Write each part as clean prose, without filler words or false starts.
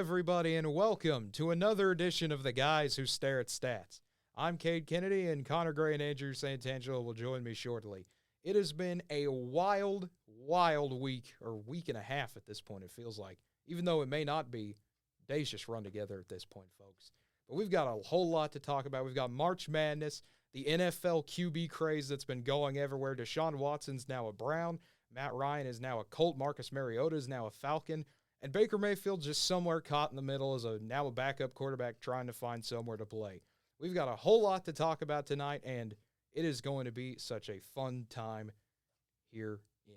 everybody, and welcome to another edition of the Guys Who Stare at Stats. I'm Cade Kennedy, and Connor Gray and Andrew Santangelo will join me shortly. It has been a wild week, or week and a half at this point, it feels like. Even though it may not be, days just run together at this point, folks. But we've got a whole lot to talk about. We've got March Madness, the NFL QB craze that's been going everywhere. Deshaun Watson's now a Brown. Matt Ryan is now a Colt. Marcus Mariota is now a Falcon. And Baker Mayfield just somewhere caught in the middle as now a backup quarterback trying to find somewhere to play. We've got a whole lot to talk about tonight, and it is going to be such a fun time here in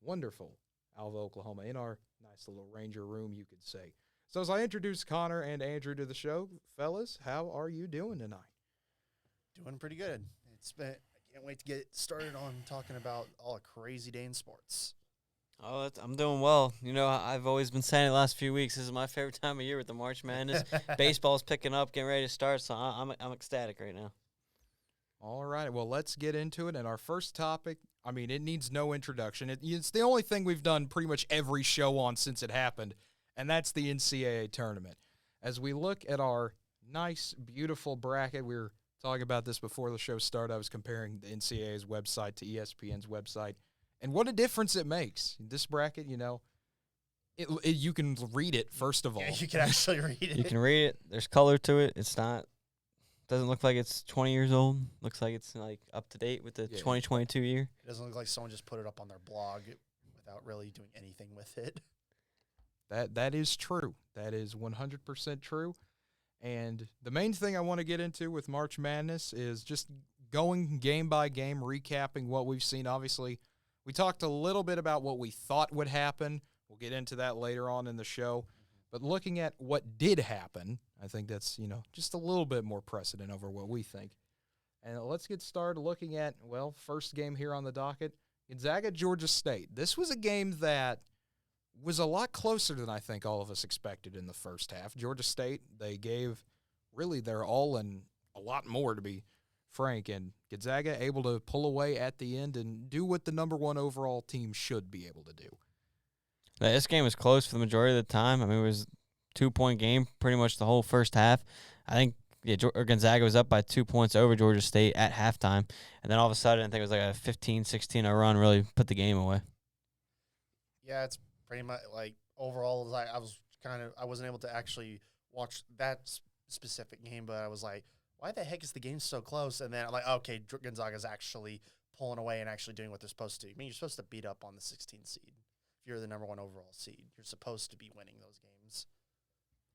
wonderful Alva, Oklahoma, in our nice little Ranger room, you could say. So as I introduce Connor and Andrew to the show, fellas, how are you doing tonight? Doing pretty good. I can't wait to get started on talking about all a crazy day in sports. Oh, I'm doing well. You know, I've always been saying it the last few weeks. This is my favorite time of year with the March Madness. Baseball's picking up, getting ready to start, so I'm ecstatic right now. All right, well, let's get into it. And our first topic, I mean, it needs no introduction. It's the only thing we've done pretty much every show on since it happened, and that's the NCAA Tournament. As we look at our nice, beautiful bracket, we were talking about this before the show started. I was comparing the NCAA's website to ESPN's website. And what a difference it makes. This bracket, you know, you can read it, first of all. Yeah, you can actually read it. You can read it. There's color to it. Doesn't look like it's 20 years old. Looks like it's, like, up to date with the 2022 year. It doesn't look like someone just put it up on their blog without really doing anything with it. That is true. That is 100% true. And the main thing I want to get into with March Madness is just going game by game, recapping what we've seen. Obviously, we talked a little bit about what we thought would happen. We'll get into that later on in the show. But looking at what did happen, I think that's, just a little bit more precedent over what we think. And let's get started looking at, first game here on the docket, Gonzaga, Georgia State. This was a game that was a lot closer than I think all of us expected in the first half. Georgia State, they gave really their all and a lot more, to be frank, and Gonzaga able to pull away at the end and do what the number one overall team should be able to do. This game was close for the majority of the time. I mean, it was a 2-point game pretty much the whole first half. I think Gonzaga was up by 2 points over Georgia State at halftime, and then all of a sudden I think it was like a 15-16 run really put the game away. Yeah, it's pretty much like overall, I wasn't able to actually watch that specific game, but I was like, why the heck is the game so close? And then I'm like, okay, Gonzaga's actually pulling away and actually doing what they're supposed to. I mean, you're supposed to beat up on the 16th seed. If you're the number one overall seed, you're supposed to be winning those games.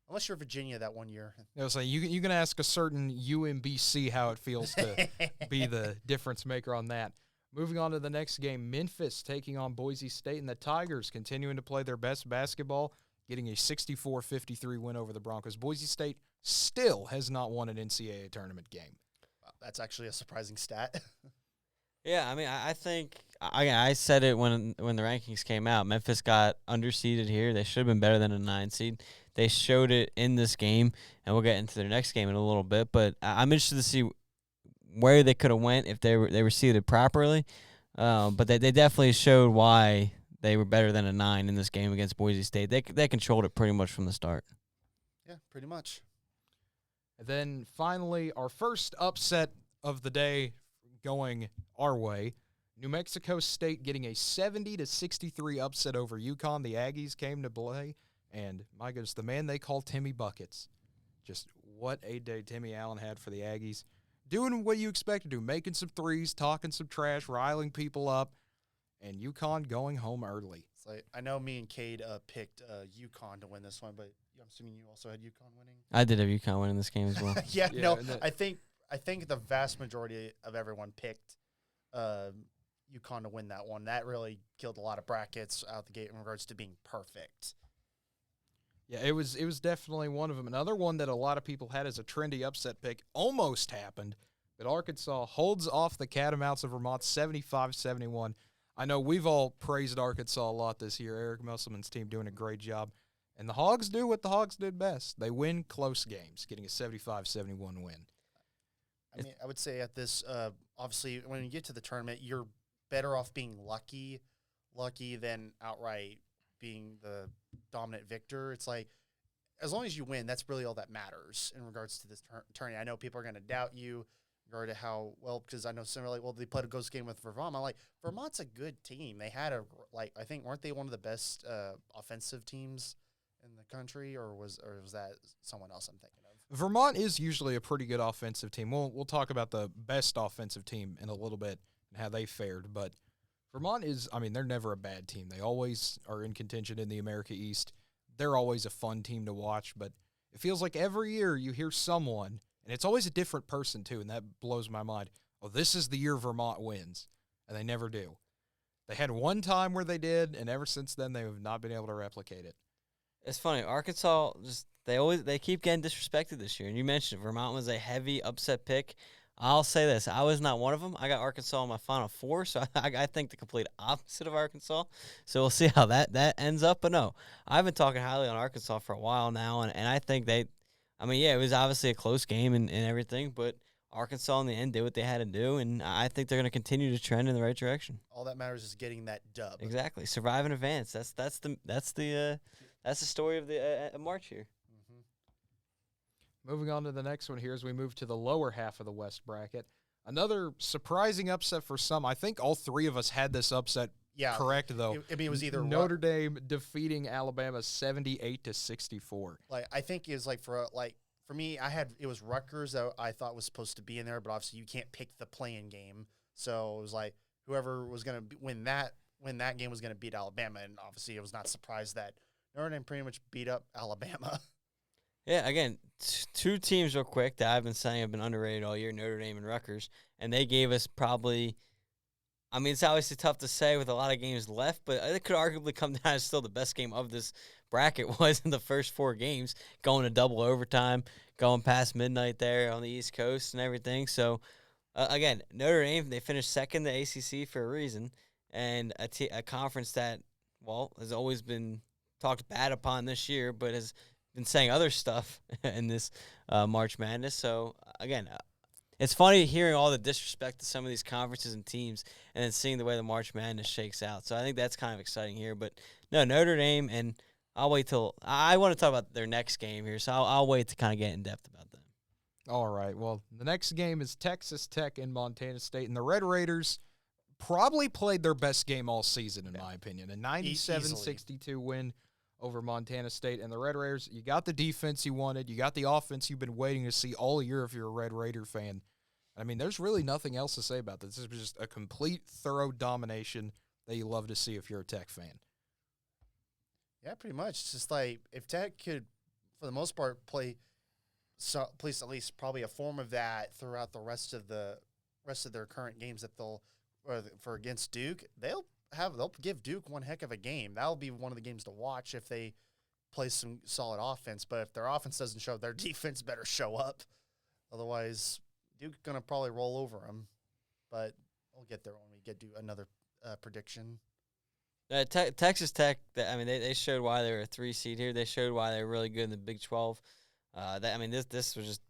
Unless you're Virginia that one year. You can ask a certain UMBC how it feels to be the difference maker on that. Moving on to the next game, Memphis taking on Boise State, and the Tigers continuing to play their best basketball, getting a 64-53 win over the Broncos. Boise State still has not won an NCAA tournament game. Wow, that's actually a surprising stat. Yeah, I mean, I think I said it when the rankings came out. Memphis got underseeded here. They should have been better than a 9 seed. They showed it in this game, and we'll get into their next game in a little bit. But I'm interested to see where they could have went if they were seeded properly. But they definitely showed why they were better than a 9 in this game against Boise State. They controlled it pretty much from the start. Yeah, pretty much. And then finally, our first upset of the day going our way, New Mexico State getting a 70-63 upset over UConn. The Aggies came to play, and my goodness, the man they call Timmy Buckets. Just what a day Timmy Allen had for the Aggies. Doing what you expect to do, making some threes, talking some trash, riling people up, and UConn going home early. It's like, I know me and Cade picked UConn to win this one, but I'm assuming you also had UConn winning? I did have UConn winning this game as well. I think the vast majority of everyone picked UConn to win that one. That really killed a lot of brackets out the gate in regards to being perfect. Yeah, it was definitely one of them. Another one that a lot of people had as a trendy upset pick almost happened, but Arkansas holds off the Catamounts of Vermont 75-71. I know we've all praised Arkansas a lot this year. Eric Musselman's team doing a great job. And the Hogs do what the Hogs did best. They win close games, getting a 75-71 win. I mean, I would say at this, obviously, when you get to the tournament, you're better off being lucky than outright being the dominant victor. It's like as long as you win, that's really all that matters in regards to this tourney. I know people are going to doubt you in regard to how well, because I know some are like, well, they played a close game with Vermont. I'm like, Vermont's a good team. They had I think, weren't they one of the best offensive teams in the country, or was that someone else I'm thinking of? Vermont is usually a pretty good offensive team. We'll talk about the best offensive team in a little bit and how they fared, but Vermont is, I mean, they're never a bad team. They always are in contention in the America East. They're always a fun team to watch, but it feels like every year you hear someone, and it's always a different person too, and that blows my mind. Oh, this is the year Vermont wins, and they never do. They had one time where they did, and ever since then they have not been able to replicate it. It's funny. Arkansas, they keep getting disrespected this year, and you mentioned Vermont was a heavy upset pick. I'll say this. I was not one of them. I got Arkansas in my Final Four, so I think the complete opposite of Arkansas. So we'll see how that ends up. But no, I've been talking highly on Arkansas for a while now, and I think it was obviously a close game and everything, but Arkansas in the end did what they had to do, and I think they're going to continue to trend in the right direction. All that matters is getting that dub. Exactly. Survive and advance. That's the story of the March here. Moving on to the next one here as we move to the lower half of the West bracket. Another surprising upset for some. I think all three of us had this upset correct, though. It was either Notre Dame defeating Alabama 78-64. I think it was for me, it was Rutgers that I thought was supposed to be in there, but obviously you can't pick the play-in game. So it was like whoever was going to win that game was going to beat Alabama, and obviously it was not surprised that Notre Dame pretty much beat up Alabama. Yeah, again, two teams real quick that I've been saying have been underrated all year, Notre Dame and Rutgers, and they gave us probably, I mean, it's obviously tough to say with a lot of games left, but it could arguably come down as still the best game of this bracket was in the first four games, going to double overtime, going past midnight there on the East Coast and everything. So, again, Notre Dame, they finished second in the ACC for a reason, and a conference that, has always been talked bad upon this year, but has been saying other stuff in this March Madness. So, again, it's funny hearing all the disrespect to some of these conferences and teams and then seeing the way the March Madness shakes out. So I think that's kind of exciting here. But, no, Notre Dame, and I'll wait till – I want to talk about their next game here, so I'll wait to kind of get in depth about that. All right. Well, the next game is Texas Tech and Montana State, and the Red Raiders probably played their best game all season, in my opinion. A 97-62 win over Montana State. And the Red Raiders, you got the defense you wanted. You got the offense you've been waiting to see all year if you're a Red Raider fan. I mean, there's really nothing else to say about this. This is just a complete, thorough domination that you love to see if you're a Tech fan. Yeah, pretty much. It's just like if Tech could, for the most part, play at least probably a form of that throughout the rest of their current games that for against Duke, they'll give Duke one heck of a game. That'll be one of the games to watch if they play some solid offense. But if their offense doesn't show, their defense better show up. Otherwise, Duke's going to probably roll over them. But we'll get there when we get to another prediction. Texas Tech, they showed why they were a 3 seed here. They showed why they were really good in the Big 12. This was just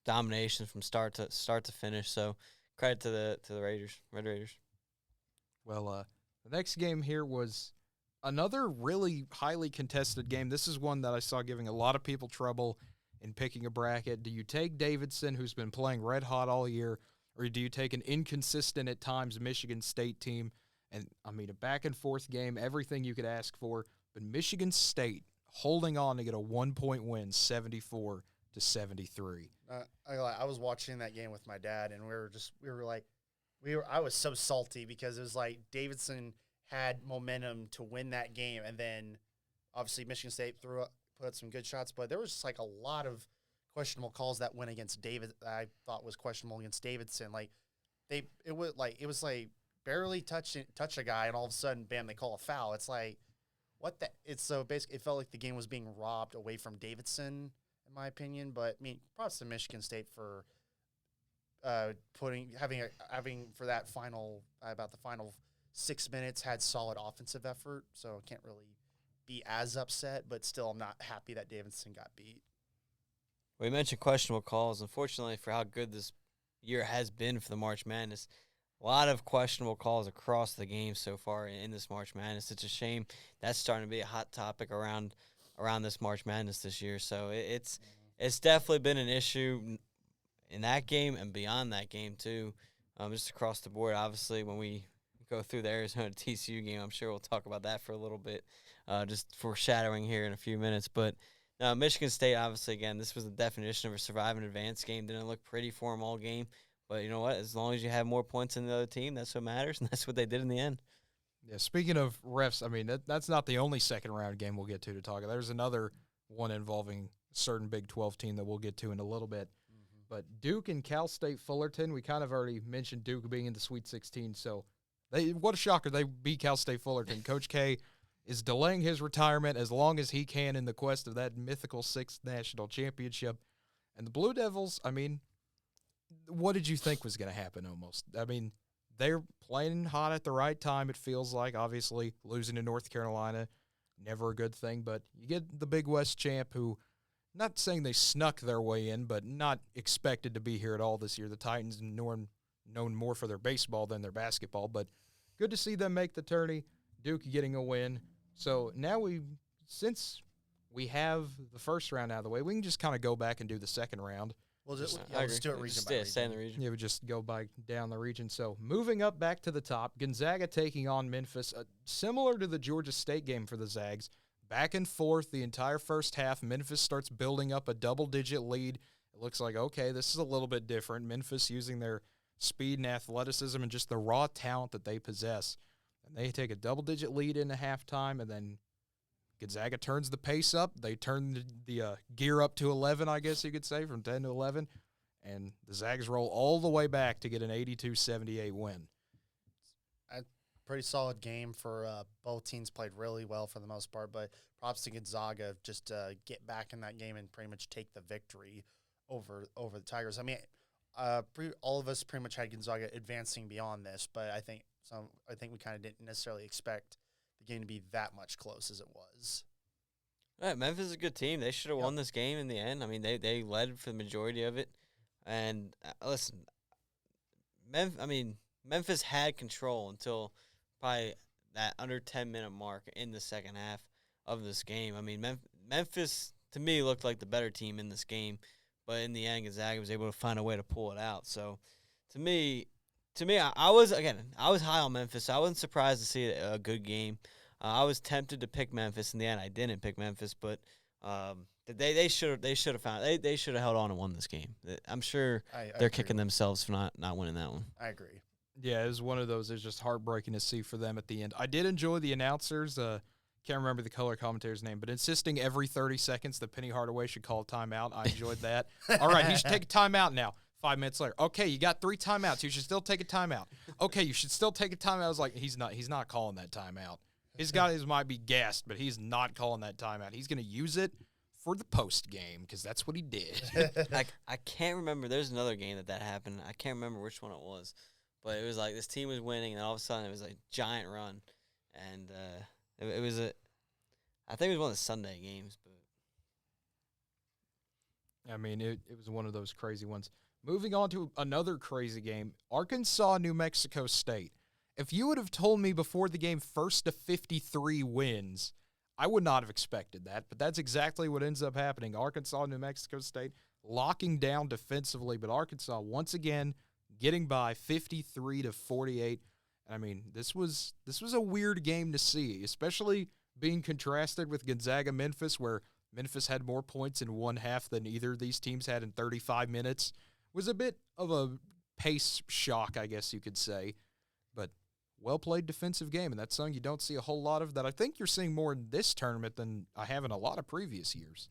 domination from start to finish. So credit to the Raiders, Red Raiders. Well, the next game here was another really highly contested game. This is one that I saw giving a lot of people trouble in picking a bracket. Do you take Davidson, who's been playing red hot all year, or do you take an inconsistent at times Michigan State team? And, a back-and-forth game, everything you could ask for. But Michigan State holding on to get a 1-point win, 74-73. I was watching that game with my dad, and I was so salty because it was like Davidson had momentum to win that game, and then obviously Michigan State put out some good shots, but there was just a lot of questionable calls that went against David. I thought was questionable against Davidson. It was barely touch a guy, and all of a sudden, bam, they call a foul. It's like, what the? It's so basically, it felt like the game was being robbed away from Davidson, in my opinion. But props to Michigan State for having for that about the final 6 minutes had solid offensive effort. So I can't really be as upset, but still, I'm not happy that Davidson got beat. We mentioned questionable calls. Unfortunately, for how good this year has been for the March Madness, a lot of questionable calls across the game so far in this March Madness. It's a shame that's starting to be a hot topic around around this March Madness this year. So it's definitely been an issue in that game and beyond that game too, just across the board. Obviously, when we go through the Arizona TCU game, I'm sure we'll talk about that for a little bit, just foreshadowing here in a few minutes. But Michigan State, obviously, again, this was the definition of a survive and advance game. Didn't look pretty for them all game. But you know what? As long as you have more points than the other team, that's what matters, and that's what they did in the end. Yeah, speaking of refs, I mean, that's not the only second-round game we'll get to talk about. There's another one involving a certain Big 12 team that we'll get to in a little bit. But Duke and Cal State Fullerton, we kind of already mentioned Duke being in the Sweet 16, so what a shocker. They beat Cal State Fullerton. Coach K is delaying his retirement as long as he can in the quest of that mythical 6th national championship. And the Blue Devils, I mean, what did you think was going to happen almost? I mean, they're playing hot at the right time, it feels like. Obviously, losing to North Carolina, never a good thing. But you get the Big West champ who, not saying they snuck their way in, but not expected to be here at all this year. The Titans known more for their baseball than their basketball. But good to see them make the tourney, Duke getting a win. So now since we have the first round out of the way, we can just kind of go back and do the second round. We'll just do it region by region. Stay in the region. Yeah, we just go down the region. So moving up back to the top, Gonzaga taking on Memphis, similar to the Georgia State game for the Zags. Back and forth the entire first half. Memphis starts building up a double-digit lead. It looks like, okay, this is a little bit different. Memphis using their speed and athleticism and just the raw talent that they possess. And they take a double-digit lead into halftime, and then Gonzaga turns the pace up. They turn the gear up to 11, I guess you could say, from 10 to 11. And the Zags roll all the way back to get an 82-78 win. A pretty solid game for both teams. Played really well for the most part, but props to Gonzaga just get back in that game and pretty much take the victory over the Tigers. I mean, all of us pretty much had Gonzaga advancing beyond this, but I think we kind of didn't necessarily expect the game to be that much close as it was. Right, Memphis is a good team. They should have won this game in the end. I mean, they led for the majority of it. And listen, Memphis had control until probably that under 10-minute mark in the second half of this game. I mean, Memphis, to me, looked like the better team in this game. But in the end, Gonzaga was able to find a way to pull it out. So, to me, I was high on Memphis. I wasn't surprised to see a good game. I was tempted to pick Memphis. In the end, I didn't pick Memphis, but they should have held on and won this game. I'm sure they're kicking themselves for not winning that one. I agree. Yeah, it was one of those. It's just heartbreaking to see for them at the end. I did enjoy the announcers. Can't remember the color commentator's name, but insisting every 30 seconds that Penny Hardaway should call a timeout. I enjoyed that. All right, he should take a timeout now. 5 minutes later, okay, you got 3 timeouts. You should still take a timeout. Okay, you should still take a timeout. I was like, he's not calling that timeout. His guys might be gassed, but he's not calling that timeout. He's going to use it for the post game because that's what he did. I can't remember. There's another game that happened. I can't remember which one it was, but it was like this team was winning, and all of a sudden it was a giant run, and it was I think it was one of the Sunday games, but I mean it was one of those crazy ones. Moving on to another crazy game, Arkansas, New Mexico State. If you would have told me before the game 1st to 53 wins, I would not have expected that, but that's exactly what ends up happening. Arkansas, New Mexico State locking down defensively, but Arkansas once again getting by 53 to 48. I mean, this was a weird game to see, especially being contrasted with Gonzaga-Memphis, where Memphis had more points in one half than either of these teams had in 35 minutes. Was a bit of a pace shock, I guess you could say, but well-played defensive game, and that's something you don't see a whole lot of that I think you're seeing more in this tournament than I have in a lot of previous years.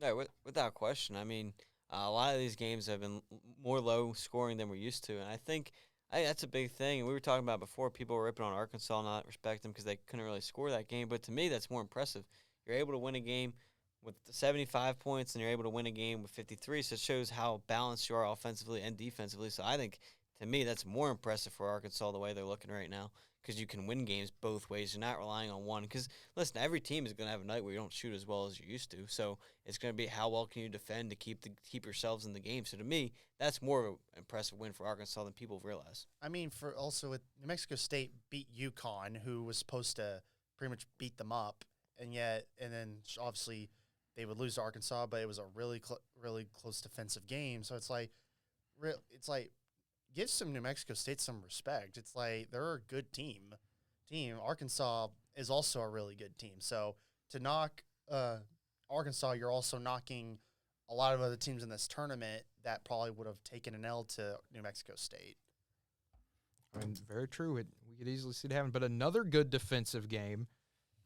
No, without question. I mean, a lot of these games have been more low-scoring than we're used to, and I think that's a big thing. And we were talking about before, people were ripping on Arkansas, not respect them because they couldn't really score that game, but to me, that's more impressive. You're able to win a game with 75 points, and you're able to win a game with 53, so it shows how balanced you are offensively and defensively. So I think, to me, that's more impressive for Arkansas the way they're looking right now because you can win games both ways. You're not relying on one because, listen, every team is going to have a night where you don't shoot as well as you used to. So it's going to be how well can you defend to keep yourselves in the game. So to me, that's more of an impressive win for Arkansas than people realize. I mean, for also with New Mexico State beat UConn, who was supposed to pretty much beat them up. and then obviously they would lose to Arkansas, but it was a really close defensive game. So it's like give some New Mexico State some respect. It's like they're a good team. Arkansas is also a really good team. So to knock Arkansas, you're also knocking a lot of other teams in this tournament that probably would have taken an L to New Mexico State. I mean, very true. We could easily see it happen. But another good defensive game.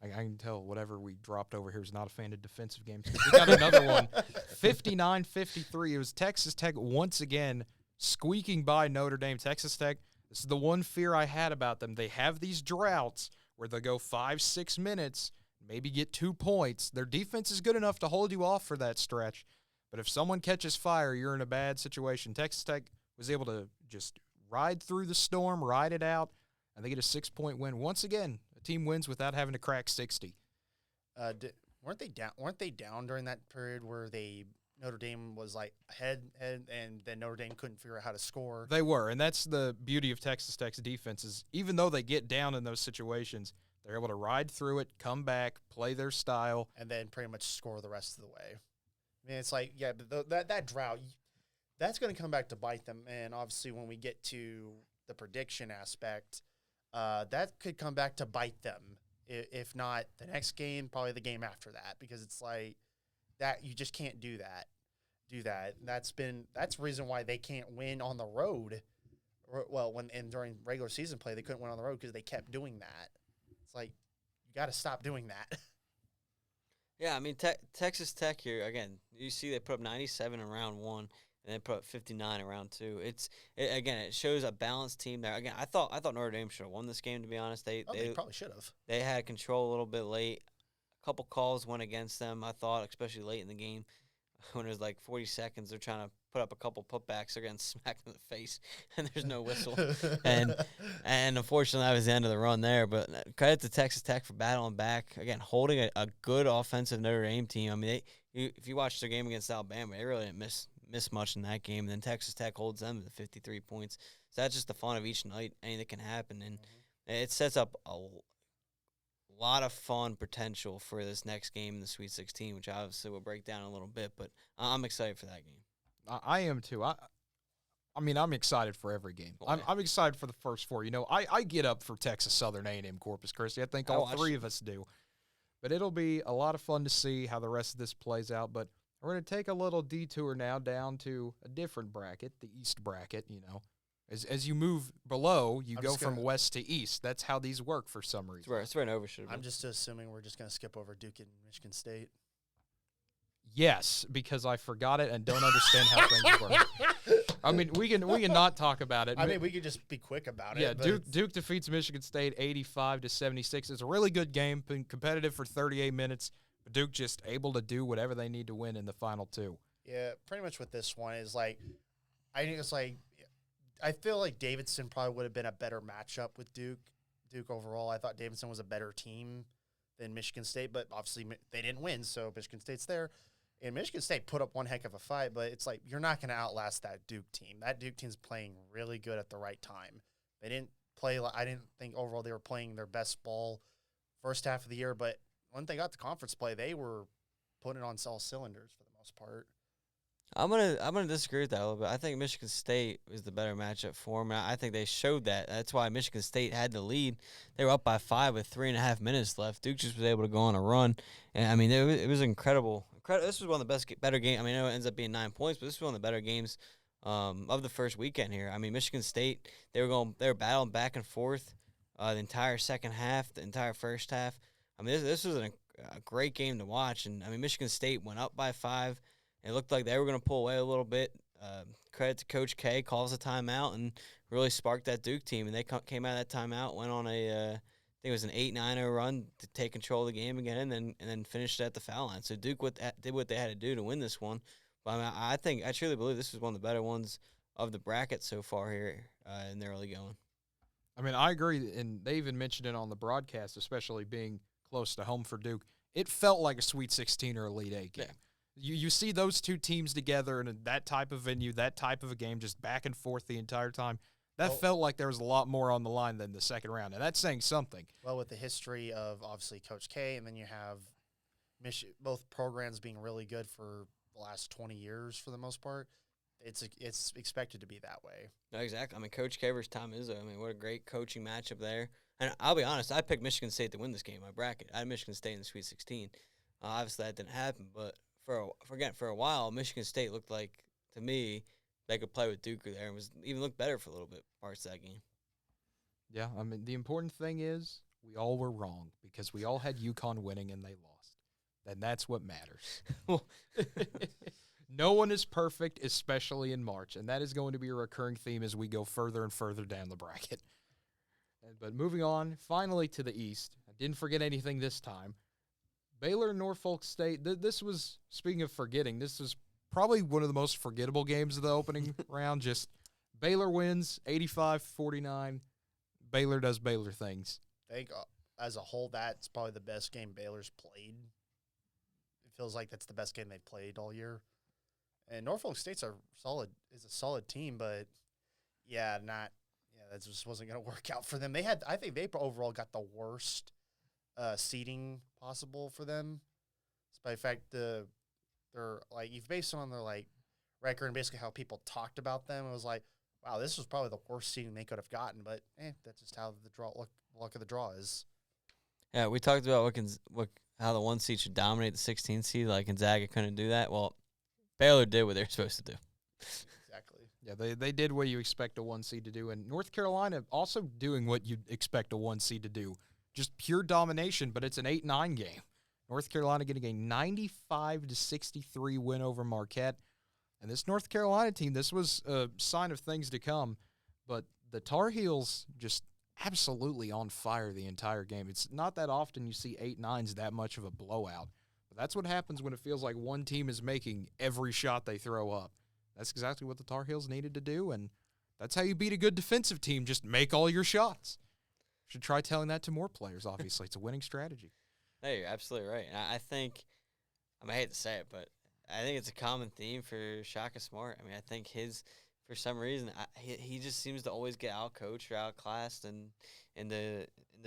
I can tell whatever we dropped over here is not a fan of defensive games. We got another one, 59-53. It was Texas Tech once again squeaking by Notre Dame. Texas Tech, this is the one fear I had about them. They have these droughts where they'll go 5-6 minutes, maybe get 2 points. Their defense is good enough to hold you off for that stretch. But if someone catches fire, you're in a bad situation. Texas Tech was able to just ride through the storm, ride it out, and they get a 6-point win. Once again, a team wins without having to crack 60. Weren't they down during that period where Notre Dame was like ahead, and then Notre Dame couldn't figure out how to score? They were, and that's the beauty of Texas Tech's defense is even though they get down in those situations, they're able to ride through it, come back, play their style, and then pretty much score the rest of the way. I mean, it's like, yeah, but that drought, that's going to come back to bite them. And obviously when we get to the prediction aspect, that could come back to bite them. If not the next game, probably the game after that, because it's like that you just can't do that. That's the reason why they can't win on the road. Well, during regular season play, they couldn't win on the road because they kept doing that. It's like you got to stop doing that. Yeah, I mean, Texas Tech here, again, you see they put up 97 in round 1, and they put up 59 in round 2. Again, it shows a balanced team there. Again, I thought Notre Dame should have won this game, to be honest. They probably should have. They had control a little bit late. A couple calls went against them, I thought, especially late in the game. When it was like 40 seconds, they're trying to put up a couple putbacks. They're getting smacked in the face, and there's no whistle. and unfortunately, that was the end of the run there. But credit to Texas Tech for battling back. Again, holding a good offensive Notre Dame team. I mean, if you watch their game against Alabama, they really didn't miss much in that game. And then Texas Tech holds them to 53 points. So that's just the fun of each night. Anything can happen. And it sets up a lot of fun potential for this next game in the Sweet 16, which obviously we'll break down in a little bit, but I'm excited for that game. I am too. I mean, I'm excited for every game. I'm excited for the first 4. You know, I get up for Texas Southern A&M Corpus Christi. I think all 3 of us do. But it'll be a lot of fun to see how the rest of this plays out. But we're going to take a little detour now down to a different bracket, the East bracket, you know. As you move below, you go from west to east. That's how these work for some reason. That's where Nova should have been. I'm just assuming we're just going to skip over Duke and Michigan State. Yes, because I forgot it and don't understand how things work. I mean, we can not talk about it. I mean, we could just be quick about it. Yeah, Duke defeats Michigan State 85-76. It's a really good game, been competitive for 38 minutes. But Duke just able to do whatever they need to win in the final 2. Yeah, pretty much with this one is like, I think it's like, I feel like Davidson probably would have been a better matchup with Duke. Duke overall, I thought Davidson was a better team than Michigan State, but obviously they didn't win, so Michigan State's there. And Michigan State put up one heck of a fight, but it's like you're not going to outlast that Duke team. That Duke team's playing really good at the right time. They didn't play – I didn't think overall they were playing their best ball first half of the year, but when they got to conference play, they were putting it on all cylinders for the most part. I'm gonna disagree with that a little bit. I think Michigan State was the better matchup for them. I think they showed that. That's why Michigan State had the lead. They were up by 5 with 3.5 minutes left. Duke just was able to go on a run, and I mean it was incredible. This was one of the better games. I mean, I know it ends up being 9 points, but this was one of the better games of the first weekend here. I mean, Michigan State they were battling back and forth the entire second half, the entire first half. I mean, this was a great game to watch, and I mean Michigan State went up by 5. It looked like they were going to pull away a little bit. Credit to Coach K, calls a timeout and really sparked that Duke team. And they came out of that timeout, went on I think it was an 8-9-0 run to take control of the game again, and then finished at the foul line. So Duke did what they had to do to win this one. But I mean, I truly believe this was one of the better ones of the bracket so far here in the early going. I mean, I agree, and they even mentioned it on the broadcast, especially being close to home for Duke. It felt like a Sweet 16 or Elite 8 game. Yeah. You see those two teams together in that type of venue, that type of a game, just back and forth the entire time. That felt like there was a lot more on the line than the second round, and that's saying something. Well, with the history of obviously Coach K, and then you have both programs being really good for the last 20 years for the most part, it's expected to be that way. No, exactly. I mean, Coach K versus Tom Izzo. I mean, what a great coaching matchup there. And I'll be honest, I picked Michigan State to win this game in my bracket. I had Michigan State in the Sweet 16. Obviously, that didn't happen, but for a while, Michigan State looked like, to me, they could play with Duke there and even looked better for a little bit parts of that game. Yeah, I mean, the important thing is we all were wrong because we all had UConn winning and they lost. And that's what matters. No one is perfect, especially in March, and that is going to be a recurring theme as we go further and further down the bracket. But moving on, finally to the East. I didn't forget anything this time. Baylor and Norfolk State, this was, speaking of forgetting, this was probably one of the most forgettable games of the opening round. Just Baylor wins 85-49. Baylor does Baylor things. I think as a whole, that's probably the best game Baylor's played. It feels like that's the best game they've played all year. And Norfolk State's a solid team, but that just wasn't going to work out for them. I think they overall got the worst seeding possible for them. Despite the fact they're like, you've based it on their like record and basically how people talked about them. It was like, wow, this was probably the worst seeding they could have gotten. But that's just how the luck of the draw is. Yeah, we talked about how the 1 seed should dominate the 16 seed. Like Gonzaga couldn't do that. Well, Baylor did what they were supposed to do. Exactly. Yeah, they did what you expect a 1 seed to do, and North Carolina also doing what you'd expect a 1 seed to do. Just pure domination, but it's an 8-9 game. North Carolina getting a 95-63 win over Marquette. And this North Carolina team, this was a sign of things to come, but the Tar Heels just absolutely on fire the entire game. It's not that often you see 8-9s that much of a blowout. But that's what happens when it feels like one team is making every shot they throw up. That's exactly what the Tar Heels needed to do, and that's how you beat a good defensive team. Just make all your shots. Should try telling that to more players, obviously. It's a winning strategy. Hey, you're absolutely right. And I think, I hate to say it, but I think it's a common theme for Shaka Smart. I mean, I think for some reason, he just seems to always get out-coached or outclassed in the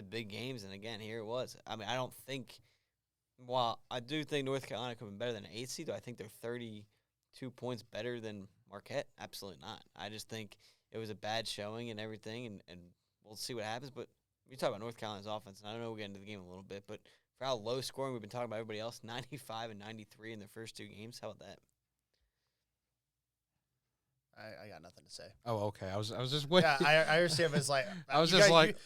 big games. And, again, here it was. I mean, I don't think – while I do think North Carolina could have been better than an 8 seed, do I think they're 32 points better than Marquette? Absolutely not. I just think it was a bad showing and everything, and we'll see what happens. But we talk about North Carolina's offense, and I don't know we'll get into the game a little bit, but for how low scoring we've been talking about everybody else, 95 and 93 in their first 2 games, how about that? I got nothing to say. Oh, okay. I was just waiting. Yeah, I understand. But it's like I was just like,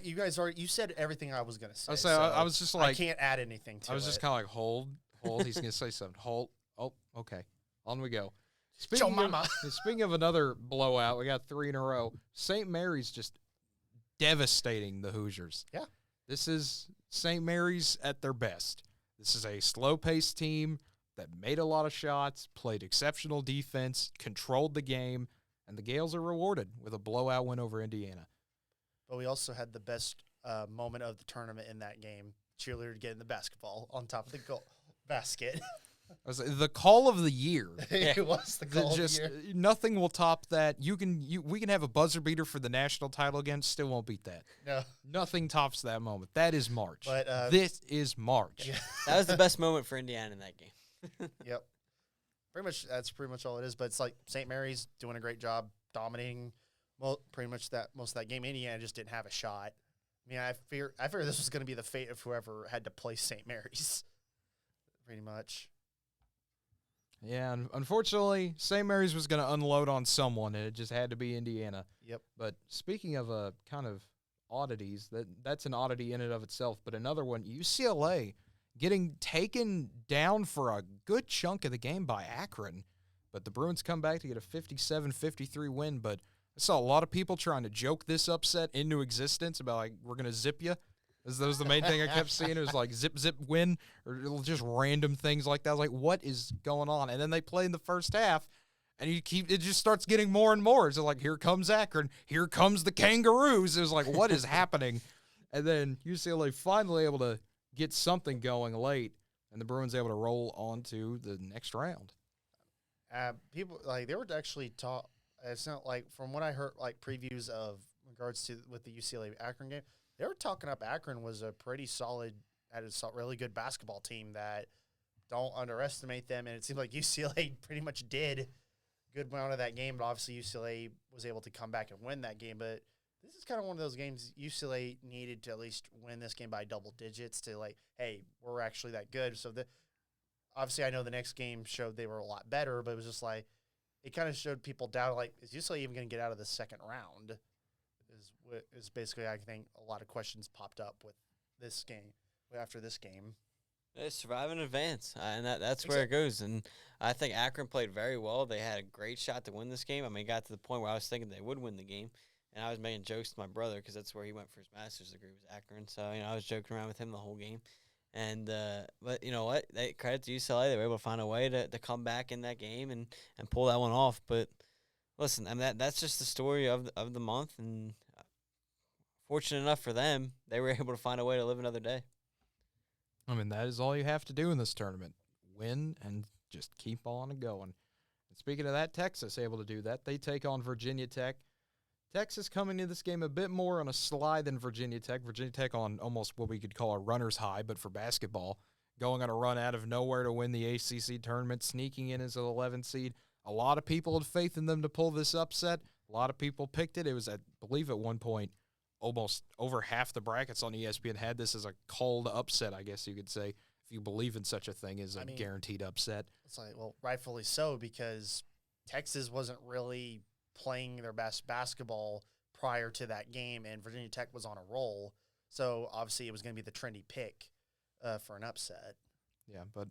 you guys already. You said everything I was gonna say. I was just like, I can't add anything to it. I was just kind of like, hold. He's gonna say something. Hold. Oh, okay. On we go. Speaking of another blowout, we got 3 in a row. St. Mary's just devastating the Hoosiers. Yeah. This is St. Mary's at their best. This is a slow-paced team that made a lot of shots, played exceptional defense, controlled the game, and the Gales are rewarded with a blowout win over Indiana. But we also had the best moment of the tournament in that game. Cheerleader getting the basketball on top of the goal basket. The call of the year. It was the call of the year. Nothing will top that. We can have a buzzer beater for the national title again. Still won't beat that. No. Nothing tops that moment. That is March. But this is March. Yeah. That was the best moment for Indiana in that game. Yep. That's pretty much all it is. But it's like St. Mary's doing a great job dominating most of that game. Indiana just didn't have a shot. I mean, I fear this was going to be the fate of whoever had to play St. Mary's. Pretty much. Yeah, unfortunately, St. Mary's was going to unload on someone, and it just had to be Indiana. Yep. But speaking of kind of oddities, that's an oddity in and of itself. But another one, UCLA getting taken down for a good chunk of the game by Akron. But the Bruins come back to get a 57-53 win. But I saw a lot of people trying to joke this upset into existence about, like, we're going to zip you. That was the main thing I kept seeing. It was like zip, zip, win, or just random things like that. I was like, what is going on? And then they play in the first half, and it just starts getting more and more. It's like, here comes Akron. Here comes the Kangaroos. It was like, what is happening? And then UCLA finally able to get something going late, and the Bruins able to roll on to the next round. People, like, they were actually it's not like from what I heard, like previews of regards to with the UCLA Akron game, they were talking up Akron was a pretty solid, had a really good basketball team that don't underestimate them. And it seemed like UCLA pretty much did a good amount of that game, but obviously UCLA was able to come back and win that game. But this is kind of one of those games UCLA needed to at least win this game by double digits to like, hey, we're actually that good. So obviously I know the next game showed they were a lot better, but it was just like, it kind of showed people doubt, like, is UCLA even going to get out of the second round? Is basically, I think, a lot of questions popped up with this game, after this game. They survive in advance, and that's where it goes. And I think Akron played very well. They had a great shot to win this game. I mean, it got to the point where I was thinking they would win the game, and I was making jokes to my brother because that's where he went for his master's degree, was Akron. So, I was joking around with him the whole game. And but you know what? Credit to UCLA. They were able to find a way to come back in that game and pull that one off. But listen, I mean that's just the story of the month. And fortunate enough for them, they were able to find a way to live another day. I mean, that is all you have to do in this tournament: win and just keep on going. And speaking of that, Texas able to do that. They take on Virginia Tech. Texas coming into this game a bit more on a slide than Virginia Tech. Virginia Tech on almost what we could call a runner's high, but for basketball, going on a run out of nowhere to win the ACC tournament, sneaking in as an 11th seed. A lot of people had faith in them to pull this upset. A lot of people picked it. It was, I believe, at one point, almost over half the brackets on ESPN had this as a called upset, I guess you could say, if you believe in such a thing as a guaranteed upset. It's like, well, rightfully so, because Texas wasn't really playing their best basketball prior to that game, and Virginia Tech was on a roll. So, obviously, it was going to be the trendy pick for an upset. Yeah, but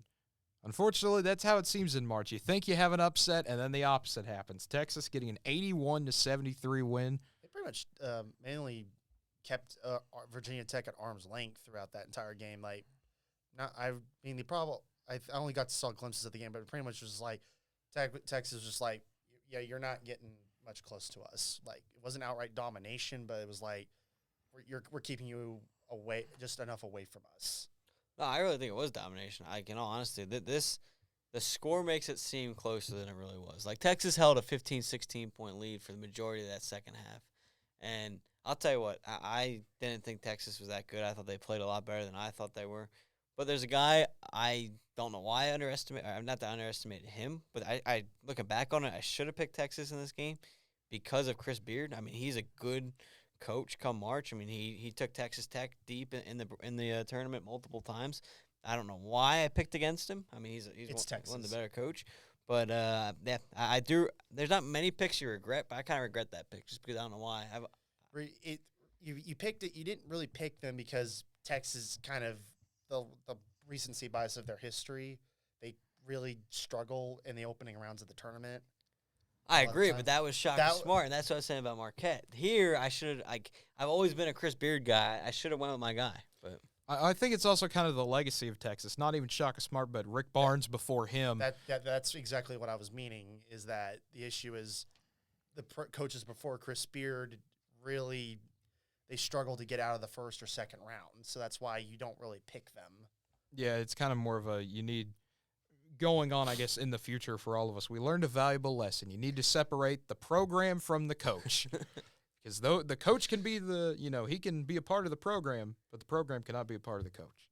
unfortunately, that's how it seems in March. You think you have an upset, and then the opposite happens. Texas getting an 81-73 win. They pretty much mainly kept Virginia Tech at arm's length throughout that entire game. Like, I only got to saw glimpses of the game, but it pretty much was like Texas was just like, yeah, you're not getting much close to us. Like, it wasn't outright domination, but it was like we're keeping you away, just enough away from us. No, I really think it was domination. In all honesty, the score makes it seem closer than it really was. Like, Texas held a 15, 16-point lead for the majority of that second half. And I'll tell you what, I didn't think Texas was that good. I thought they played a lot better than I thought they were. But there's a guy, I don't know why I not that I underestimated him, but I looking back on it, I should have picked Texas in this game because of Chris Beard. I mean, he's a good coach come March. I mean, he took Texas Tech deep in the tournament multiple times. I don't know why I picked against him. I mean, he's one of the better coach. But, yeah, I do. There's not many picks you regret, but I kind of regret that pick just because I don't know why. You picked it. You didn't really pick them because Texas kind of the recency bias of their history. They really struggle in the opening rounds of the tournament. I agree, but that was shocking smart, and that's what I was saying about Marquette. Here, I've always been a Chris Beard guy. I should have went with my guy, but I think it's also kind of the legacy of Texas. Not even Shaka Smart, but Rick Barnes before him. That's exactly what I was meaning, is that the issue is the coaches before Chris Beard really – they struggle to get out of the first or second round. So that's why you don't really pick them. Yeah, it's kind of more of you need going on, I guess, in the future for all of us. We learned a valuable lesson. You need to separate the program from the coach. Because the coach can be he can be a part of the program, but the program cannot be a part of the coach.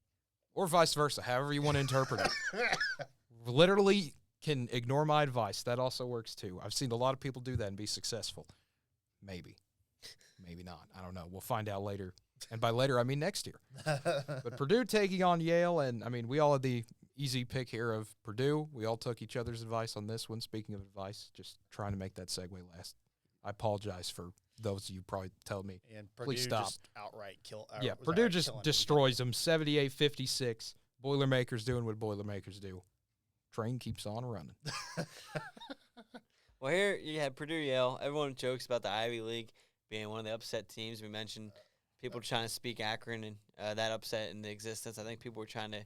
Or vice versa, however you want to interpret it. Literally can ignore my advice. That also works too. I've seen a lot of people do that and be successful. Maybe. Maybe not. I don't know. We'll find out later. And by later, I mean next year. But Purdue taking on Yale, and, I mean, we all had the easy pick here of Purdue. We all took each other's advice on this one. Speaking of advice, just trying to make that segue last. I apologize for those of you probably tell me. And Purdue please stop. Just outright kill. Yeah, Purdue just destroys them, 78-56. Boilermakers doing what Boilermakers do. Train keeps on running. Well, here you had Purdue-Yale. Everyone jokes about the Ivy League being one of the upset teams. We mentioned people trying to speak Akron and that upset into existence. I think people were trying to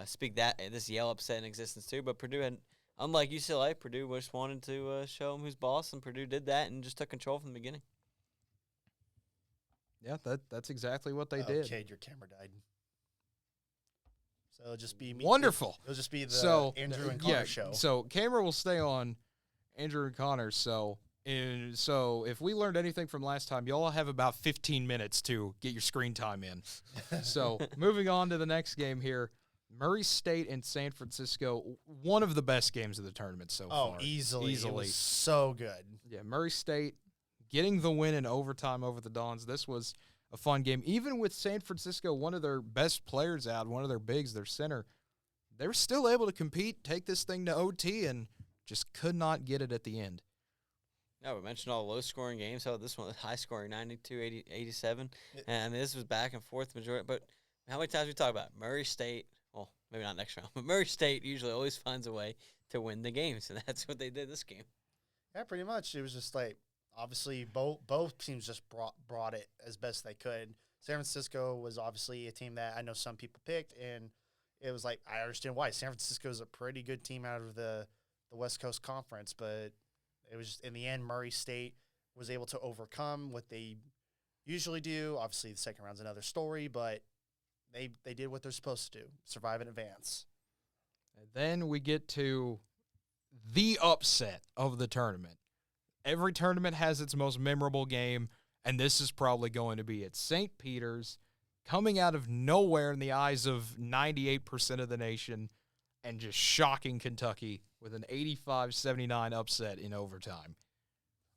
speak this Yale upset in existence too. But Purdue had, unlike UCLA, Purdue just wanted to show them who's boss, and Purdue did that and just took control from the beginning. Yeah, that's exactly what they did. Cade, your camera died. So it'll just be me. Wonderful. It'll just be the Andrew and Connor show. So camera will stay on Andrew and Connor. So And so if we learned anything from last time, y'all have about 15 minutes to get your screen time in. So moving on to the next game here, Murray State and San Francisco, one of the best games of the tournament so far. Oh, easily. It was so good. Yeah, Murray State getting the win in overtime over the Dons. This was a fun game. Even with San Francisco, one of their best players out, one of their bigs, their center, they were still able to compete, take this thing to OT, and just could not get it at the end. No, we mentioned all the low-scoring games. So this one was high-scoring, 92, 80, 87. And I mean, this was back and forth majority. But how many times we talk about Murray State? Well, maybe not next round, but Murray State usually always finds a way to win the games, and that's what they did this game. Yeah, pretty much. It was just like, obviously, both teams just brought it as best they could. San Francisco was obviously a team that I know some people picked, and it was like, I understand why. San Francisco is a pretty good team out of the West Coast Conference, but it was just, in the end, Murray State was able to overcome what they usually do. Obviously, the second round's another story, but they did what they're supposed to do, survive and advance. And then we get to the upset of the tournament. Every tournament has its most memorable game, and this is probably going to be it. St. Peter's coming out of nowhere in the eyes of 98% of the nation and just shocking Kentucky with an 85-79 upset in overtime.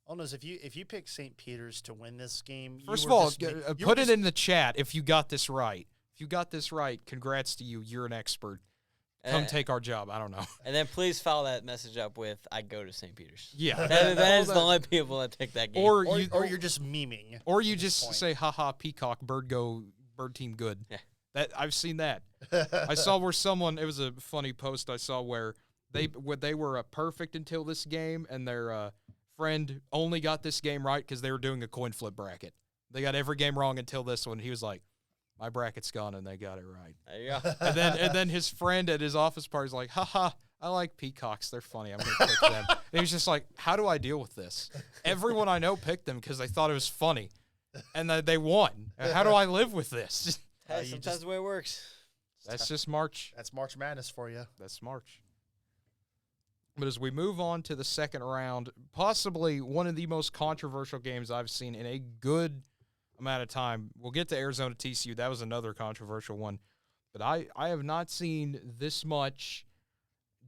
Oh, no, if you pick St. Peter's to win this game, first of all, put it in the chat if you got this right. If you got this right, congrats to you. You're an expert. Come take our job. I don't know. And then please follow that message up with, I go to St. Peter's. Yeah. that is the only people that pick that game. Or you're just memeing. Or you just say, haha, peacock, bird team good. Yeah. I've seen that. I saw where it was a funny post I saw where they were perfect until this game, and their friend only got this game right because they were doing a coin flip bracket. They got every game wrong until this one. He was like, my bracket's gone, and they got it right. There you go. and then his friend at his office party is like, haha, I like peacocks. They're funny. I'm going to pick them. And he was just like, how do I deal with this? Everyone I know picked them because they thought it was funny, and they won. How do I live with this? Sometimes the way it works. That's just March. That's March Madness for you. That's March. But as we move on to the second round, possibly one of the most controversial games I've seen in a good amount of time. We'll get to Arizona TCU. That was another controversial one. But I have not seen this much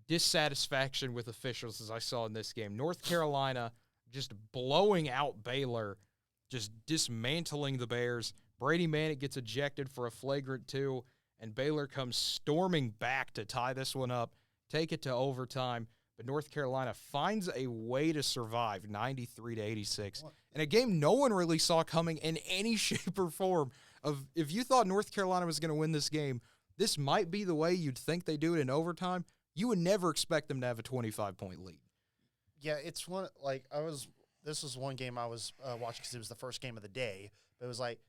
dissatisfaction with officials as I saw in this game. North Carolina just blowing out Baylor, just dismantling the Bears. Brady Manick gets ejected for a flagrant 2, and Baylor comes storming back to tie this one up, take it to overtime. But North Carolina finds a way to survive 93-86. In a game no one really saw coming in any shape or form. If you thought North Carolina was going to win this game, this might be the way you'd think they do it in overtime. You would never expect them to have a 25-point lead. Yeah, it's one, like, this was one game I was watching because it was the first game of the day. But it was like,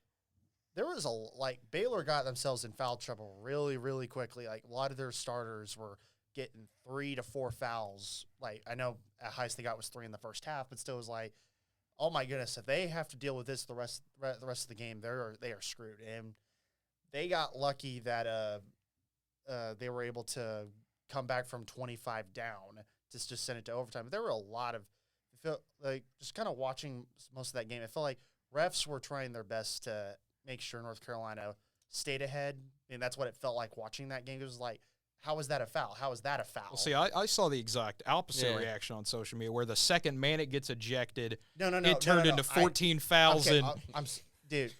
Baylor got themselves in foul trouble really, really quickly. Like, a lot of their starters were getting 3 to 4 fouls. Like, I know at highest they got was 3 in the first half, but still was like, oh my goodness, if they have to deal with this the rest of the game, they are screwed. And they got lucky that they were able to come back from 25 down to just send it to overtime. But there were a lot of, I feel like, just kind of watching most of that game, I felt like refs were trying their best to make sure North Carolina stayed ahead, and that's what it felt like watching that game. It was like, how is that a foul? How is that a foul? Well, see, I saw the exact opposite reaction on social media, where the second Manick gets ejected, it turned into 14 fouls. Okay, dude,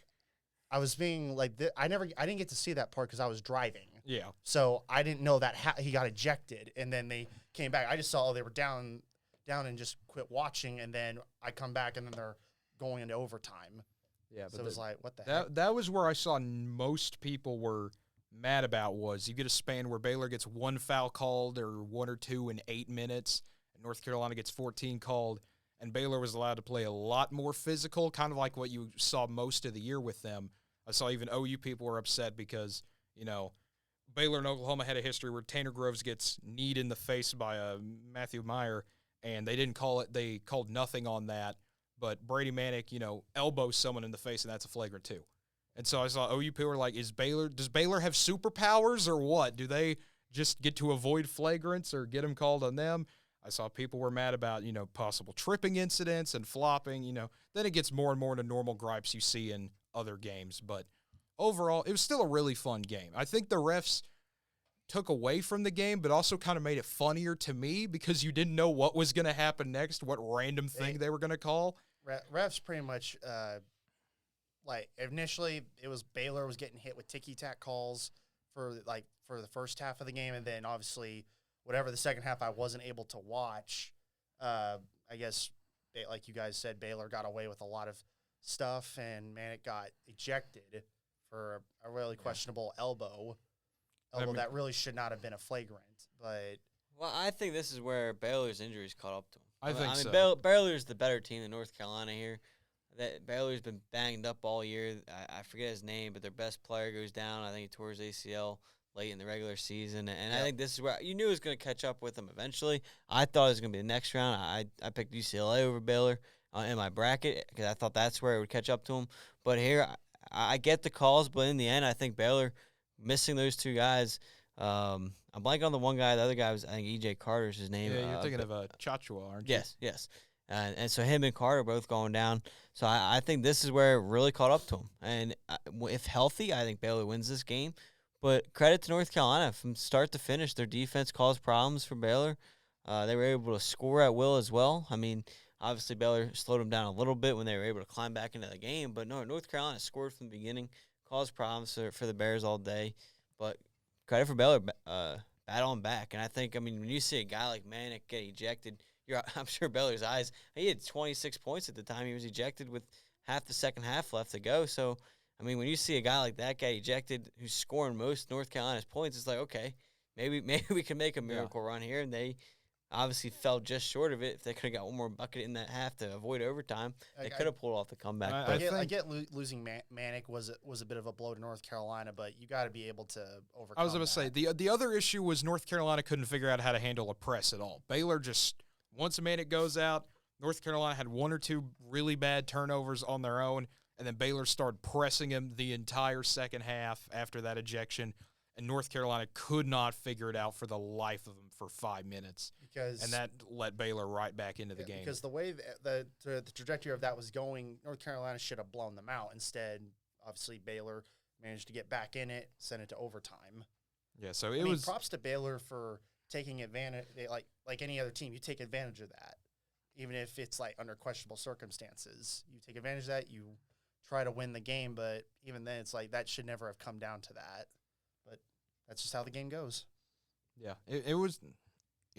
I was being like, I didn't get to see that part because I was driving. Yeah. So I didn't know that he got ejected, and then they came back. I just saw they were down and just quit watching, and then I come back, and then they're going into overtime. Yeah, but so it was like, what the heck? That was where I saw most people were mad about was you get a span where Baylor gets 1 foul called or 1 or 2 in 8 minutes, and North Carolina gets 14 called, and Baylor was allowed to play a lot more physical, kind of like what you saw most of the year with them. I saw even OU people were upset because, Baylor and Oklahoma had a history where Tanner Groves gets kneed in the face by Matthew Meyer, and they didn't call it. They called nothing on that, but Brady Manick, elbows someone in the face, and that's a flagrant 2. And so I saw OU people were like, does Baylor have superpowers or what? Do they just get to avoid flagrants or get them called on them? I saw people were mad about, possible tripping incidents and flopping, Then it gets more and more into normal gripes you see in other games. But overall, it was still a really fun game. I think the refs took away from the game, but also kind of made it funnier to me because you didn't know what was going to happen next, what random thing they were going to call. Refs pretty much, initially it was Baylor was getting hit with ticky-tack calls for the first half of the game, and then obviously whatever the second half I wasn't able to watch. I guess, like you guys said, Baylor got away with a lot of stuff, and Manic got ejected for a really questionable elbow that really should not have been a flagrant. But I think this is where Baylor's injuries caught up to him. I think so. Baylor's the better team than North Carolina here. Baylor's been banged up all year. I forget his name, but their best player goes down. I think he tore his ACL late in the regular season. And I think this is where you knew it was going to catch up with them eventually. I thought it was going to be the next round. I picked UCLA over Baylor in my bracket because I thought that's where it would catch up to them. But here, I get the calls, but in the end, I think Baylor missing those two guys. I'm blanking on the one guy. The other guy was, I think, E.J. Carter's his name. Yeah, you're thinking of Chachua, aren't you? Yes. And so him and Carter both going down. So I think this is where it really caught up to him. And if healthy, I think Baylor wins this game. But credit to North Carolina. From start to finish, their defense caused problems for Baylor. They were able to score at will as well. I mean, obviously Baylor slowed them down a little bit when they were able to climb back into the game. But no, North Carolina scored from the beginning, caused problems for the Bears all day. But credit for Baylor, battling back. And I think, when you see a guy like Manic get ejected, I'm sure Baylor's eyes, he had 26 points at the time he was ejected with half the second half left to go. So, when you see a guy like that guy ejected who's scoring most North Carolina's points, it's like, okay, maybe we can make a miracle run here. And they obviously fell just short of it. If they could have got one more bucket in that half to avoid overtime, they could have pulled off the comeback. I get losing Manic was a bit of a blow to North Carolina, but you got to be able to overcome I was going to say, the other issue was North Carolina couldn't figure out how to handle a press at all. Baylor just, once a Manic goes out, North Carolina had one or two really bad turnovers on their own, and then Baylor started pressing him the entire second half after that ejection, and North Carolina could not figure it out for the life of them for 5 minutes. And that let Baylor right back into the game. Because the way the trajectory of that was going, North Carolina should have blown them out. Instead, obviously, Baylor managed to get back in it, send it to overtime. Yeah, so it was props to Baylor for taking advantage. Like any other team, you take advantage of that, even if it's under questionable circumstances. You take advantage of that. You try to win the game, but even then, it's that should never have come down to that. But that's just how the game goes. Yeah, it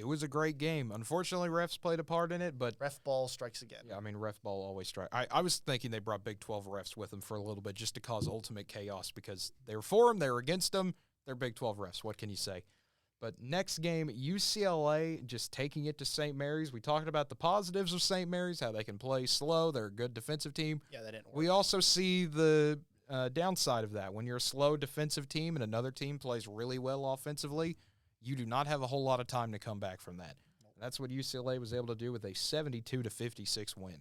was a great game. Unfortunately, refs played a part in it, but ref ball strikes again. Yeah, ref ball always strikes. I was thinking they brought Big 12 refs with them for a little bit just to cause ultimate chaos because they were for them, they were against them. They're Big 12 refs. What can you say? But next game, UCLA just taking it to St. Mary's. We talked about the positives of St. Mary's, how they can play slow. They're a good defensive team. Yeah, that didn't work. We also see the downside of that. When you're a slow defensive team and another team plays really well offensively, you do not have a whole lot of time to come back from that. That's what UCLA was able to do with a 72-56 win.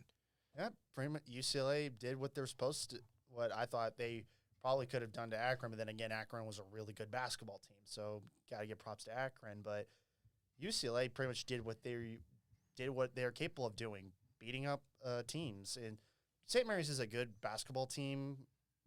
Yeah, pretty much UCLA did what they're supposed to. What I thought they probably could have done to Akron, but then again, Akron was a really good basketball team, so got to give props to Akron. But UCLA pretty much did what they're capable of doing, beating up teams. And St. Mary's is a good basketball team,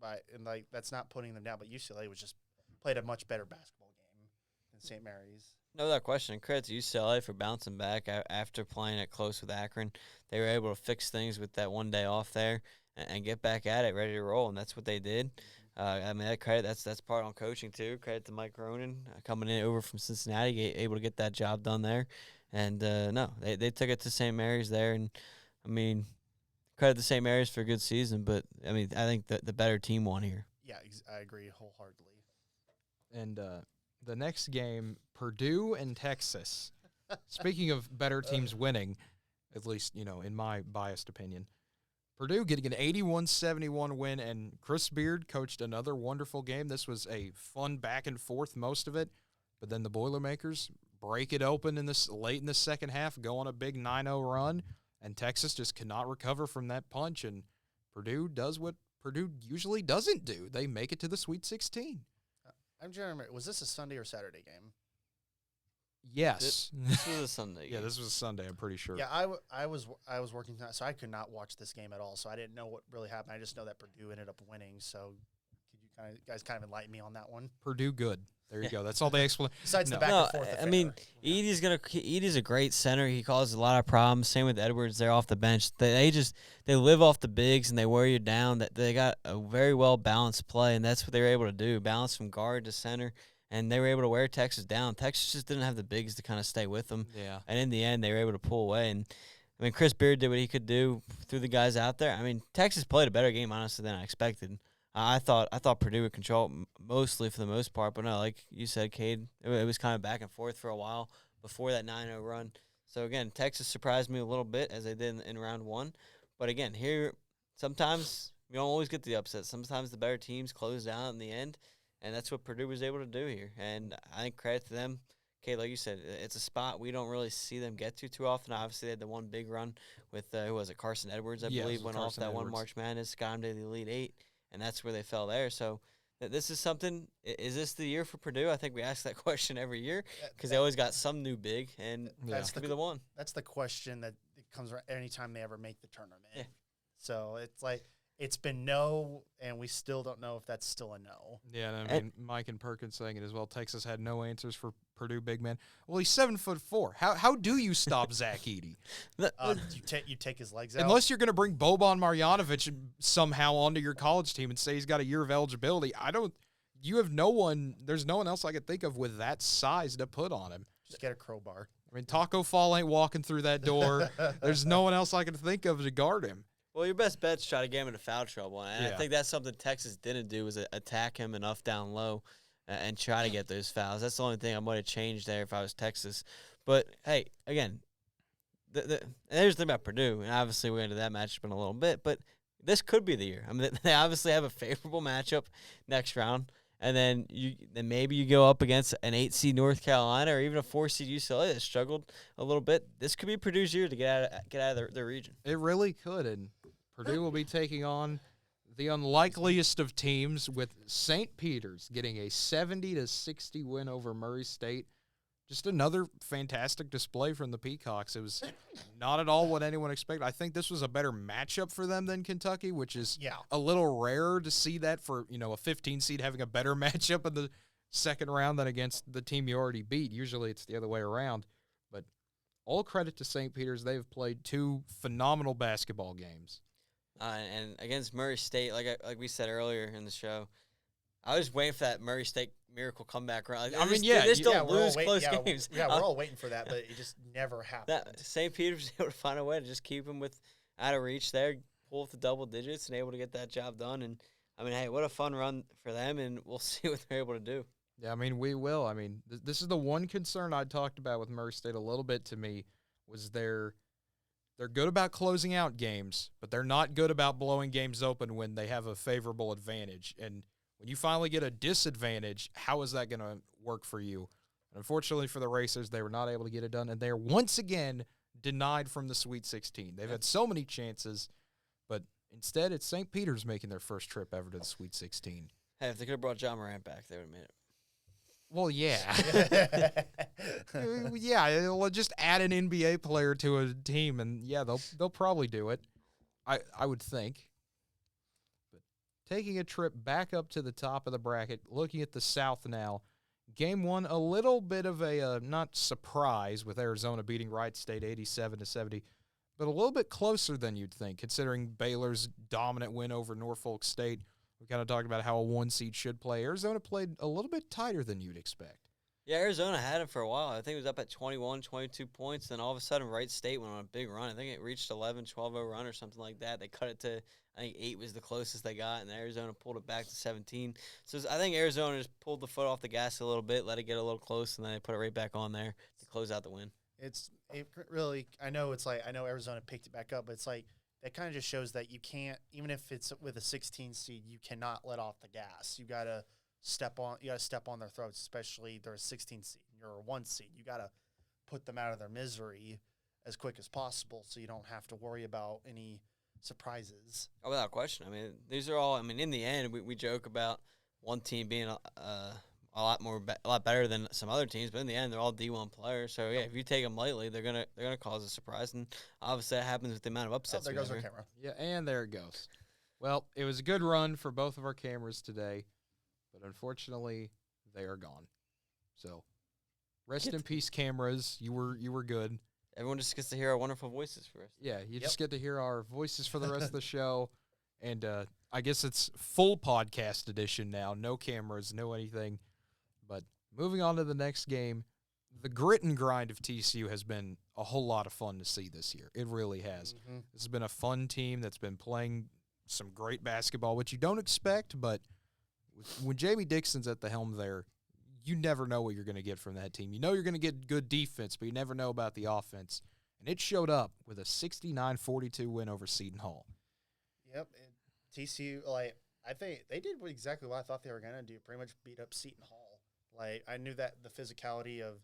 and that's not putting them down. But UCLA was just played a much better basketball game than St. Mary's. No, that question. Credit to UCLA for bouncing back after playing it close with Akron. They were able to fix things with that one day off there and get back at it, ready to roll, and that's what they did. That credit, that's part on coaching too. Credit to Mike Cronin coming in over from Cincinnati, able to get that job done there. And they took it to St. Mary's there, and credit to St. Mary's for a good season. But I think the better team won here. Yeah, I agree wholeheartedly. And the next game, Purdue and Texas. Speaking of better teams winning, at least in my biased opinion. Purdue getting an 81-71 win, and Chris Beard coached another wonderful game. This was a fun back and forth, most of it, but then the Boilermakers break it open late in the second half, go on a big 9-0 run, and Texas just cannot recover from that punch, and Purdue does what Purdue usually doesn't do. They make it to the Sweet 16. I'm trying to remember, was this a Sunday or Saturday game? Yes. This was a Sunday. Yeah, game. this was a Sunday, I'm pretty sure. Yeah, I was working tonight, so I could not watch this game at all. So I didn't know what really happened. I just know that Purdue ended up winning. So could you guys kind of enlighten me on that one? Purdue good. There you go. That's all they explain. Besides No. the back and forth affair. I mean, Edey's a great center. He causes a lot of problems. Same with Edwards. They're off the bench. They live off the bigs and they wear you down. That they got a very well balanced play, and that's what they were able to do. Balance from guard to center, and they were able to wear Texas down. Texas just didn't have the bigs to kind of stay with them. Yeah. And in the end, they were able to pull away. And I mean, Chris Beard did what he could do through the guys out there. I mean, Texas played a better game, honestly, than I expected. I thought Purdue would control it mostly for the most part, but no, like you said, Cade, it was kind of back and forth for a while before that 9-0 run. So, again, Texas surprised me a little bit as they did in round one. But, again, here sometimes you don't always get the upset. Sometimes the better teams close down in the end, and that's what Purdue was able to do here. And I think credit to them. Cade, like you said, it's a spot we don't really see them get to too often. Obviously, they had the one big run with, who was it, Carson Edwards, I believe, went off that one March Madness, got him to the Elite Eight. And that's where they fell there. So this is something. Is this the year for Purdue? I think we ask that question every year because they always got some new big, and that's could be the one. That's the question that comes anytime they ever make the tournament. Yeah. So it's like it's been no, and we still don't know if that's still a no. Yeah, and I mean, Mike and Perkins saying it as well. Texas had no answers for Purdue big man. Well, he's 7'4". How do you stop Zach Edey? You take his legs out. Unless you're going to bring Boban Marjanovic somehow onto your college team and say he's got a year of eligibility. You have no one. There's no one else I could think of with that size to put on him. Just get a crowbar. I mean, Taco Fall ain't walking through that door. There's no one else I can think of to guard him. Well, your best bet's try to get him into foul trouble, and Yeah. I think that's something Texas didn't do was attack him enough down low and try to get those fouls. That's the only thing I might have changed there if I was Texas. But, hey, again, and there's the thing about Purdue, and obviously we're into that matchup in a little bit, but this could be the year. I mean, they obviously have a favorable matchup next round, and then maybe you go up against an 8-seed North Carolina or even a 4-seed UCLA that struggled a little bit. This could be Purdue's year to get out of their region. It really could, and Purdue will be taking on the unlikeliest of teams with St. Peter's getting a 70-60 win over Murray State. Just another fantastic display from the Peacocks. It was not at all what anyone expected. I think this was a better matchup for them than Kentucky, which is a little rarer to see that for, a 15 seed having a better matchup in the second round than against the team you already beat. Usually it's the other way around. But all credit to St. Peter's. They've played two phenomenal basketball games. And against Murray State, like we said earlier in the show, I was waiting for that Murray State miracle comeback run. They just don't lose close games. We're all waiting for that, but it just never happened. St. Peter's was able to find a way to just keep him out of reach there, pull up the double digits, and able to get that job done. And, I mean, hey, what a fun run for them, and we'll see what they're able to do. Yeah, I mean, we will. I mean, this is the one concern I talked about with Murray State a little bit to me was they're good about closing out games, but they're not good about blowing games open when they have a favorable advantage. And when you finally get a disadvantage, how is that going to work for you? And unfortunately for the Racers, they were not able to get it done, and they are once again denied from the Sweet 16. They've had so many chances, but instead it's St. Peter's making their first trip ever to the Sweet 16. Hey, if they could have brought John Morant back, they would have made it. Well, yeah. Yeah, they'll just add an NBA player to a team, and, yeah, they'll probably do it, I would think. But taking a trip back up to the top of the bracket, looking at the South now, Game 1, a little bit of a, not surprise with Arizona beating Wright State 87-70, but a little bit closer than you'd think, considering Baylor's dominant win over Norfolk State. We kind of talked about how a 1 seed should play. Arizona played a little bit tighter than you'd expect. Yeah, Arizona had him for a while. I think it was up at 21, 22 points. Then all of a sudden, Wright State went on a big run. I think it reached 11, 12-0 run or something like that. They cut it to, I think, 8 was the closest they got, and Arizona pulled it back to 17. So I think Arizona just pulled the foot off the gas a little bit, let it get a little close, and then they put it right back on there to close out the win. It really, I know Arizona picked it back up, but it's like, that kind of just shows that you can't, even if it's with a 16 seed, you cannot let off the gas. You gotta step on their throats, especially they're a 16 seed and you're a 1 seed. You gotta put them out of their misery as quick as possible, so you don't have to worry about any surprises. Oh, without question. I mean, these are all. I mean, in the end, we joke about one team being a lot better than some other teams. But in the end, they're all D1 players. So yeah, if you take them lightly, they're gonna cause a surprise. And obviously, that happens with the amount of upsets. There goes our camera. Yeah, and there it goes. Well, it was a good run for both of our cameras today, but unfortunately, they are gone. So, rest in peace, cameras. You were good. Everyone just gets to hear our wonderful voices for us. Yeah, you just get to hear our voices for the rest of the show. And I guess it's full podcast edition now. No cameras, no anything. But moving on to the next game, the grit and grind of TCU has been a whole lot of fun to see this year. It really has. Mm-hmm. This has been a fun team that's been playing some great basketball, which you don't expect. But when Jamie Dixon's at the helm there, you never know what you're going to get from that team. You know you're going to get good defense, but you never know about the offense. And it showed up with a 69-42 win over Seton Hall. Yep. TCU, I think they did exactly what I thought they were going to do, pretty much beat up Seton Hall. I knew that the physicality of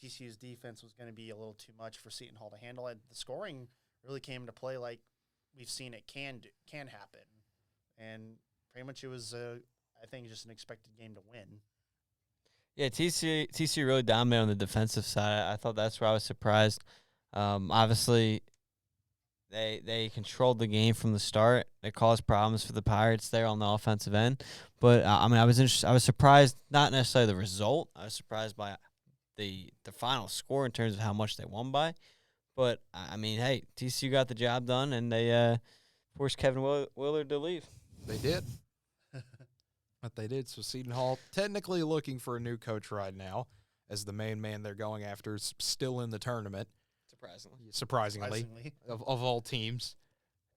TCU's defense was going to be a little too much for Seton Hall to handle. And the scoring really came into play like we've seen it can happen. And pretty much it was, I think, just an expected game to win. Yeah, TCU really dominated on the defensive side. I thought that's where I was surprised. Obviously, they controlled the game from the start. It caused problems for the Pirates there on the offensive end. But I was surprised, not necessarily the result. I was surprised by the final score in terms of how much they won by. But hey, TCU got the job done, and they forced Kevin Willard to leave. They did. But they did. So Seton Hall technically looking for a new coach right now, as the main man they're going after is still in the tournament. Surprisingly. Of all teams.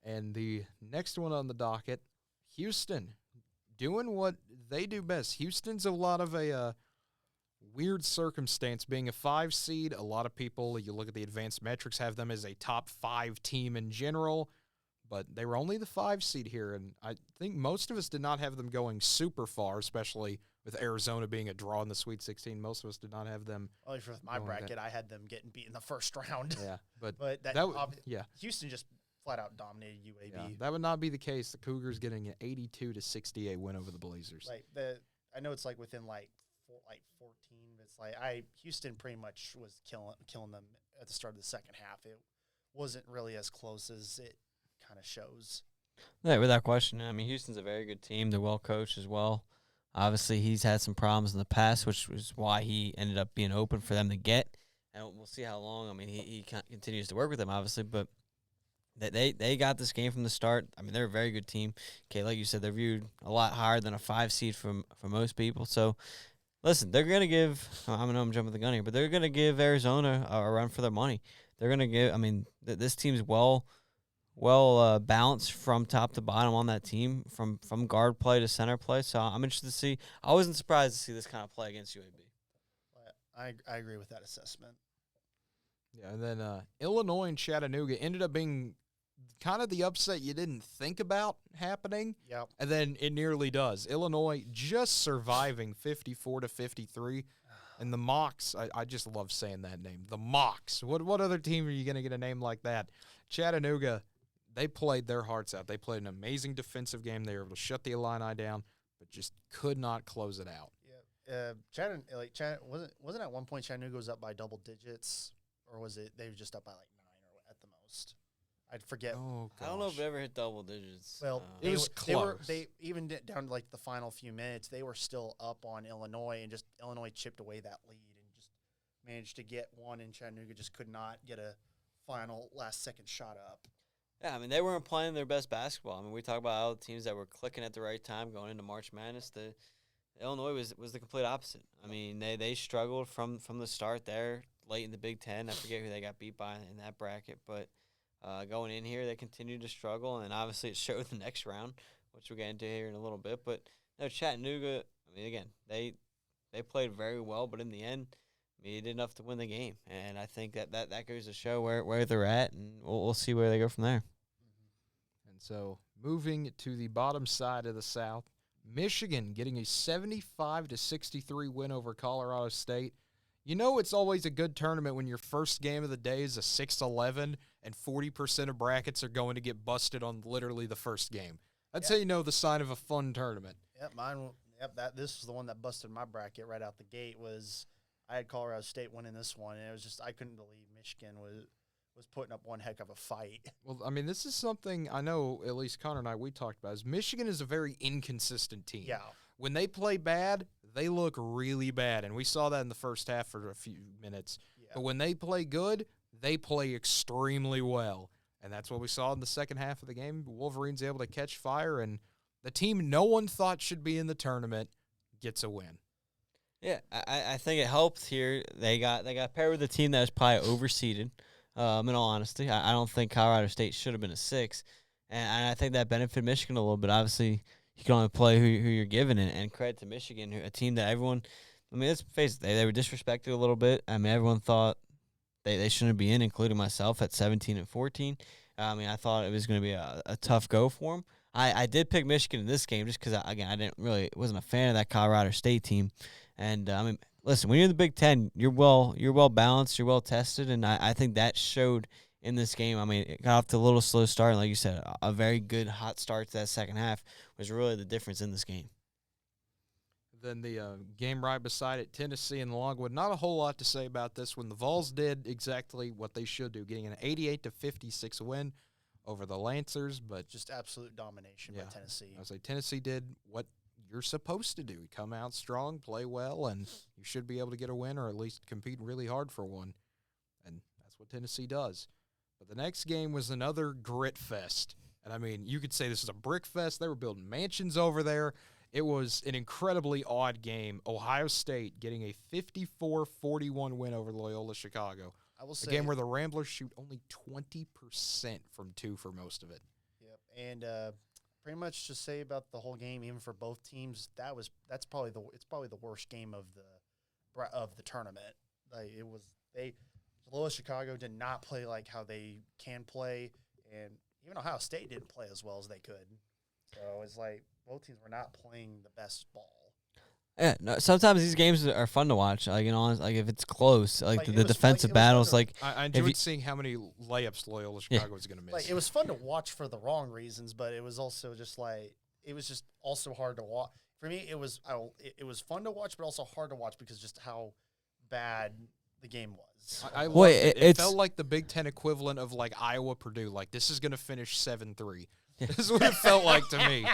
And the next one on the docket, Houston, doing what they do best. Houston's a lot of a weird circumstance, being a 5 seed. A lot of people, you look at the advanced metrics, have them as a top 5 team in general. But they were only the 5 seed here, and I think most of us did not have them going super far, especially with Arizona being a draw in the Sweet 16. Most of us did not have them. Only for my bracket, I had them getting beat in the first round. Yeah, but yeah, Houston just flat out dominated UAB. Yeah, that would not be the case. The Cougars getting an 82-68 win over the Blazers. I know it's within 14. It's Houston pretty much was killing them at the start of the second half. It wasn't really as close as it kind of shows. Yeah, without question. Houston's a very good team. They're well coached as well. Obviously, he's had some problems in the past, which was why he ended up being open for them to get. And we'll see how long. He continues to work with them, obviously, but they got this game from the start. They're a very good team. Okay, like you said, they're viewed a lot higher than a 5 seed for most people. So, listen, they're going to give – I know I'm jumping the gun here, but they're going to give Arizona a run for their money. They're going to give – this team's well balanced from top to bottom on that team, from guard play to center play. So I'm interested to see. I wasn't surprised to see this kind of play against UAB. I agree with that assessment. Yeah, and then Illinois and Chattanooga ended up being kind of the upset you didn't think about happening. Yep. And then it nearly does. Illinois just surviving 54-53. And the Mocs, I just love saying that name. The Mocs. What other team are you going to get a name like that? Chattanooga, they played their hearts out. They played an amazing defensive game. They were able to shut the Illini down, but just could not close it out. Yeah, wasn't at one point Chattanooga was up by double digits, or was it they were just up by 9 or at the most? I'd forget. Oh, gosh. I don't know if it ever hit double digits. Well, it was close. They even down to the final few minutes, they were still up on Illinois, and just Illinois chipped away that lead and just managed to get one, and Chattanooga just could not get a final last-second shot up. Yeah, they weren't playing their best basketball. We talk about all the teams that were clicking at the right time going into March Madness. The Illinois was the complete opposite. They struggled from the start there, late in the Big Ten. I forget who they got beat by in that bracket, but going in here, they continued to struggle, and obviously it showed the next round, which we'll get into here in a little bit. But Chattanooga, again, they played very well, but in the end, they did enough to win the game, and I think that goes to show where they're at, and we'll see where they go from there. And so, moving to the bottom side of the South, Michigan getting a 75-63 win over Colorado State. You know it's always a good tournament when your first game of the day is a 6-11 and 40% of brackets are going to get busted on literally the first game. That's how you know the sign of a fun tournament. Yeah, mine. Yep, this was the one that busted my bracket right out the gate. I had Colorado State winning this one, and it was just I couldn't believe Michigan was putting up one heck of a fight. Well, I mean, this is something I know at least Connor and I, we talked about, is Michigan is a very inconsistent team. Yeah. When they play bad, they look really bad, and we saw that in the first half for a few minutes. Yeah. But when they play good, they play extremely well, and that's what we saw in the second half of the game. Wolverines able to catch fire, and the team no one thought should be in the tournament gets a win. Yeah, I think it helped here. They got paired with a team that was probably overseeded. In all honesty, I don't think Colorado State should have been a 6, and I think that benefited Michigan a little bit. Obviously, you can only play who you're given, and credit to Michigan, a team that everyone. I mean, let's face it, they were disrespected a little bit. I mean, everyone thought they shouldn't be in, including myself at 17 and 14. I mean, I thought it was going to be a tough go for them. I did pick Michigan in this game just because I wasn't a fan of that Colorado State team, and I mean. Listen, when you're in the Big Ten, you're well balanced, you're well tested, and I think that showed in this game. I mean, it got off to a little slow start, and like you said, a very good hot start to that second half was really the difference in this game. Then the game right beside it, Tennessee and Longwood. Not a whole lot to say about this one. The Vols did exactly what they should do, getting an 88-56 win over the Lancers, but Just absolute domination by Tennessee. I was like, Tennessee did what you're supposed to do. Come out strong, play well, and you should be able to get a win or at least compete really hard for one. And that's what Tennessee does. But the next game was another grit fest. And, I mean, you could say this is a brick fest. They were building mansions over there. It was an incredibly odd game. Ohio State getting a 54-41 win over Loyola Chicago. I will say a game where the Ramblers shoot only 20% from 2 for most of it. Yep, and pretty much to say about the whole game, even for both teams, it's probably the worst game of the tournament. Like Loyola Chicago did not play like how they can play, and even Ohio State didn't play as well as they could. So it's like both teams were not playing the best ball. Yeah, no, sometimes these games are fun to watch. Like, you know, like if it's close, like the defensive battles. Like I enjoyed seeing how many layups Loyola Chicago was going to miss. Like, it was fun to watch for the wrong reasons, but it was also just like it was just also hard to watch. For me, it was fun to watch, but also hard to watch because just how bad the game was. It felt like the Big Ten equivalent of like Iowa Purdue. Like, this is going to finish 7-3. This is what it felt like to me.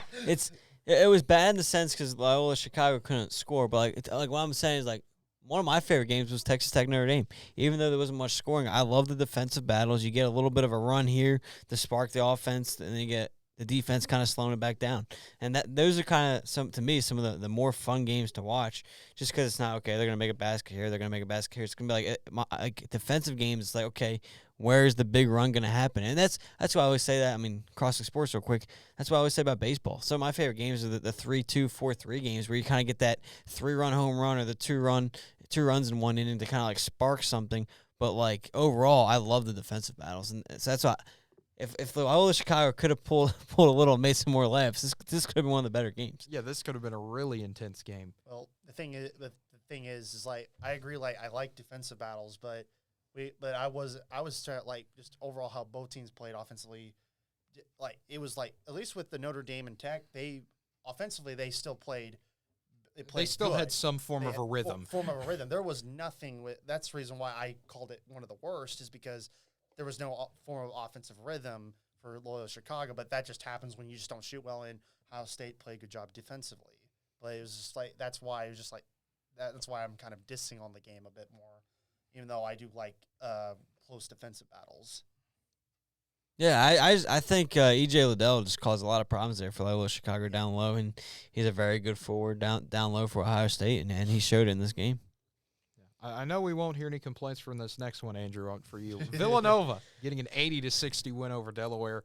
It was bad in the sense because Loyola Chicago couldn't score, but like what I'm saying is like one of my favorite games was Texas Tech Notre Dame. Even though there wasn't much scoring, I love the defensive battles. You get a little bit of a run here to spark the offense, and then you get the defense kind of slowing it back down. And those are kind of some of the more fun games to watch. Just because it's not okay. They're gonna make a basket here. They're gonna make a basket here. It's gonna be like defensive games. It's like, okay, where's the big run going to happen? And that's why I always say that. I mean, crossing sports real quick, that's why I always say about baseball. Some of my favorite games are the 3-2, 4-3 games where you kind of get that 3-run home run or the two runs in one inning to kind of like spark something. But like overall, I love the defensive battles, and so that's why if the Loyola Chicago could have pulled a little and made some more laps, this could have been one of the better games. Yeah, this could have been a really intense game. Well, the thing is like I agree. Like I like defensive battles, but I was like just overall how both teams played offensively. Like it was like at least with the Notre Dame and Tech, they still played. They still had some form of a rhythm. There was nothing with. That's the reason why I called it one of the worst is because there was no form of offensive rhythm for Loyola Chicago. But that just happens when you just don't shoot well. And Ohio State played a good job defensively. But it was just like that's why I'm kind of dissing on the game a bit more. Even though I do like close defensive battles. Yeah, I think E.J. Liddell just caused a lot of problems there for Loyola Chicago down low, and he's a very good forward down low for Ohio State, and he showed it in this game. I know we won't hear any complaints from this next one, Andrew, for you. Villanova getting an 80-60 win over Delaware.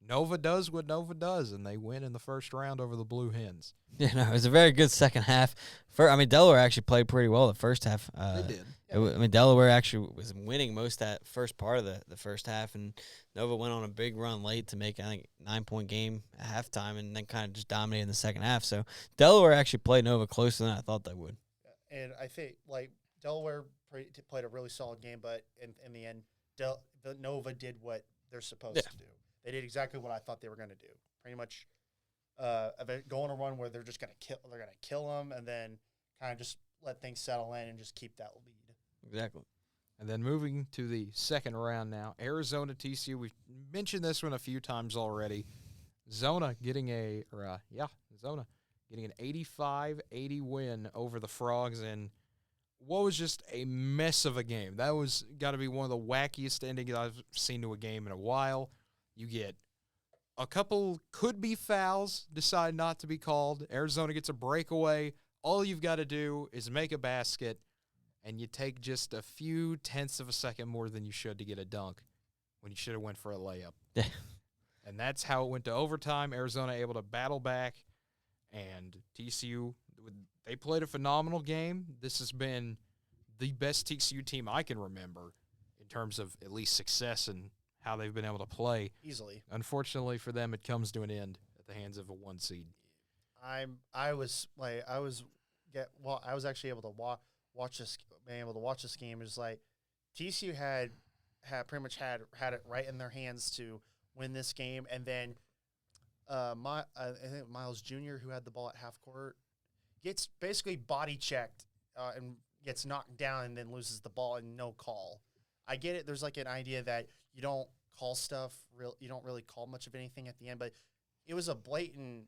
Nova does what Nova does, and they win in the first round over the Blue Hens. Yeah, no, it was a very good second half. Delaware actually played pretty well the first half. They did. Delaware actually was winning most of that first part of the first half, and Nova went on a big run late to make, I think, 9-point game at halftime, and then kind of just dominated in the second half. So Delaware actually played Nova closer than I thought they would. And I think, like, Delaware played a really solid game, but in the end, Nova did what they're supposed to do. They did exactly what I thought they were going to do. Pretty much go on a run where they're just gonna kill them, and then kind of just let things settle in and just keep that lead. Exactly. And then moving to the second round now, Arizona TCU. We've mentioned this one a few times already. Zona getting an 85-80 win over the Frogs in what was just a mess of a game. That was got to be one of the wackiest endings I've seen to a game in a while. You get a couple could-be fouls, decide not to be called. Arizona gets a breakaway. All you've got to do is make a basket, and you take just a few tenths of a second more than you should to get a dunk when you should have went for a layup. And that's how it went to overtime. Arizona able to battle back, and TCU, they played a phenomenal game. This has been the best TCU team I can remember in terms of at least success and how they've been able to play. Easily. Unfortunately for them, it comes to an end at the hands of a 1 seed. I was actually able to watch this game. It was like TCU had pretty much had it right in their hands to win this game, and then I think Miles Jr., who had the ball at half court, gets basically body checked and gets knocked down and then loses the ball and no call. I get it. There's like an idea that you don't call stuff you don't really call much of anything at the end, but it was a blatant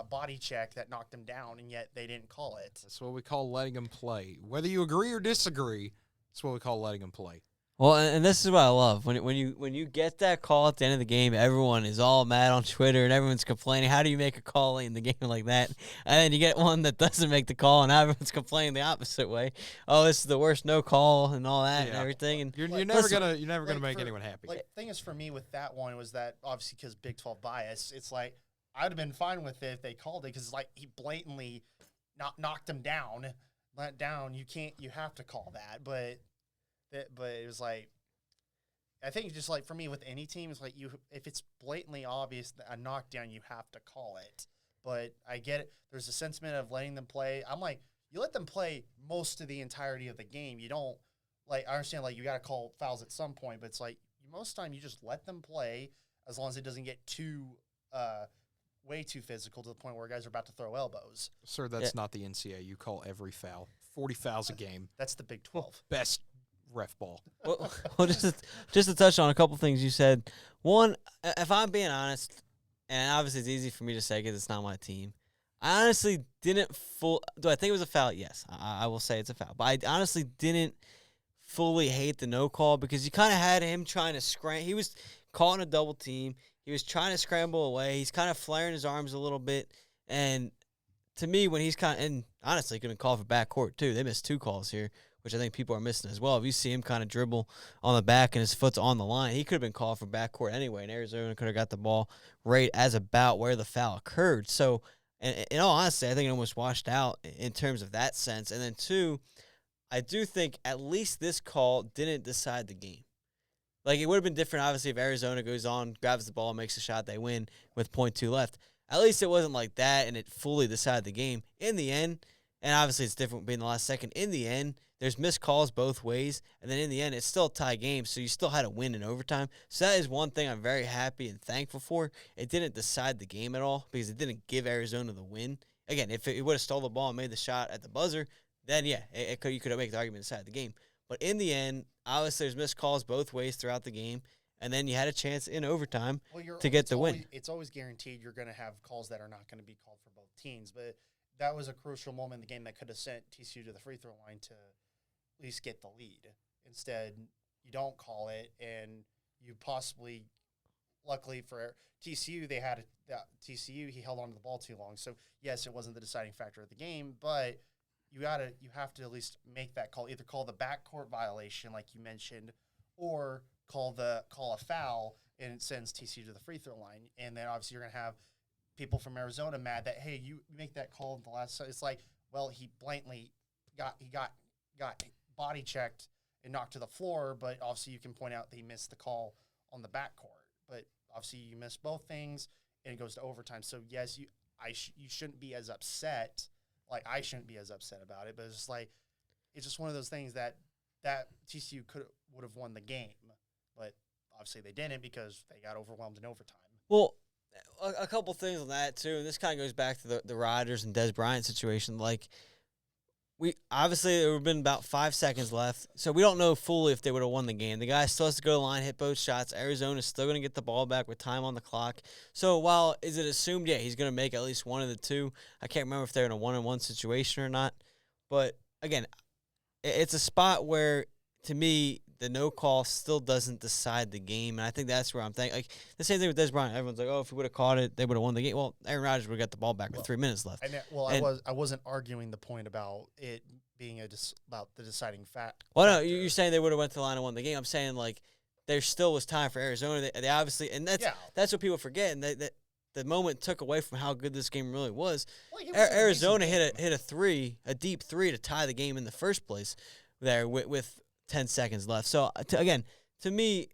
body check that knocked him down, and yet they didn't call it. That's what we call letting them play. Whether you agree or disagree, that's what we call letting them play. Well, and this is what I love. When you get that call at the end of the game, everyone is all mad on Twitter and everyone's complaining. How do you make a call late in the game like that? And then you get one that doesn't make the call, and everyone's complaining the opposite way. Oh, this is the worst no call and all that and everything. And you're never gonna make anyone happy. Like, thing is, for me with that one was that obviously because Big 12 bias, it's like I'd have been fine with it if they called it because it's like he blatantly knocked him down, let down. You have to call that, but it was like, I think just like for me with any team, it's like if it's blatantly obvious that a knockdown, you have to call it. But I get it. There's a sentiment of letting them play. I'm like, you let them play most of the entirety of the game. You don't I understand you got to call fouls at some point, but it's like most time you just let them play as long as it doesn't get way too physical to the point where guys are about to throw elbows. Sir, that's not the NCAA. You call every foul. 40 fouls a game. That's the Big 12. Best ref ball. Well, just to touch on a couple things you said. One, if I'm being honest, and obviously it's easy for me to say because it's not my team, I honestly didn't do I think it was a foul? Yes, I will say it's a foul. But I honestly didn't fully hate the no call because you kind of had him trying to scramble. He was caught in a double team. He was trying to scramble away. He's kind of flaring his arms a little bit. And to me, when he's and honestly, he could have been called for backcourt too. They missed 2 calls here, which I think people are missing as well. If you see him kind of dribble on the back and his foot's on the line, he could have been called for backcourt anyway, and Arizona could have got the ball right as about where the foul occurred. So, and in all honesty, I think it almost washed out in terms of that sense. And then 2, I do think at least this call didn't decide the game. Like, it would have been different, obviously, if Arizona goes on, grabs the ball, makes a shot, they win with 0.2 left. At least it wasn't like that, and it fully decided the game. In the end, and obviously it's different being the last second, in the end, there's missed calls both ways, and then in the end, it's still a tie game, so you still had a win in overtime. So that is one thing I'm very happy and thankful for. It didn't decide the game at all because it didn't give Arizona the win. Again, if it would have stole the ball and made the shot at the buzzer, then, yeah, you could have made the argument inside the game. But in the end, obviously there's missed calls both ways throughout the game, and then you had a chance in overtime to get the win. It's always guaranteed you're going to have calls that are not going to be called for both teams, but that was a crucial moment in the game that could have sent TCU to the free throw line to at least get the lead. Instead, you don't call it, and you possibly, luckily for TCU, he held on to the ball too long. So, yes, it wasn't the deciding factor of the game, but you have to at least make that call. Either call the backcourt violation, like you mentioned, or call a foul, and it sends TCU to the free throw line. And then obviously you're gonna have people from Arizona mad that, hey, you make that call in the last. It's like, well, he blatantly got body checked and knocked to the floor, but obviously you can point out that he missed the call on the backcourt. But obviously you missed both things, and it goes to overtime. So yes, you shouldn't be as upset. Like, I shouldn't be as upset about it, but it's just like, it's just one of those things that TCU would have won the game, but obviously they didn't because they got overwhelmed in overtime. Well, a couple things on that, too, and this kind of goes back to the Riders and Des Bryant situation. Like, obviously, there would have been about 5 seconds left, so we don't know fully if they would have won the game. The guy still has to go to the line, hit both shots. Arizona's still going to get the ball back with time on the clock. So while is it assumed, yeah, he's going to make at least one of the two. I can't remember if they're in a one-on-one situation or not. But, again, it's a spot where, to me, the no call still doesn't decide the game, and I think that's where I'm thinking. Like, the same thing with Des Bryant. Everyone's like, oh, if he would have caught it, they would have won the game. Well, Aaron Rodgers would have got the ball back with 3 minutes left. I wasn't arguing the point about it being about the deciding fact. Well, no, you're saying they would have went to the line and won the game. I'm saying, like, there still was time for Arizona. They obviously, and that's what people forget, and that the moment took away from how good this game really was. Arizona hit a deep three to tie the game in the first place there with 10 seconds left. So, again, to me,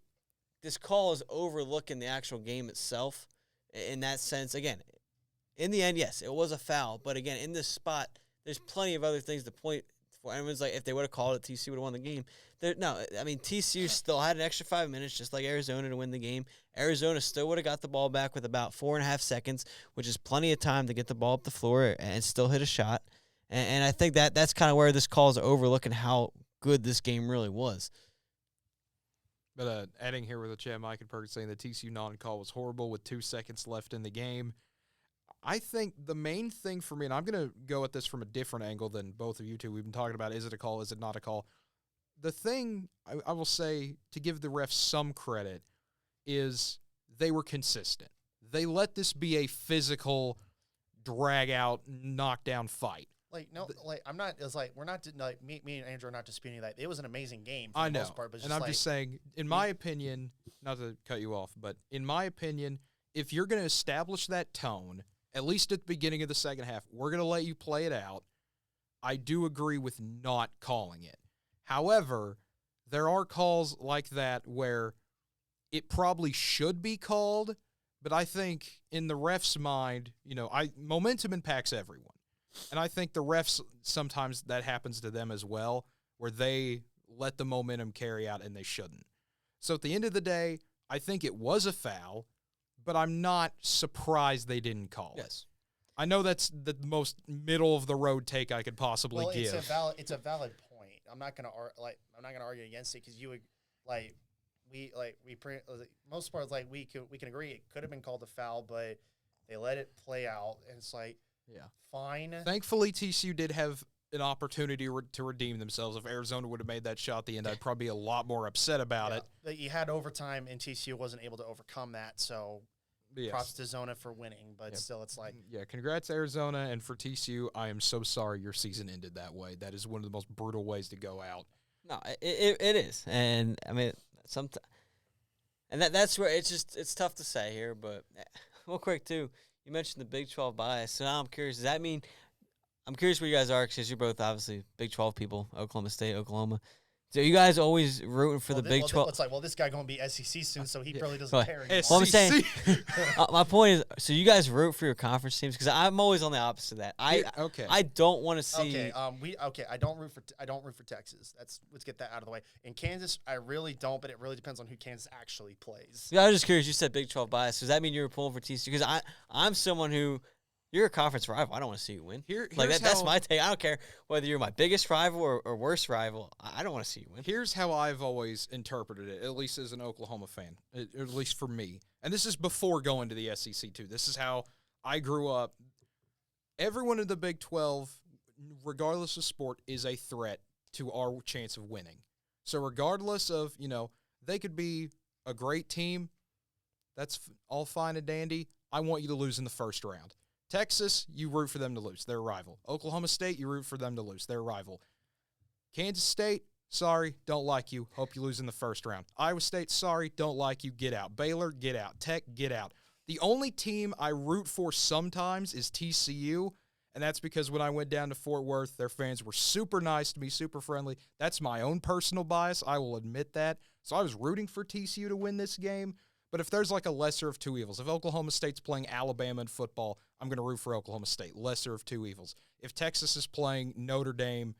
this call is overlooking the actual game itself in that sense. Again, in the end, yes, it was a foul. But, again, in this spot, there's plenty of other things to point for. Everyone's like, if they would have called it, TCU would have won the game. TCU still had an extra 5 minutes, just like Arizona, to win the game. Arizona still would have got the ball back with about 4.5 seconds, which is plenty of time to get the ball up the floor and still hit a shot. And I think that's kind of where this call is overlooking how good this game really was. But adding here with the chat, Mike and Perkins saying the TCU non-call was horrible with 2 seconds left in the game. I think the main thing for me, and I'm going to go at this from a different angle than both of you two. We've been talking about, is it a call, is it not a call? The thing I will say, to give the refs some credit, is they were consistent. They let this be a physical, drag-out, knockdown fight. I'm not. It's like we're not. Like me and Andrew are not disputing that. It was an amazing game for I the know, most part. But and I'm just saying, in my opinion, not to cut you off, but in my opinion, if you're going to establish that tone, at least at the beginning of the second half, we're going to let you play it out. I do agree with not calling it. However, there are calls like that where it probably should be called, but I think in the ref's mind, momentum impacts everyone. And I think the refs, sometimes that happens to them as well, where they let the momentum carry out and they shouldn't. So at the end of the day, I think it was a foul, but I'm not surprised they didn't call it. I know that's the most middle-of-the-road take I could possibly give. It's a valid point. I'm not gonna argue against it because most parts we can agree it could have been called a foul, but they let it play out, and it's like. Yeah. Fine. Thankfully, TCU did have an opportunity to redeem themselves. If Arizona would have made that shot at the end, I'd probably be a lot more upset about it. But you had overtime, and TCU wasn't able to overcome that, so props to Zona for winning. But still, it's like... Yeah, congrats, Arizona, and for TCU, I am so sorry your season ended that way. That is one of the most brutal ways to go out. No, it is. And, I mean, that's where it's tough to say here, but real quick, too. You mentioned the Big 12 bias, so now I'm curious. Does that mean – I'm curious where you guys are because you're both obviously Big 12 people, Oklahoma State, Oklahoma. So you guys always rooting for the Big 12? It's like, this guy going to be SEC soon, so he probably doesn't care anymore. Well, I'm saying my point is, so you guys root for your conference teams because I'm always on the opposite of that. I don't want to see. I don't root for Texas. Let's get that out of the way. In Kansas, I really don't, but it really depends on who Kansas actually plays. Yeah, I was just curious. You said Big 12 bias. Does that mean you were pulling for TCU? Because I'm someone who. You're a conference rival. I don't want to see you win. That's my take. I don't care whether you're my biggest rival or worst rival. I don't want to see you win. Here's how I've always interpreted it, at least as an Oklahoma fan, at least for me. And this is before going to the SEC, too. This is how I grew up. Everyone in the Big 12, regardless of sport, is a threat to our chance of winning. So regardless of, they could be a great team. That's all fine and dandy. I want you to lose in the first round. Texas, you root for them to lose. They're a rival. Oklahoma State, you root for them to lose. They're a rival. Kansas State, sorry, don't like you. Hope you lose in the first round. Iowa State, sorry, don't like you. Get out. Baylor, get out. Tech, get out. The only team I root for sometimes is TCU, and that's because when I went down to Fort Worth, their fans were super nice to me, super friendly. That's my own personal bias. I will admit that. So I was rooting for TCU to win this game. But if there's like a lesser of two evils, if Oklahoma State's playing Alabama in football, I'm going to root for Oklahoma State. Lesser of two evils. If Texas is playing Notre Dame,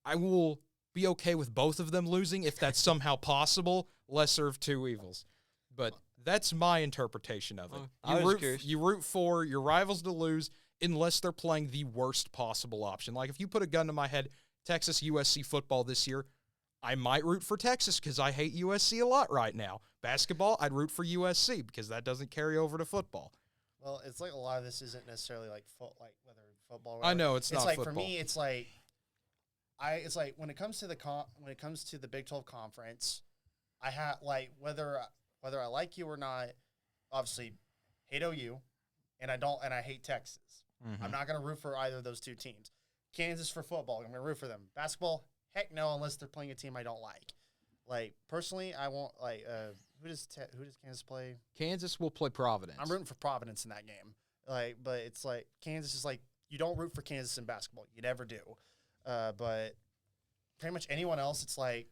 I will be okay with both of them losing if that's somehow possible. Lesser of two evils. But That's my interpretation of it. I was curious. You root for your rivals to lose unless they're playing the worst possible option. Like if you put a gun to my head, Texas USC football this year, I might root for Texas because I hate USC a lot right now. Basketball, I'd root for USC because that doesn't carry over to football. Well, it's like a lot of this isn't necessarily like whether football. Or I know it's not like football. For me, it's like when it comes to the Big 12 conference, I have like whether I like you or not, obviously hate OU, and I hate Texas. Mm-hmm. I'm not going to root for either of those two teams. Kansas for football, I'm going to root for them. Basketball, heck no, unless they're playing a team I don't like. Like personally, I won't like who does Kansas play? Kansas will play Providence. I'm rooting for Providence in that game. Like, but it's like Kansas is like you don't root for Kansas in basketball. You never do. But pretty much anyone else, it's like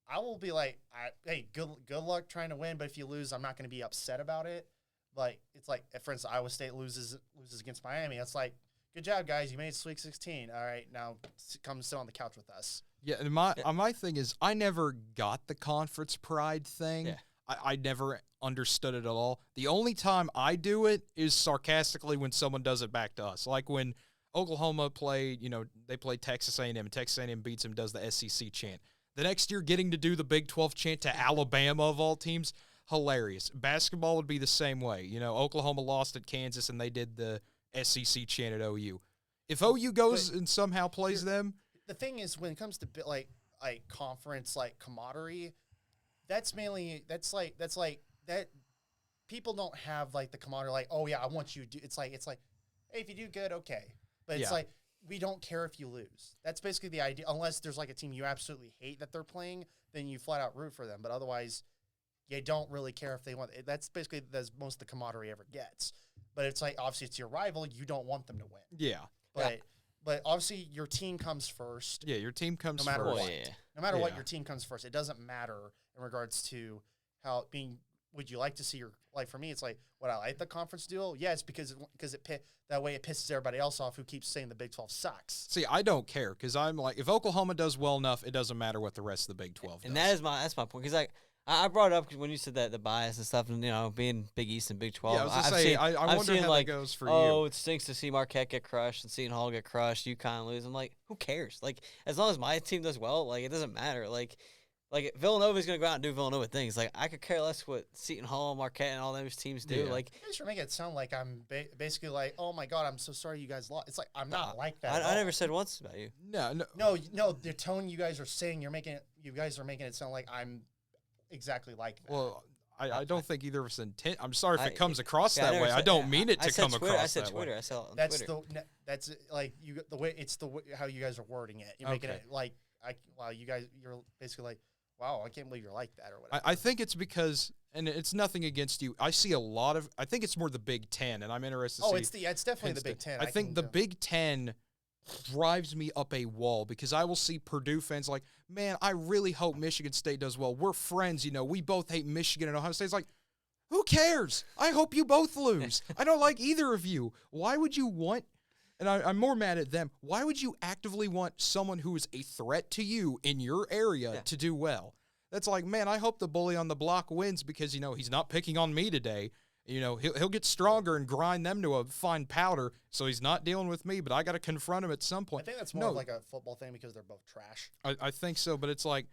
I will be like, hey, good luck trying to win. But if you lose, I'm not going to be upset about it. Like it's like, for instance, Iowa State loses against Miami. It's like, good job, guys. You made it to Sweet 16. All right, now come sit on the couch with us. Yeah, and my thing is, I never got the conference pride thing. Yeah. I never understood it at all. The only time I do it is sarcastically when someone does it back to us. Like when Oklahoma played, they played Texas A&M, and Texas A&M beats them, does the SEC chant. The next year, getting to do the Big 12 chant to Alabama of all teams, hilarious. Basketball would be the same way. Oklahoma lost at Kansas, and they did the SEC chant at OU. If OU goes and somehow plays them, the thing is, when it comes to like conference like camaraderie, that's like that. People don't have like the camaraderie. Like, oh yeah, I want you to do. It's like, hey, if you do good, okay. But it's like we don't care if you lose. That's basically the idea. Unless there's like a team you absolutely hate that they're playing, then you flat out root for them. But otherwise, you don't really care if they want. That's basically most of the camaraderie ever gets. But it's like obviously it's your rival. You don't want them to win. Yeah. But obviously your team comes first. Yeah, your team comes no matter first. what. Yeah. No matter what, your team comes first. It doesn't matter in regards to how being. Would you like to see for me? It's like would I like the conference duel? Yes, because that way it pisses everybody else off who keeps saying the Big 12 sucks. See, I don't care because I'm like, if Oklahoma does well enough, it doesn't matter what the rest of the Big 12 does. And that's my point because like. I brought it up because when you said that the bias and stuff, and being Big East and Big 12. Yeah, I was gonna say, I wonder how that goes for you. Oh, it stinks to see Marquette get crushed and Seton Hall get crushed, UConn lose. I'm like, who cares? Like, as long as my team does well, like it doesn't matter. Like Villanova's gonna go out and do Villanova things. Like I could care less what Seton Hall, Marquette, and all those teams do. Yeah. Like, you guys are making it sound like I'm basically like, oh my god, I'm so sorry you guys lost. It's like I'm not like that. I never said once about you. No. The tone you guys are saying, you guys are making it sound like I'm. Exactly like that. Well, I don't think either of us intend. I'm sorry if it comes across that way. I said, don't mean it to come Twitter, across I said that Twitter. way. I said on that's Twitter. That's like you the way it's the way, how you guys are wording it. You're making it like you guys you're basically like wow, I can't believe you're like that or whatever. I think it's because, and it's nothing against you. I see a lot of. I think it's more the Big Ten, and I'm interested. To see it's definitely the Big Ten. I think the Big Ten drives me up a wall because I will see Purdue fans like, man, I really hope Michigan State does well. We're friends, we both hate Michigan and Ohio State. It's like, who cares? I hope you both lose. I don't like either of you. Why would you want, and I'm more mad at them, why would you actively want someone who is a threat to you in your area to do well? That's like, man, I hope the bully on the block wins because, he's not picking on me today. He'll get stronger and grind them to a fine powder, so he's not dealing with me, but I got to confront him at some point. I think that's more of like a football thing because they're both trash. I think so, but it's like,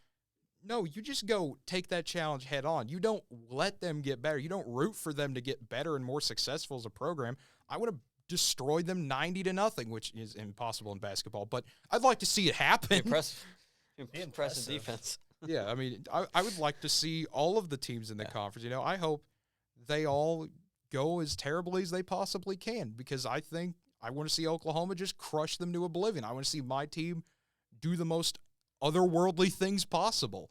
no, you just go take that challenge head on. You don't let them get better. You don't root for them to get better and more successful as a program. I would have destroyed them 90-0, which is impossible in basketball, but I'd like to see it happen. Impressive defense. Yeah, I mean, I would like to see all of the teams in the conference. I hope they all go as terribly as they possibly can because I think I want to see Oklahoma just crush them to oblivion. I want to see my team do the most otherworldly things possible.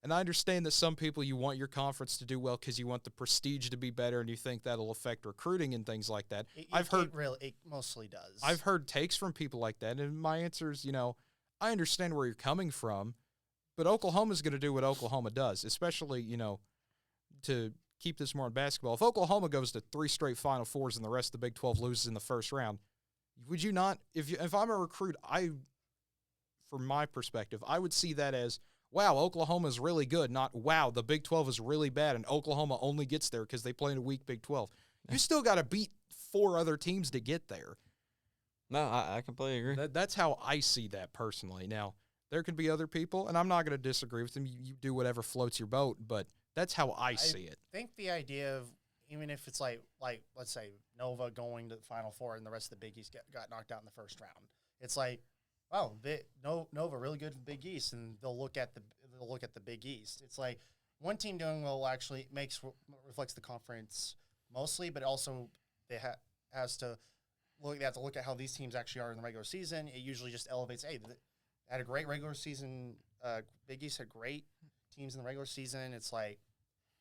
And I understand that some people, you want your conference to do well because you want the prestige to be better and you think that'll affect recruiting and things like that. It mostly does. I've heard takes from people like that, and my answer is, I understand where you're coming from, but Oklahoma's going to do what Oklahoma does, especially, to keep this more in basketball. If Oklahoma goes to 3 straight Final Fours and the rest of the Big 12 loses in the first round, would you not? If I'm a recruit, from my perspective, I would see that as wow, Oklahoma is really good, not wow, the Big 12 is really bad and Oklahoma only gets there because they play in a weak Big 12. You still got to beat 4 other teams to get there. No, I completely agree. That's how I see that personally. Now, there could be other people, and I'm not going to disagree with them. You do whatever floats your boat, but that's how I see it. I think the idea of, even if it's like let's say Nova going to the Final Four and the rest of the Big East got knocked out in the first round, it's like, wow, Nova really good in Big East, and they'll look at the Big East. It's like one team doing well actually reflects the conference mostly, but also they have to look at how these teams actually are in the regular season. It usually just elevates. Hey, had a great regular season. Big East had great teams in the regular season. It's like,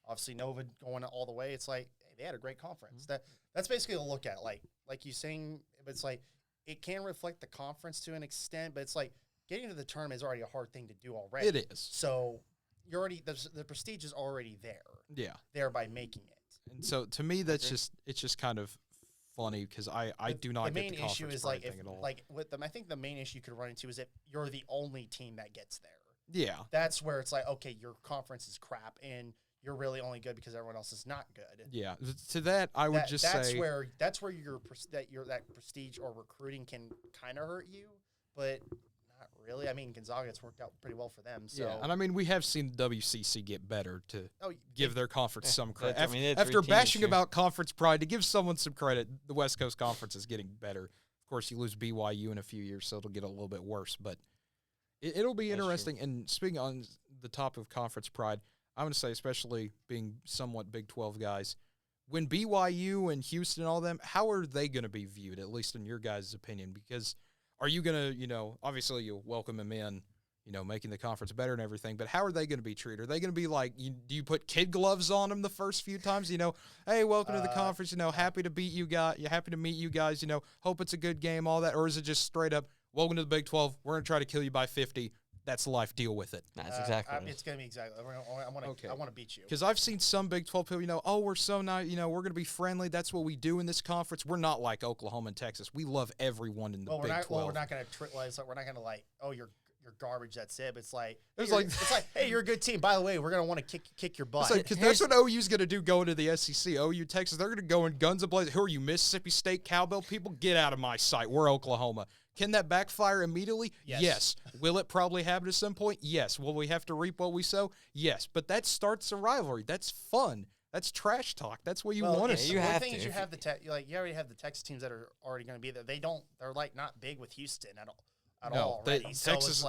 obviously Nova going all the way. It's like, hey, they had a great conference. Mm-hmm. That's basically a look at. Like you saying, but it's like it can reflect the conference to an extent, but it's like getting to the tournament is already a hard thing to do already. It is. So you're already the prestige is already there. Yeah. Thereby making it. And so to me, it's just kind of funny because I do not get the conference issue is pride thing at all. Like with them, I think the main issue you could run into is if you're the only team that gets there. Yeah. That's where it's like, okay, your conference is crap and you're really only good because everyone else is not good. Yeah. To that, I would just say that's where that prestige or recruiting can kind of hurt you, but not really. I mean, Gonzaga, it's worked out pretty well for them. So. Yeah, and I mean, we have seen the WCC get better to give their conference some credit. I mean, after bashing about conference pride, to give someone some credit, the West Coast Conference is getting better. Of course, you lose BYU in a few years, so it'll get a little bit worse, but it'll be interesting. True. And speaking on the top of conference pride, I'm going to say, especially being somewhat Big 12 guys, when BYU and Houston and all them, how are they going to be viewed, at least in your guys' opinion? Because are you going to, obviously you'll welcome them in, making the conference better and everything, but how are they going to be treated? Are they going to be like, do you put kid gloves on them the first few times? Hey, welcome to the conference, happy to beat you guys, happy to meet you guys, hope it's a good game, all that? Or is it just straight up, welcome to the Big 12, we're going to try to kill you by 50, that's life, deal with it? That's exactly it's going to be exactly. I want to beat you. Because I've seen some Big 12 people, we're so nice, we're going to be friendly. That's what we do in this conference. We're not like Oklahoma and Texas. We love everyone in the Big 12. Well, we're not going to we're not going to like, you're garbage, that's it. But it's like, hey, you're a good team. By the way, we're going to want to kick your butt. Because that's what OU's going to do going to the SEC. OU, Texas, they're going to go in guns a-blazing. Who are you, Mississippi State cowbell people? Get out of my sight. We're Oklahoma. Can that backfire immediately? Yes. Will it probably happen at some point? Yes. Will we have to reap what we sow? Yes. But that starts a rivalry. That's fun. That's trash talk. That's what you want to see. The thing is, you have you already have the Texas teams that are already going to be there. They're like not big with Houston at all. So Texas,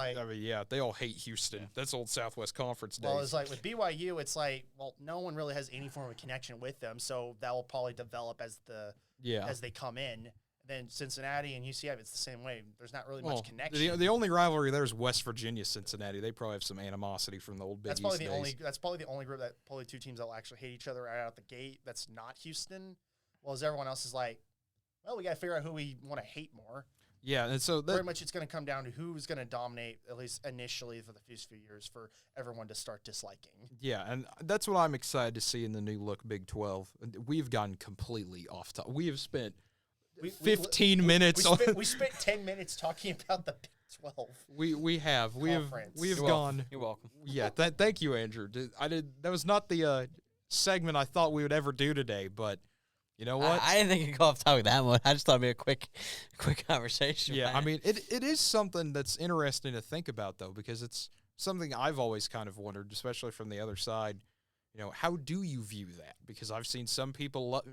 they all hate Houston. Yeah. That's old Southwest Conference days. Well, it's like with BYU, it's like, no one really has any form of connection with them, so that will probably develop as they come in. Then Cincinnati and UCF, it's the same way. There's not really much connection. The only rivalry there is West Virginia, Cincinnati. They probably have some animosity from the old Big East days. That's probably the only group probably two teams that will actually hate each other right out the gate. That's not Houston. Well, as everyone else is like, well, we got to figure out who we want to hate more. Yeah, and so pretty much it's going to come down to who's going to dominate, at least initially for the first few years, for everyone to start disliking. Yeah, and that's what I'm excited to see in the new look Big 12. We've gotten completely off topic. We have spent 15 minutes. We spent 10 minutes talking about the Big 12. We have You're gone. You're welcome. Yeah, thank you, Andrew. That was not the segment I thought we would ever do today, but you know what? I didn't think it'd go off topic that much. I just thought it'd be a quick conversation. Yeah, I mean, it is something that's interesting to think about though, because it's something I've always kind of wondered, especially from the other side. How do you view that? Because I've seen some people,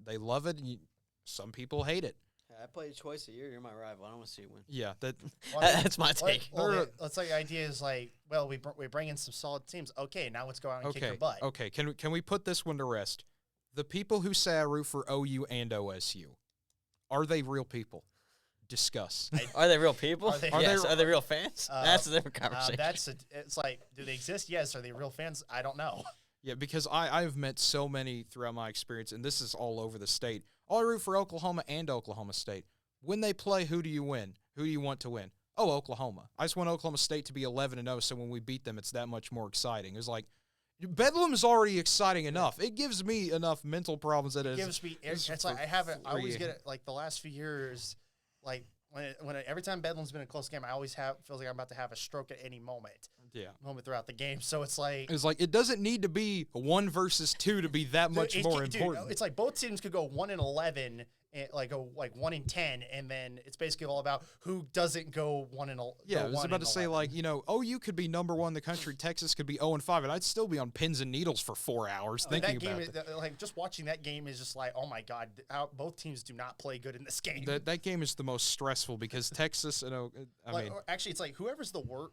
they love it, and some people hate it. I play it twice a year. You're my rival. I don't want to see you win. Yeah, that's my take. Let's say the idea is like, well, we bring in some solid teams. Okay, now let's go out and kick your butt. Okay, can we put this one to rest? The people who say I root for OU and OSU, are they real people? Discuss. Are they real people? Are they real fans? That's a different conversation. It's like, do they exist? Yes. Are they real fans? I don't know. Yeah, because I've met so many throughout my experience, and this is all over the state. I root for Oklahoma and Oklahoma State. When they play, who do you win? Who do you want to win? Oh, Oklahoma. I just want Oklahoma State to be 11-0, so when we beat them, it's that much more exciting. It's like, Bedlam is already exciting enough. It gives me enough mental problems that it's like I always get it, like the last few years, like every time Bedlam's been a close game, I always feels like I'm about to have a stroke at any moment. moment throughout the game. So it's like it doesn't need to be 1 versus 2 to be that much more important. It's like both teams could go 1-11. And go 1-10, and then it's basically all about who doesn't go 1-11. Yeah, I was about to say, OU could be number 1 in the country, Texas could be 0-5, and I'd still be on pins and needles for 4 hours thinking about it. Just watching that game is just like, oh my God, both teams do not play good in this game. That game is the most stressful because Texas and actually, it's like whoever's the worst,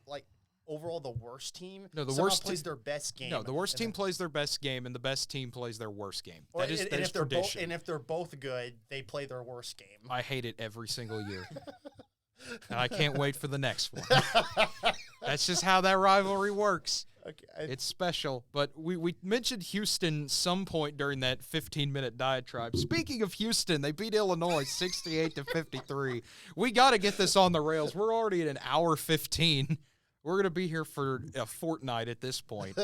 overall the worst team. No, the worst plays their best game. No, the worst team plays their best game, and the best team plays their worst game. That is tradition. And if they're both good, they play their worst game. I hate it every single year. And I can't wait for the next one. That's just how that rivalry works. Okay, it's special. But we mentioned Houston some point during that 15-minute diatribe. Speaking of Houston, they beat Illinois 68-53. We got to get this on the rails. We're already at an hour 15. We're going to be here for a fortnight at this point.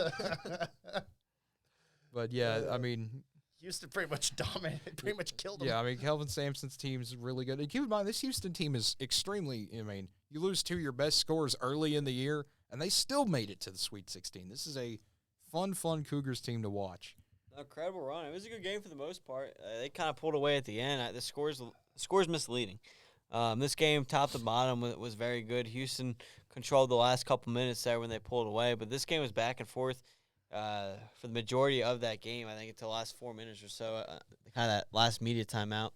But, yeah, I mean. Houston pretty much dominated, pretty much killed them. Yeah, I mean, Kelvin Sampson's team is really good. And keep in mind, this Houston team is extremely, you lose 2 of your best scorers early in the year, and they still made it to the Sweet 16. This is a fun Cougars team to watch. Incredible run. It was a good game for the most part. They kind of pulled away at the end. The score's misleading. This game, top to bottom, was very good. Houston controlled the last couple minutes there when they pulled away, but this game was back and forth for the majority of that game, I think, until the last 4 minutes or so, kind of that last media timeout.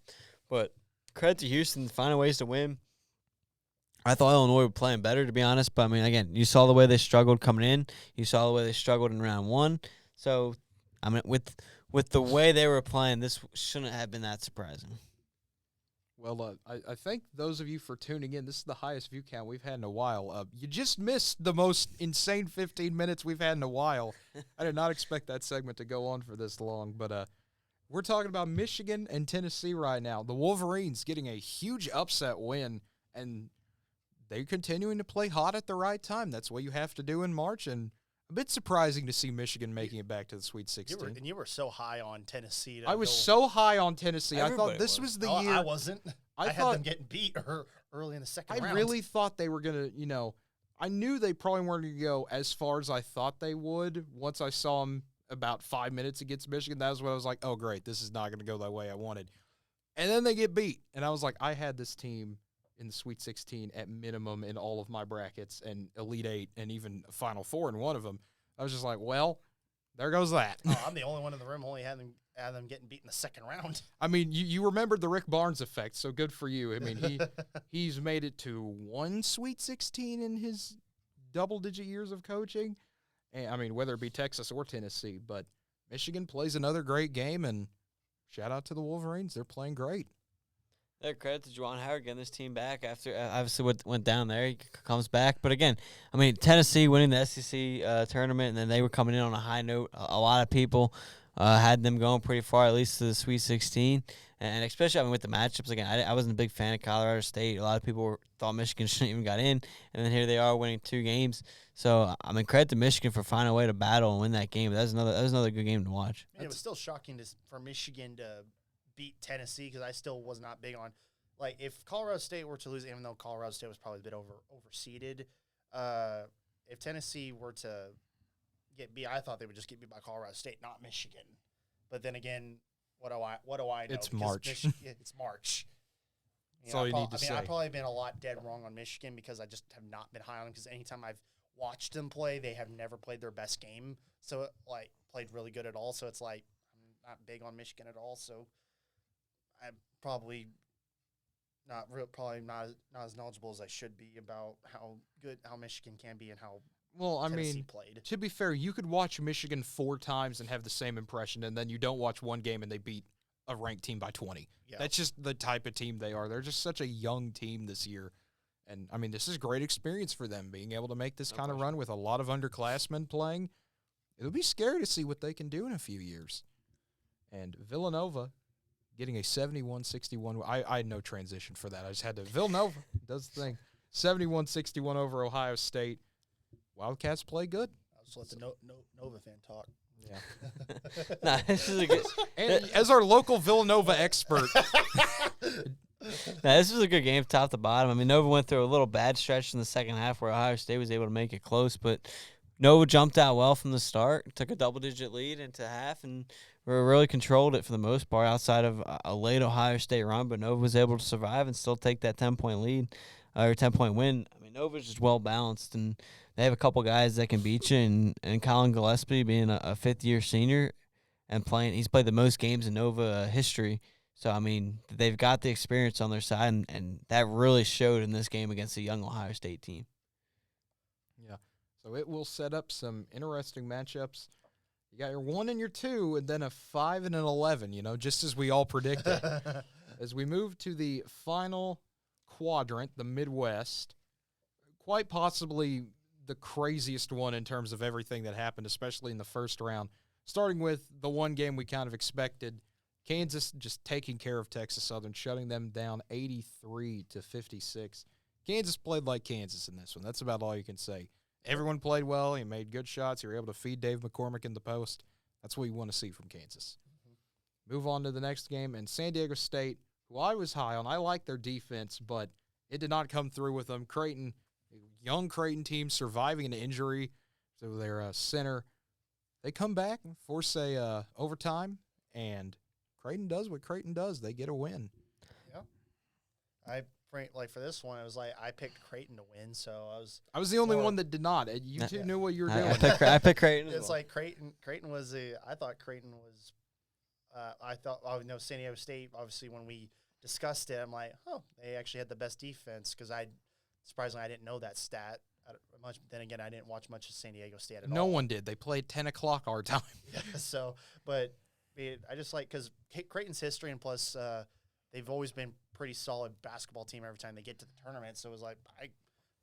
But credit to Houston, finding ways to win. I thought Illinois were playing better, to be honest, but, again, you saw the way they struggled coming in. You saw the way they struggled in round 1. So, with the way they were playing, this shouldn't have been that surprising. Well, I thank those of you for tuning in. This is the highest view count we've had in a while. You just missed the most insane 15 minutes we've had in a while. I did not expect that segment to go on for this long, but we're talking about Michigan and Tennessee right now. The Wolverines getting a huge upset win, and they're continuing to play hot at the right time. That's what you have to do in March, and a bit surprising to see Michigan making it back to the Sweet 16. You were so high on Tennessee. I was so high on Tennessee. Everybody I thought this was the year. I wasn't. I had them getting beat early in the second round. I really thought they were going to, I knew they probably weren't going to go as far as I thought they would. Once I saw them about 5 minutes against Michigan, that was when I was like, oh, great, this is not going to go the way I wanted. And then they get beat. And I was like, I had this team in the Sweet 16 at minimum in all of my brackets and Elite 8 and even Final Four in one of them. I was just like, well, there goes that. Oh, I'm the only one in the room only had them getting beat in the second round. I mean, you remembered the Rick Barnes effect, so good for you. I mean, he's made it to 1 Sweet 16 in his double-digit years of coaching. And, I mean, whether it be Texas or Tennessee. But Michigan plays another great game, and shout out to the Wolverines. They're playing great. Yeah, credit to Juwan Howard getting this team back after obviously what went down there. He comes back. But, again, I mean, Tennessee winning the SEC tournament, and then they were coming in on a high note. A lot of people had them going pretty far, at least to the Sweet 16. And especially, with the matchups, again, I wasn't a big fan of Colorado State. A lot of people thought Michigan shouldn't even got in. And then here they are winning 2 games. So, credit to Michigan for finding a way to battle and win that game. That was another good game to watch. I mean, it was still shocking for Michigan to beat Tennessee because I still was not big on, if Colorado State were to lose, even though Colorado State was probably a bit overseeded, if Tennessee were to get beat, I thought they would just get beat by Colorado State, not Michigan. But then again, what do I know? It's March. It's March. That's all you need to say. I've probably been a lot dead wrong on Michigan because I just have not been high on them because anytime I've watched them play, they have never played their best game. So, played really good at all. So, it's I'm not big on Michigan at all. So, I'm probably not as knowledgeable as I should be about how Michigan can be and how Tennessee played. To be fair, you could watch Michigan 4 times and have the same impression, and then you don't watch one game and they beat a ranked team by 20. Yeah. That's just the type of team they are. They're just such a young team this year. And, this is great experience for them, being able to make this kind of run with a lot of underclassmen playing. It'll be scary to see what they can do in a few years. And Villanova getting a 71-61. I had no transition for that. I just had to. Villanova does the thing. 71-61 over Ohio State. Wildcats play good. I'll just let the Nova fan talk. Yeah. This is a good. And as our local Villanova expert, Now, this was a good game, top to bottom. I mean, Nova went through a little bad stretch in the second half where Ohio State was able to make it close, but Nova jumped out well from the start, took a double-digit lead into half, and really controlled it for the most part outside of a late Ohio State run, but Nova was able to survive and still take that 10-point lead or 10-point win. I mean, Nova's just well-balanced, and they have a couple guys that can beat you, and Colin Gillespie being a fifth-year senior and he's played the most games in Nova history. So, I mean, they've got the experience on their side, and that really showed in this game against a young Ohio State team. Yeah, so it will set up some interesting matchups. You got your 1 and your 2, and then a 5 and an 11, just as we all predicted. As we move to the final quadrant, the Midwest, quite possibly the craziest one in terms of everything that happened, especially in the first round, starting with the one game we kind of expected. Kansas just taking care of Texas Southern, shutting them down 83-56. Kansas played like Kansas in this one. That's about all you can say. Everyone played well. He made good shots. You were able to feed Dave McCormick in the post. That's what you want to see from Kansas. Mm-hmm. Move on to the next game, and San Diego State, who I was high on. I like their defense, but it did not come through with them. Creighton, a young Creighton team surviving an injury to their center. They come back and force a overtime, and Creighton does what Creighton does. They get a win. Yeah. For this one, it was like I picked Creighton to win, so I was the only one that did not. You two knew what you were doing. I picked Creighton. It's like Creighton was I thought Creighton was. San Diego State. Obviously, when we discussed it, I'm like, oh, they actually had the best defense because surprisingly I didn't know that stat much. Then again, I didn't watch much of San Diego State at all. No one did. They played 10 o'clock our time. Yeah, I just like because Creighton's history and plus they've always been pretty solid basketball team every time they get to the tournament. So it was like I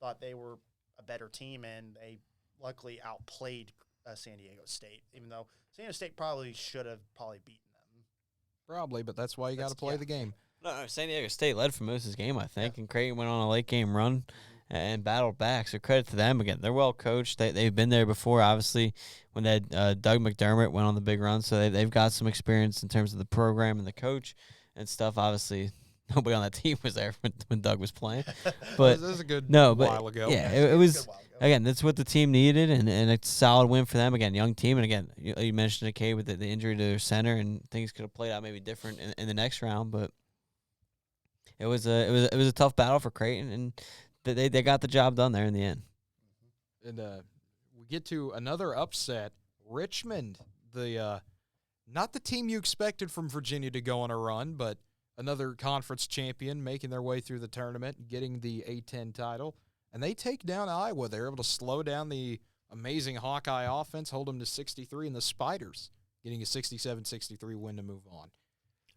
thought they were a better team, and they luckily outplayed San Diego State, even though San Diego State should have beaten them. Probably, but that's why you got to play the game. No, San Diego State led for most of this game, I think, and Creighton went on a late game run and battled back. So credit to them again. They're well coached. They've been there before, obviously, when they had Doug McDermott went on the big run. So they've got some experience in terms of the program and the coach and stuff. Obviously, nobody on that team was there when Doug was playing. But this is a good while ago. Yeah, it was. Again, that's what the team needed, and it's a solid win for them. Again, young team, and again, you mentioned it, Cade, with the injury to their center, and things could have played out maybe different in the next round. But it was a tough battle for Creighton, and they got the job done there in the end. And we get to another upset. Richmond, not the team you expected from Virginia to go on a run, but another conference champion making their way through the tournament, getting the A-10 title. And they take down Iowa. They're able to slow down the amazing Hawkeye offense, hold them to 63, and the Spiders getting a 67-63 win to move on.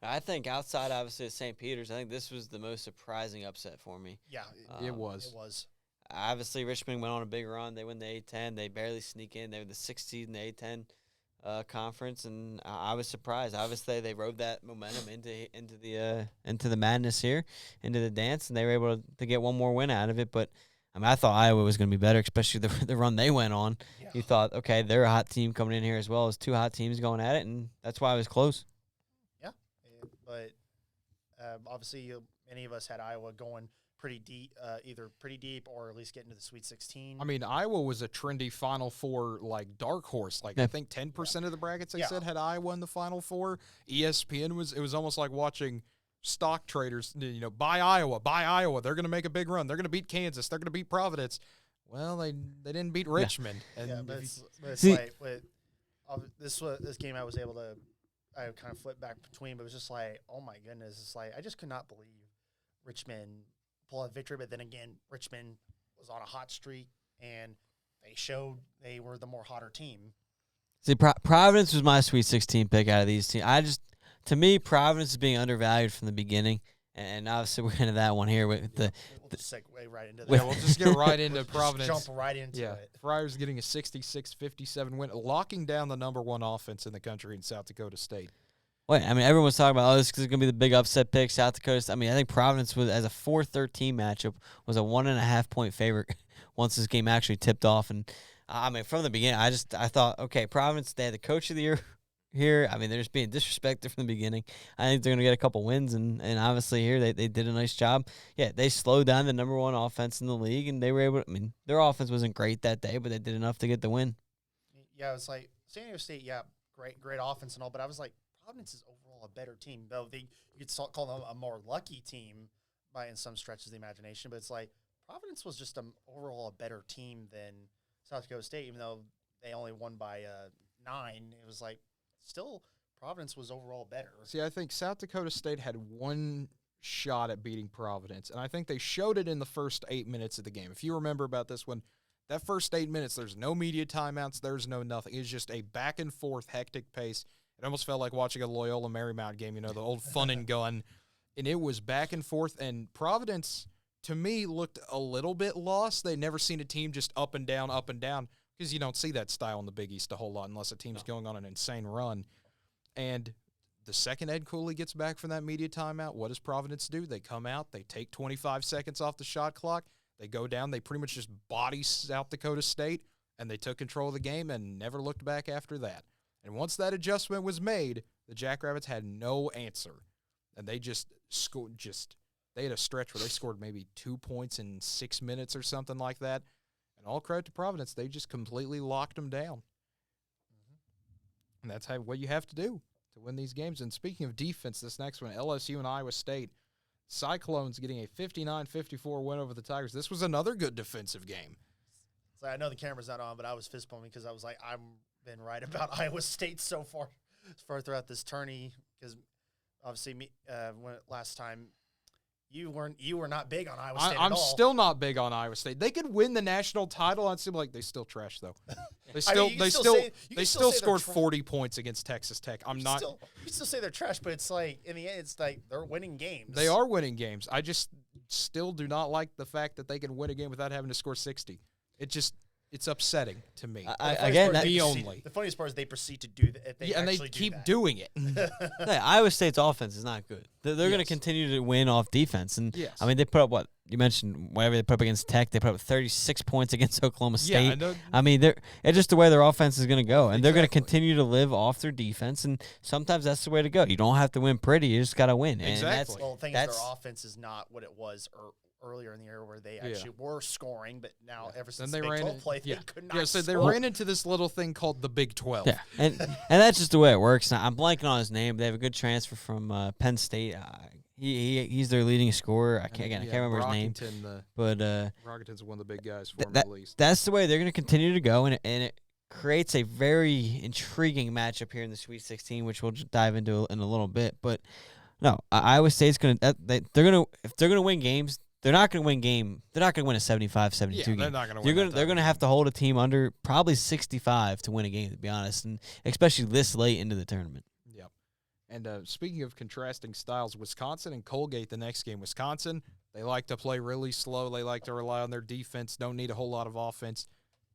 I think outside, obviously, of St. Peter's, I think this was the most surprising upset for me. Yeah, it was. It was. Obviously, Richmond went on a big run. They win the A-10. They barely sneak in. They were the 6th seed in the A-10 conference, and I was surprised. Obviously, they rode that momentum into the madness here, into the dance, and they were able to get one more win out of it. But I mean, I thought Iowa was going to be better, especially the run they went on. Yeah. You thought, okay, they're a hot team coming in here as well as two hot teams going at it, and that's why it was close. Yeah, but obviously many of us had Iowa going pretty deep, either pretty deep or at least getting to the Sweet 16. I mean, Iowa was a trendy Final Four, dark horse. I think 10% of the brackets they said had Iowa in the Final Four. ESPN it was almost like watching stock traders, buy Iowa. They're going to make a big run. They're going to beat Kansas. They're going to beat Providence. Well, they didn't beat Richmond. Yeah, but it's like this game I was able to kind of flip back between, but it was just like, oh my goodness, it's like I just could not believe Richmond pull a victory. But then again, Richmond was on a hot streak, and they showed they were the more hotter team. See, Providence was my Sweet 16 pick out of these teams. To me, Providence is being undervalued from the beginning, and obviously we're into that one here with we'll segue right into that. Yeah, we'll just get right into Providence. Jump right into it. Friars getting a 66-57 win, locking down the number one offense in the country in South Dakota State. Wait, I mean, everyone was talking about, this is going to be the big upset pick, South Dakota. I mean, I think Providence, as a 4-13 matchup, was a 1.5-point favorite once this game actually tipped off. And, I mean, from the beginning, I thought, okay, Providence, they had the Coach of the Year here. I mean, they're just being disrespected from the beginning. I think they're going to get a couple wins, and obviously here they did a nice job. Yeah, they slowed down the number one offense in the league, and they were able to, I mean, their offense wasn't great that day, but they did enough to get the win. Yeah, it was like San Diego State, yeah, great offense and all, but I was like, Providence is overall a better team, though you could call them a more lucky team in some stretches of the imagination, but it's like Providence was just overall a better team than South Dakota State, even though they only won by 9. It was like still Providence was overall better. See, I think South Dakota State had one shot at beating Providence, and I think they showed it in the first 8 minutes of the game. If you remember about this one, that first 8 minutes, there's no media timeouts, there's no nothing. It's just a back-and-forth hectic pace. It almost felt like watching a Loyola Marymount game, you know, the old fun and gun. And it was back and forth, and Providence, to me, looked a little bit lost. They'd never seen a team just up and down, because you don't see that style in the Big East a whole lot unless a team's going on an insane run. And the second Ed Cooley gets back from that media timeout, what does Providence do? They come out, they take 25 seconds off the shot clock, they go down, they pretty much just body South Dakota State, and they took control of the game and never looked back after that. And once that adjustment was made, the Jackrabbits had no answer. And they just scored, they had a stretch where they scored maybe 2 points in 6 minutes or something like that. And all credit to Providence, they just completely locked them down. And that's what you have to do to win these games. And speaking of defense, this next one, LSU and Iowa State. Cyclones getting a 59-54 win over the Tigers. This was another good defensive game. So I know the camera's not on, but I was fist pumping because I was like, I've been right about Iowa State so far throughout this tourney. Because obviously, last time you were not big on Iowa State. I'm still not big on Iowa State. They could win the national title. I'd seem like they still trash though. They still scored 40 points against Texas Tech. You still say they're trash, but it's like in the end, it's like they're winning games. They are winning games. I just still do not like the fact that they can win a game without having to score 60. It's upsetting to me. The funniest part is they proceed to do that. And they keep doing it. Yeah, Iowa State's offense is not good. They're going to continue to win off defense. And I mean, they put up what you mentioned. Whatever they put up against Tech, they put up 36 points against Oklahoma State. Yeah, I mean, it's just the way their offense is going to go, and they're going to continue to live off their defense. And sometimes that's the way to go. You don't have to win pretty. You just got to win. Exactly. And the thing is, their offense is not what it was earlier in the year where they actually were scoring, but now ever since the Big 12 play, they could not so score. they ran into this little thing called the Big 12. Yeah, and that's just the way it works. Now, I'm blanking on his name. They have a good transfer from Penn State. He's their leading scorer. I can't remember his name. But Rockington's one of the big guys for him at least. That's the way they're going to continue to go, and it creates a very intriguing matchup here in the Sweet 16, which we'll dive into in a little bit. But no, Iowa State's going to if they're going to win games. They're not going to win game. They're not going to win a 75-72 game. They're not going to win. They're going to have to hold a team under probably 65 to win a game, to be honest, and especially this late into the tournament. Yep. And speaking of contrasting styles, Wisconsin and Colgate the next game. Wisconsin, they like to play really slow. They like to rely on their defense. Don't need a whole lot of offense.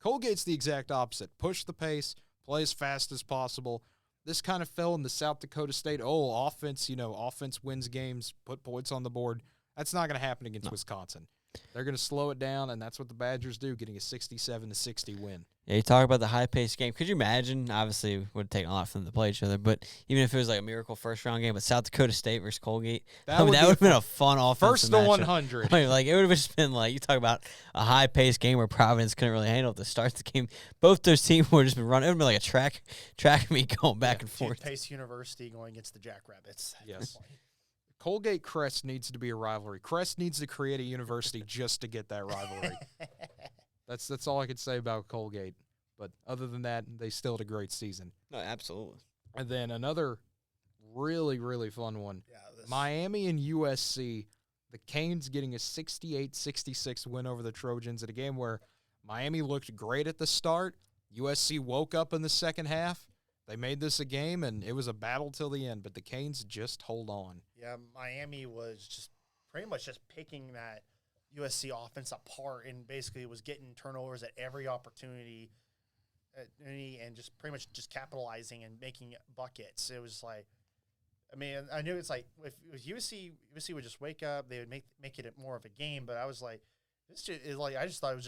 Colgate's the exact opposite. Push the pace, play as fast as possible. This kind of fell in the South Dakota State. Offense. Offense wins games. Put points on the board. That's not going to happen against Wisconsin. They're going to slow it down, and that's what the Badgers do, getting a 67-60 win. Yeah, you talk about the high-paced game. Could you imagine? Obviously, it would take a lot for them to play each other, but even if it was like a miracle first-round game, but South Dakota State versus Colgate, that would have been a fun offensive first to 100. I mean, like, it would have just been like, you talk about a high-paced game where Providence couldn't really handle it to start the game. Both those teams would have just been running. It would have been like a track meet going back and forth. Pace University going against the Jackrabbits. Yes. Colgate Crest needs to be a rivalry. Crest needs to create a university just to get that rivalry. That's all I could say about Colgate. But other than that, they still had a great season. No, absolutely. And then another really, really fun one. Miami and USC. The Canes getting a 68-66 win over the Trojans at a game where Miami looked great at the start. USC woke up in the second half. They made this a game, and it was a battle till the end, but the Canes just hold on. Yeah, Miami was just pretty much just picking that USC offense apart and basically was getting turnovers at every opportunity and just pretty much just capitalizing and making buckets. It was like, I mean, I knew it's like if USC would just wake up, they would make it more of a game, but I was like, I just thought this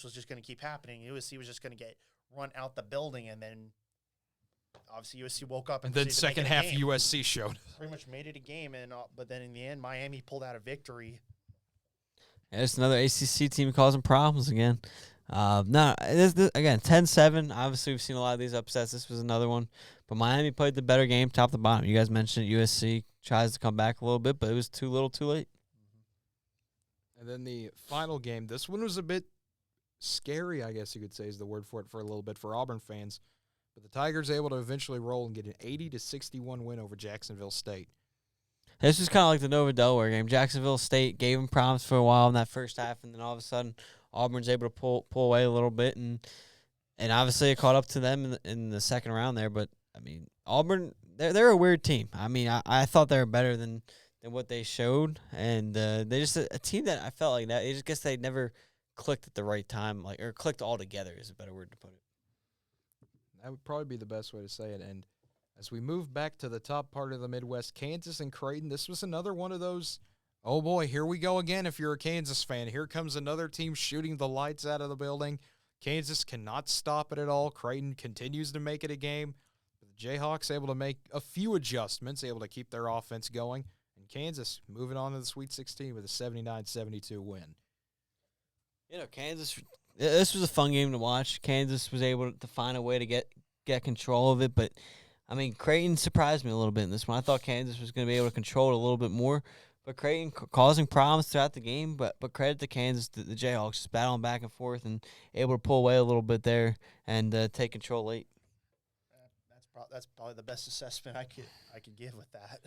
was just going to keep happening. USC was just going to get run out the building, and then obviously USC woke up And then proceeded to make second it a half game. USC showed. Pretty much made it a game, and but then in the end, Miami pulled out a victory. Yeah, it's another ACC team causing problems again. No, this, again, 10-7. Obviously, we've seen a lot of these upsets. This was another one. But Miami played the better game, top to bottom. You guys mentioned USC tries to come back a little bit, but it was too little too late. And then the final game, this one was a bit scary, I guess you could say is the word for it, for a little bit for Auburn fans. But the Tigers able to eventually roll and get an 80-61 win over Jacksonville State. This was kind of like the Nova-Delaware game. Jacksonville State gave them problems for a while in that first half, and then all of a sudden Auburn's able to pull away a little bit, and obviously it caught up to them in the second round there. But, I mean, Auburn, they're a weird team. I mean, I thought they were better than what they showed, and they're just a team that I felt like that. I just guess they never clicked at the right time, or clicked all together is a better word to put it. That would probably be the best way to say it. And as we move back to the top part of the Midwest, Kansas and Creighton, this was another one of those, oh boy, here we go again if you're a Kansas fan. Here comes another team shooting the lights out of the building. Kansas cannot stop it at all. Creighton continues to make it a game. The Jayhawks able to make a few adjustments, able to keep their offense going. And Kansas moving on to the Sweet 16 with a 79-72 win. You know, Kansas, this was a fun game to watch. Kansas was able to find a way to get control of it, but I mean, Creighton surprised me a little bit in this one. I thought Kansas was going to be able to control it a little bit more, but Creighton causing problems throughout the game. But credit to Kansas, the Jayhawks just battling back and forth and able to pull away a little bit there and take control late. That's probably the best assessment I could give with that.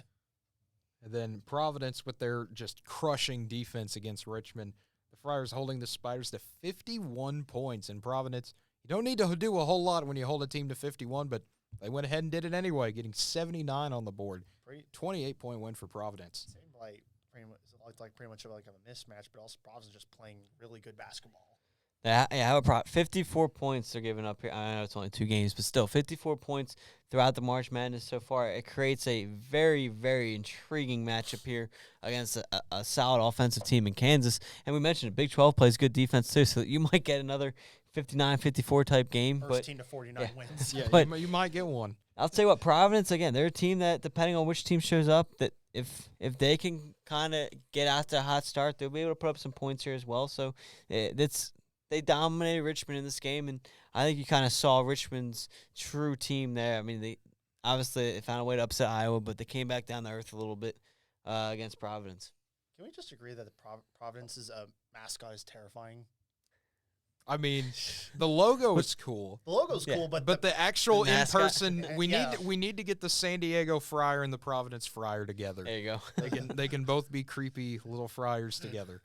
And then Providence with their just crushing defense against Richmond. The Friars holding the Spiders to 51 points in Providence. You don't need to do a whole lot when you hold a team to 51, but they went ahead and did it anyway, getting 79 on the board. 28-point win for Providence. Seemed like pretty much like a mismatch, but also Providence just playing really good basketball. Yeah, 54 points they're giving up here. I know it's only 2 games, but still, 54 points throughout the March Madness so far. It creates a very, very intriguing matchup here against a solid offensive team in Kansas. And we mentioned Big 12 plays good defense too, so you might get another 59-54 type game. First team to 49 wins. Yeah, but you might get one. I'll tell you what, Providence, again, they're a team that, depending on which team shows up, that if they can kind of get out to a hot start, they'll be able to put up some points here as well. So they dominated Richmond in this game, and I think you kind of saw Richmond's true team there. I mean, they found a way to upset Iowa, but they came back down to earth a little bit against Providence. Can we just agree that the Providence's mascot is terrifying? I mean, the logo is cool. The logo's cool, but the actual the in-person, we need to get the San Diego Friar and the Providence Friar together. There you go. They can both be creepy little friars together.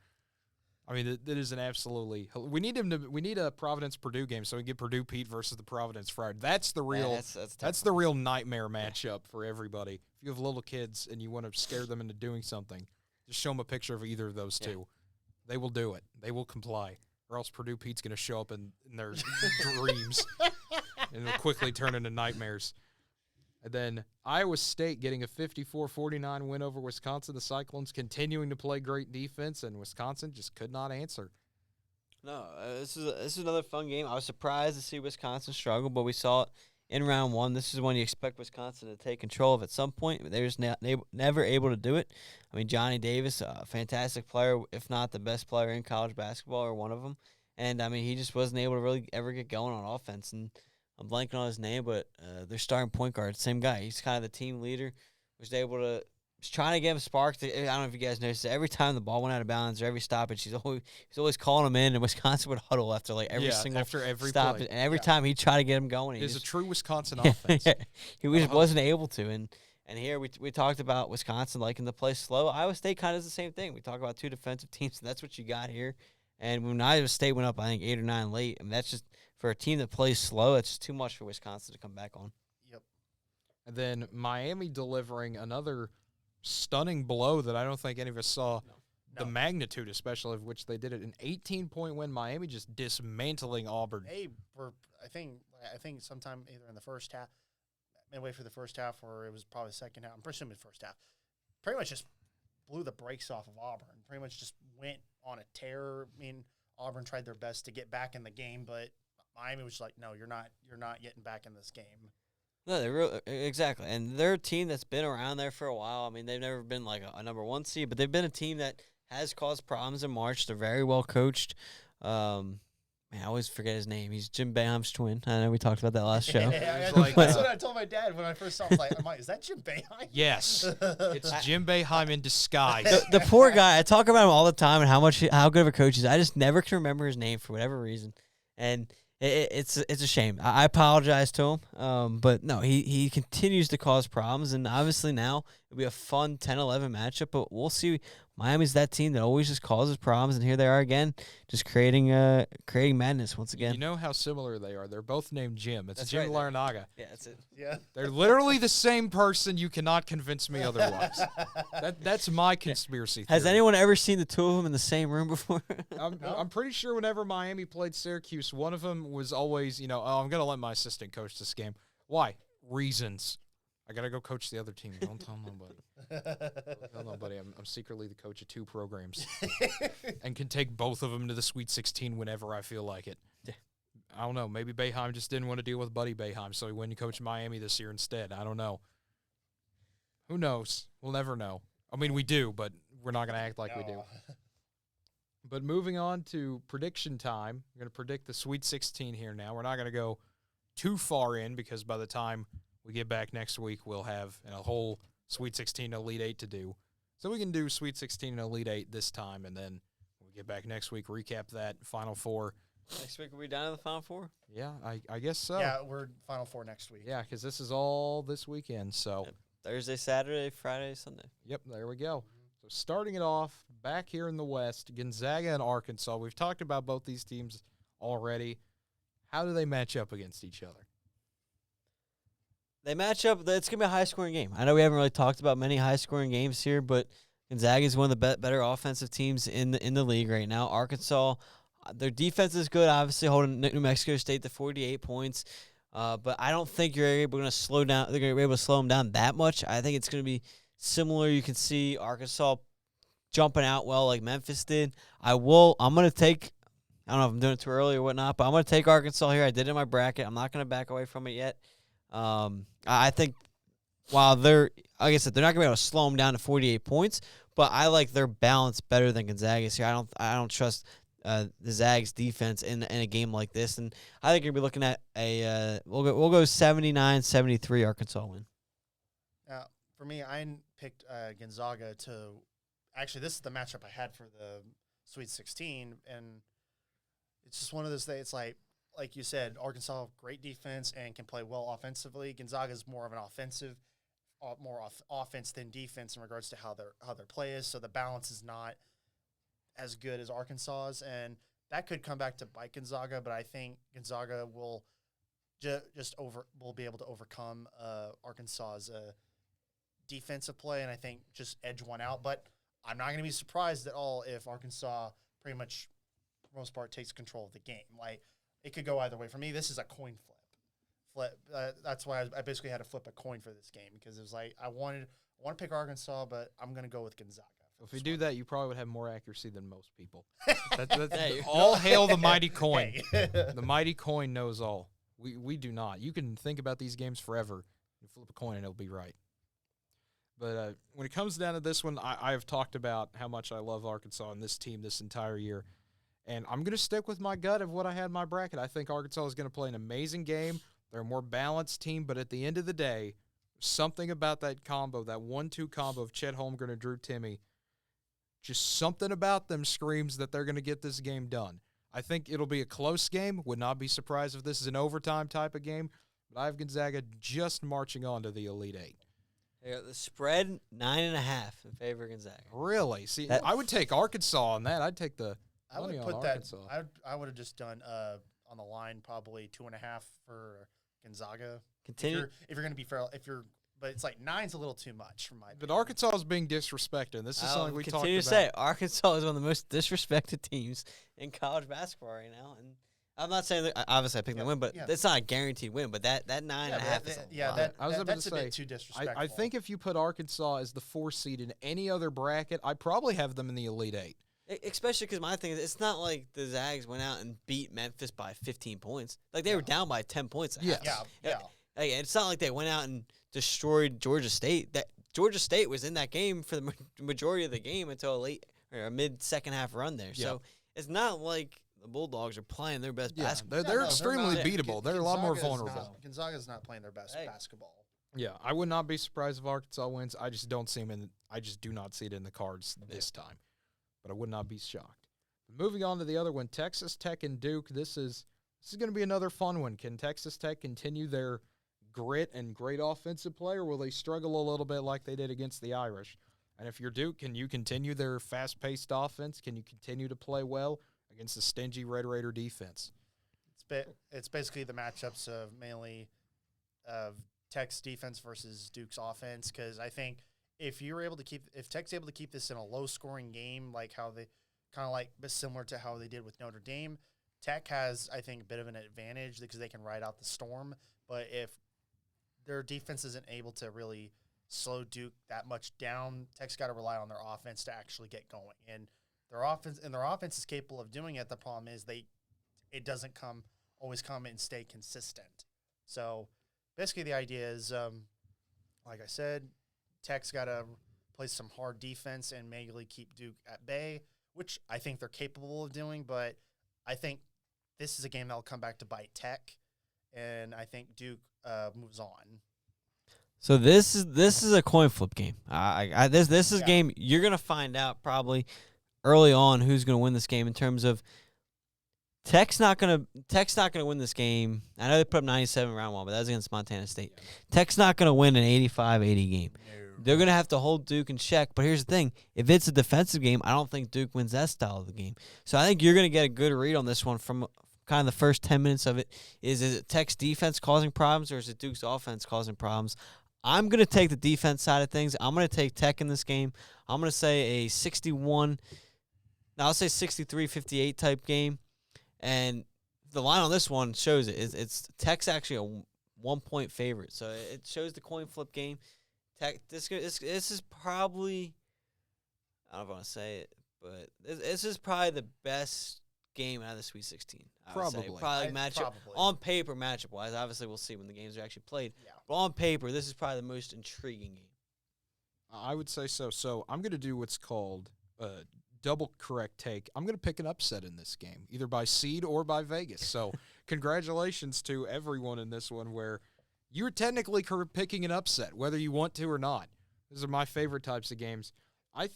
I mean, that is an absolutely. We need a Providence Purdue game so we get Purdue Pete versus the Providence Friar. That's the real. That's the real nightmare matchup for everybody. If you have little kids and you want to scare them into doing something, just show them a picture of either of those two. They will do it. They will comply. Or else Purdue Pete's going to show up in their dreams and it'll quickly turn into nightmares. And then Iowa State getting a 54-49 win over Wisconsin. The Cyclones continuing to play great defense, and Wisconsin just could not answer. No, this is another fun game. I was surprised to see Wisconsin struggle, but we saw it in round 1. This is when you expect Wisconsin to take control of at some point, but they're just never able to do it. I mean, Johnny Davis, a fantastic player, if not the best player in college basketball or one of them. And, I mean, he just wasn't able to really ever get going on offense. And I'm blanking on his name, but their starting point guard, same guy. He's kind of the team leader. Was trying to get him sparked. I don't know if you guys noticed it. Every time the ball went out of bounds or every stoppage, he's always calling him in, and Wisconsin would huddle after every stop. Play. And every time he'd try to get him going. It's a true Wisconsin offense. He wasn't able to. And here we talked about Wisconsin liking to play slow. Iowa State kind of does the same thing. We talk about 2 defensive teams, and that's what you got here. And when Iowa State went up, I think 8 or 9 late, I mean, that's just for a team that plays slow, it's just too much for Wisconsin to come back on. Yep. And then Miami delivering another stunning blow that I don't think any of us saw the magnitude, especially of which they did it. An 18-point win. Miami just dismantling Auburn. They were, I think sometime either in the first half, midway through the first half, or it was probably the second half. I'm presuming first half. Pretty much just blew the brakes off of Auburn. Pretty much just went on a tear. I mean, Auburn tried their best to get back in the game, but Miami was like, "No, you're not getting back in this game." No, they're exactly, and they're a team that's been around there for a while. I mean, they've never been like a number 1 seed, but they've been a team that has caused problems in March. They're very well coached. Man, I always forget his name. He's Jim Boeheim's twin. I know we talked about that last show. That's what I told my dad when I first saw him. I'm like, is that Jim Boeheim? Yes, it's Jim Boeheim in disguise. The poor guy. I talk about him all the time and how good of a coach he is. I just never can remember his name for whatever reason, and it's a shame. I apologize to him, but no, he continues to cause problems, and obviously now it'll be a fun 10-11 matchup, but we'll see. Miami's that team that always just causes problems, and here they are again, just creating madness once again. You know how similar they are. They're both named Jim. It's That's Jim right. Larinaga. Yeah, that's it. Yeah. They're literally the same person. You cannot convince me otherwise. That's my conspiracy theory. Has anyone ever seen the two of them in the same room before? I'm pretty sure whenever Miami played Syracuse, one of them was always, oh, I'm going to let my assistant coach this game. Why? Reasons. I got to go coach the other team. Don't tell nobody. Don't tell nobody. I'm secretly the coach of 2 programs and can take both of them to the Sweet 16 whenever I feel like it. I don't know. Maybe Boeheim just didn't want to deal with Buddy Boeheim, so he went and coached Miami this year instead. I don't know. Who knows? We'll never know. I mean, we do, but we're not going to act like we do. But moving on to prediction time, we're going to predict the Sweet 16 here now. We're not going to go too far in because by the time we get back next week, we'll have a whole Sweet 16 Elite 8 to do. So we can do Sweet 16 and Elite 8 this time, and then when we get back next week, recap that Final Four. Next week, are we down to the Final Four? Yeah, I guess so. Yeah, we're Final Four next week. Yeah, because this is all this weekend. So Yep. Thursday, Saturday, Friday, Sunday. Yep, there we go. So starting it off, back here in the West, Gonzaga and Arkansas. We've talked about both these teams already. How do they match up against each other? They match up. It's going to be a high-scoring game. I know we haven't really talked about many high-scoring games here, but Gonzaga is one of the better offensive teams in the league right now. Arkansas, their defense is good, obviously holding New Mexico State to 48 points. But I don't think you're able to slow down. They're going to be able to slow them down that much. I think it's going to be similar. You can see Arkansas jumping out well like Memphis did. I'm going to take. I don't know if I'm doing it too early or whatnot, but I'm going to take Arkansas here. I did it in my bracket. I'm not going to back away from it yet. I think while like I said, they're not going to be able to slow them down to 48 points, but I like their balance better than Gonzaga's here. I don't trust the Zags defense in a game like this, and I think you're gonna be looking at we'll go 79-73 Arkansas win. For me, I picked Gonzaga to actually this is the matchup I had for the Sweet 16, and it's just one of those things. It's like you said, Arkansas great defense and can play well offensively. Gonzaga is more of an offensive, more offense than defense in regards to how their play is. So the balance is not as good as Arkansas's, and that could come back to bite Gonzaga. But I think Gonzaga will will be able to overcome Arkansas's defensive play, and I think just edge one out. But I'm not going to be surprised at all if Arkansas pretty much, for the most part, takes control of the game. Like, it could go either way. For me, this is a coin flip. That's why I basically had to flip a coin for this game, because it was like I want to pick Arkansas, but I'm going to go with Gonzaga. If you do that, you probably would have more accuracy than most people. All hail the mighty coin. The mighty coin knows all. We do not. You can think about these games forever. You flip a coin and it'll be right. But when it comes down to this one, I have talked about how much I love Arkansas and this team this entire year. And I'm going to stick with my gut of what I had in my bracket. I think Arkansas is going to play an amazing game. They're a more balanced team. But at the end of the day, something about that combo, that 1-2 combo of Chet Holmgren and Drew Timme, just something about them screams that they're going to get this game done. I think it'll be a close game. Would not be surprised if this is an overtime type of game. But I have Gonzaga just marching on to the Elite Eight. The spread, 9.5 in favor of Gonzaga. Really? See, I would take Arkansas on that. I'd take the money on Arkansas. I would have just done on the line probably 2.5 for Gonzaga. Continue. If you're going to be fair, but it's like 9's a little too much for my opinion. But Arkansas is being disrespected. And this is something we talked about. Continue to say Arkansas is one of the most disrespected teams in college basketball right now. And I'm not saying that, obviously I picked the win, but it's not a guaranteed win. But that 9.5 is a lot. That's a bit too disrespectful. I think if you put Arkansas as the 4 seed in any other bracket, I'd probably have them in the Elite Eight. Especially because my thing is, it's not like the Zags went out and beat Memphis by 15 points. Like, they were down by 10 points. Yeah. Hey, it's not like they went out and destroyed Georgia State. That Georgia State was in that game for the majority of the game until a mid-second half run there. Yeah. So it's not like the Bulldogs are playing their best Yeah, basketball. they're extremely not. beatable. They're a lot more Gonzaga's vulnerable. Gonzaga's not playing their best Hey. basketball. Yeah, I would not be surprised if Arkansas wins. I just don't see them in. I just do not see it in the cards this time, but I would not be shocked. Moving on to the other one, Texas Tech and Duke. This is going to be another fun one. Can Texas Tech continue their grit and great offensive play, or will they struggle a little bit like they did against the Irish? And if you're Duke, can you continue their fast-paced offense? Can you continue to play well against the stingy Red Raider defense? It's basically the matchups of mainly of Tech's defense versus Duke's offense, because I think if Tech's able to keep this in a low-scoring game, like how they kind of like similar to how they did with Notre Dame, Tech has, I think, a bit of an advantage because they can ride out the storm. But if their defense isn't able to really slow Duke that much down, Tech's got to rely on their offense to actually get going. And their offense is capable of doing it. The problem is it doesn't always come and stay consistent. So basically the idea is, like I said, Tech's got to play some hard defense and mainly keep Duke at bay, which I think they're capable of doing. But I think this is a game that will come back to bite Tech, and I think Duke moves on. So this is a coin flip game. This is a game you're gonna find out probably early on who's gonna win this game in terms of Tech's not gonna win this game. I know they put up 97 round one, but that was against Montana State. Yeah. Tech's not gonna win an 85-80 game. No. They're gonna have to hold Duke in check. But here's the thing: if it's a defensive game, I don't think Duke wins that style of the game. So I think you're gonna get a good read on this one from kind of the first 10 minutes of it. Is it Tech's defense causing problems, or is it Duke's offense causing problems? I'm going to take the defense side of things. I'm going to take Tech in this game. I'm going to say a 63-58 type game. And the line on this one shows it. It's Tech's actually a 1-point favorite. So it shows the coin flip game. Tech. This is probably, I don't know if I want to say it, but this is probably the best game out of the Sweet 16. Probably matchup on paper, matchup wise. Obviously, we'll see when the games are actually played. Yeah. But on paper, this is probably the most intriguing game. I would say so. So I'm going to do what's called a double correct take. I'm going to pick an upset in this game, either by seed or by Vegas. So congratulations to everyone in this one, where you're technically picking an upset, whether you want to or not. These are my favorite types of games. I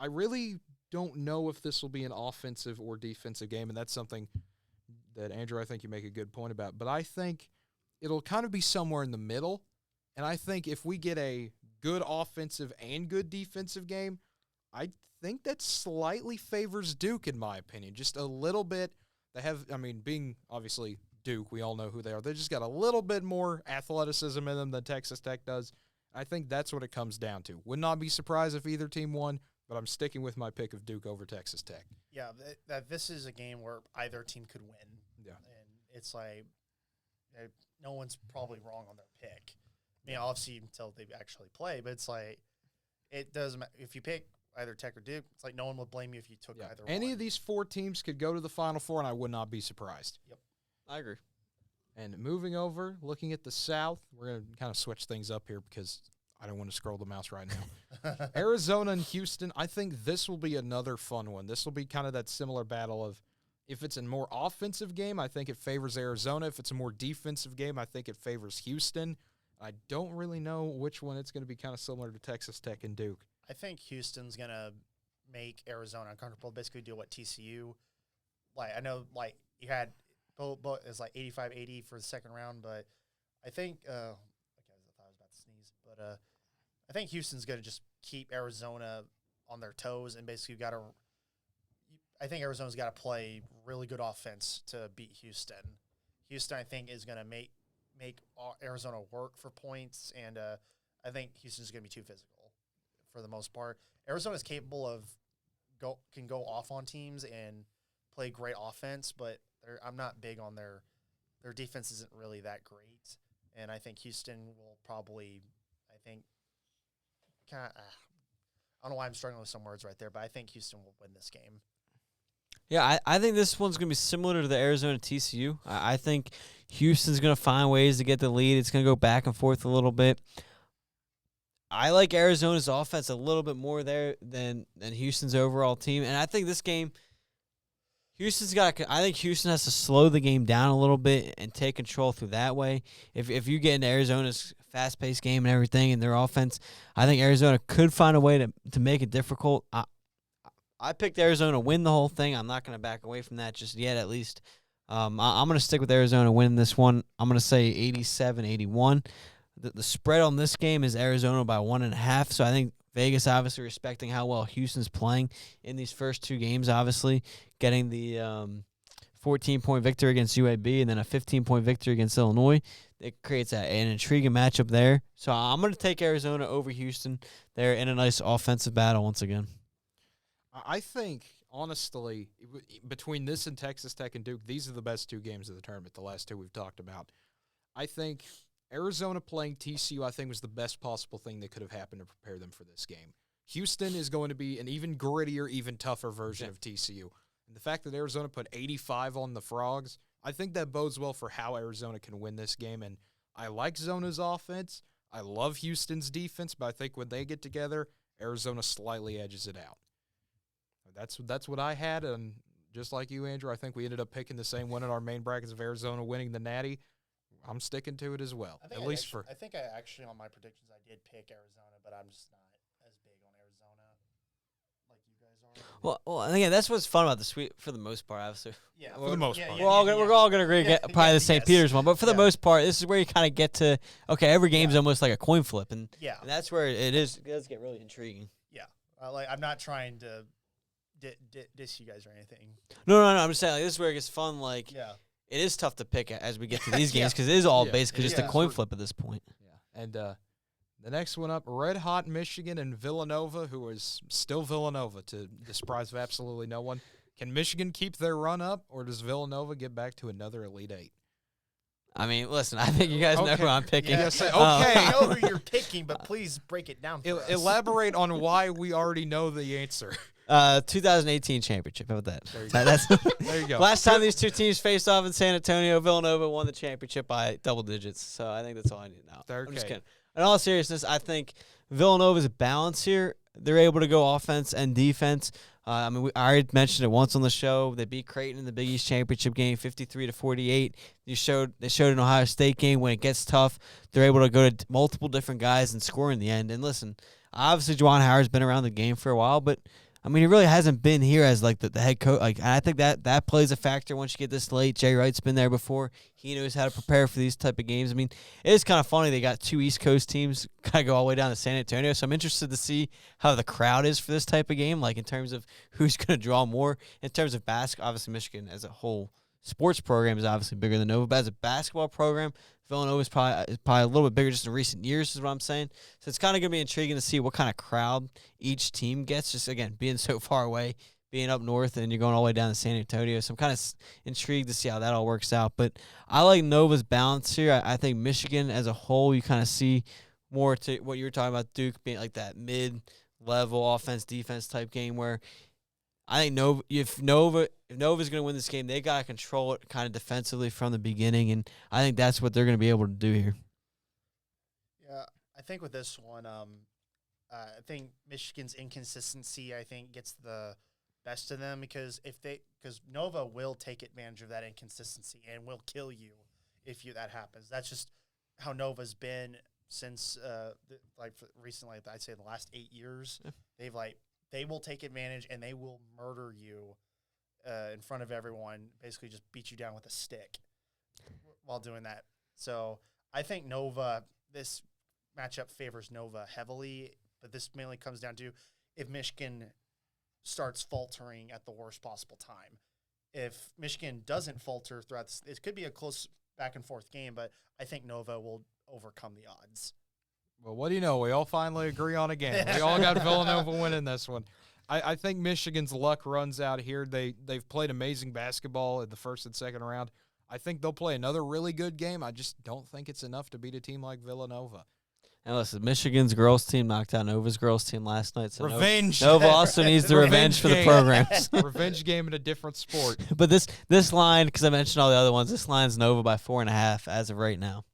really don't know if this will be an offensive or defensive game, and that's something that, Andrew, I think you make a good point about. But I think it'll kind of be somewhere in the middle, and I think if we get a good offensive and good defensive game, I think that slightly favors Duke, in my opinion, just a little bit. Being obviously Duke, we all know who they are. They just got a little bit more athleticism in them than Texas Tech does. I think that's what it comes down to. Would not be surprised if either team won, but I'm sticking with my pick of Duke over Texas Tech. Yeah, that this is a game where either team could win. Yeah. And it's like no one's probably wrong on their pick. I mean, obviously until they actually play, but it's like it doesn't matter. If you pick either Tech or Duke, it's like no one would blame you if you took either one. Any of these four teams could go to the Final Four, and I would not be surprised. Yep. I agree. And moving over, looking at the South, we're going to kind of switch things up here because I don't want to scroll the mouse right now. Arizona and Houston, I think this will be another fun one. This will be kind of that similar battle of, if it's a more offensive game, I think it favors Arizona. If it's a more defensive game, I think it favors Houston. I don't really know which one. It's going to be kind of similar to Texas Tech and Duke. I think Houston's going to make Arizona uncomfortable, basically do what TCU. I know, you had it's 85-80 for the second round, but I think I thought I was about to sneeze, but I think Houston's going to just keep Arizona on their toes, and basically I think Arizona's got to play really good offense to beat Houston. Houston, I think, is going to make Arizona work for points, and I think Houston's going to be too physical for the most part. Arizona's capable of can go off on teams and play great offense, but I'm not big on their defense isn't really that great, and I think Houston will probably I don't know why I'm struggling with some words right there, but I think Houston will win this game. Yeah, I think this one's going to be similar to the Arizona TCU. I think Houston's going to find ways to get the lead. It's going to go back and forth a little bit. I like Arizona's offense a little bit more there than Houston's overall team. And I think this game, I think Houston has to slow the game down a little bit and take control through that way. If you get into Arizona's fast-paced game and everything and their offense, I think Arizona could find a way to make it difficult. I picked Arizona to win the whole thing. I'm not going to back away from that just yet, at least. I'm going to stick with Arizona winning this one. I'm going to say 87-81. The spread on this game is Arizona by 1.5, so I think Vegas obviously respecting how well Houston's playing in these first two games, obviously, getting the 14-point victory against UAB and then a 15-point victory against Illinois. It creates an intriguing matchup there. So I'm going to take Arizona over Houston. They're in a nice offensive battle once again. I think, honestly, between this and Texas Tech and Duke, these are the best two games of the tournament, the last two we've talked about. I think Arizona playing TCU, I think, was the best possible thing that could have happened to prepare them for this game. Houston is going to be an even grittier, even tougher version of TCU. And the fact that Arizona put 85 on the Frogs, I think that bodes well for how Arizona can win this game. And I like Zona's offense. I love Houston's defense, but I think when they get together, Arizona slightly edges it out. That's what I had, and just like you, Andrew, I think we ended up picking the same one in our main brackets of Arizona winning the Natty. I'm sticking to it as well. I think I actually on my predictions I did pick Arizona, but I'm just not as big on Arizona like you guys are. Well, and again, that's what's fun about the sweep for the most part, obviously. Yeah, for the most part. We're all gonna agree get probably the St. Peter's one, but for the most part, this is where you kind of get to every game's almost like a coin flip, and that's where it does get really intriguing. Yeah, I'm not trying to diss you guys or anything. No. I'm just saying this is where it gets fun. It is tough to pick as we get to these games because it is all basically just a coin flip at this point. Yeah, and the next one up, Red Hot Michigan and Villanova, who is still Villanova to the surprise of absolutely no one. Can Michigan keep their run up, or does Villanova get back to another Elite Eight? I mean, listen, I think you guys know who I'm picking. Okay. I know who you're picking, but please break it down for us. Elaborate on why we already know the answer. 2018 championship. How about that? There you go. Last time these two teams faced off in San Antonio, Villanova won the championship by double digits. So I think that's all I need to know. I'm just kidding. In all seriousness, I think Villanova's balance here. They're able to go offense and defense. I I already mentioned it once on the show. They beat Creighton in the Big East championship game, 53-48. They showed an Ohio State game when it gets tough. They're able to go to multiple different guys and score in the end. And listen, obviously Juwan Howard's been around the game for a while, but I mean, he really hasn't been here as the head coach. I think that plays a factor once you get this late. Jay Wright's been there before. He knows how to prepare for these type of games. I mean, it is kind of funny. They got two East Coast teams kind of go all the way down to San Antonio. So I'm interested to see how the crowd is for this type of game, in terms of who's going to draw more. In terms of basketball, obviously Michigan as a whole sports program is obviously bigger than Nova, but as a basketball program, Villanova is probably a little bit bigger just in recent years, is what I'm saying. So it's kind of going to be intriguing to see what kind of crowd each team gets, just, again, being so far away, being up north, and you're going all the way down to San Antonio. So I'm kind of intrigued to see how that all works out. But I like Nova's balance here. I think Michigan as a whole, you kind of see more to what you were talking about, Duke being like that mid-level offense-defense type game where I think if Nova's going to win this game, they got to control it kind of defensively from the beginning, and I think that's what they're going to be able to do here. Yeah, I think with this one, I think Michigan's inconsistency, gets the best of them because Nova will take advantage of that inconsistency and will kill you if that happens. That's just how Nova's been since recently. I'd say the last 8 years, they will take advantage and they will murder you in front of everyone, basically just beat you down with a stick while doing that. So I think this matchup favors Nova heavily, but this mainly comes down to if Michigan starts faltering at the worst possible time. If Michigan doesn't falter throughout this, it could be a close back-and-forth game, but I think Nova will overcome the odds. Well, what do you know? We all finally agree on a game. We all got Villanova winning this one. I think Michigan's luck runs out here. They've played amazing basketball in the first and second round. I think they'll play another really good game. I just don't think it's enough to beat a team like Villanova. And listen, Michigan's girls team knocked out Nova's girls team last night. So Revenge. Nova also needs the revenge for the game. programs. Revenge game in a different sport. But this line, because I mentioned all the other ones, this line's Nova by 4.5 as of right now.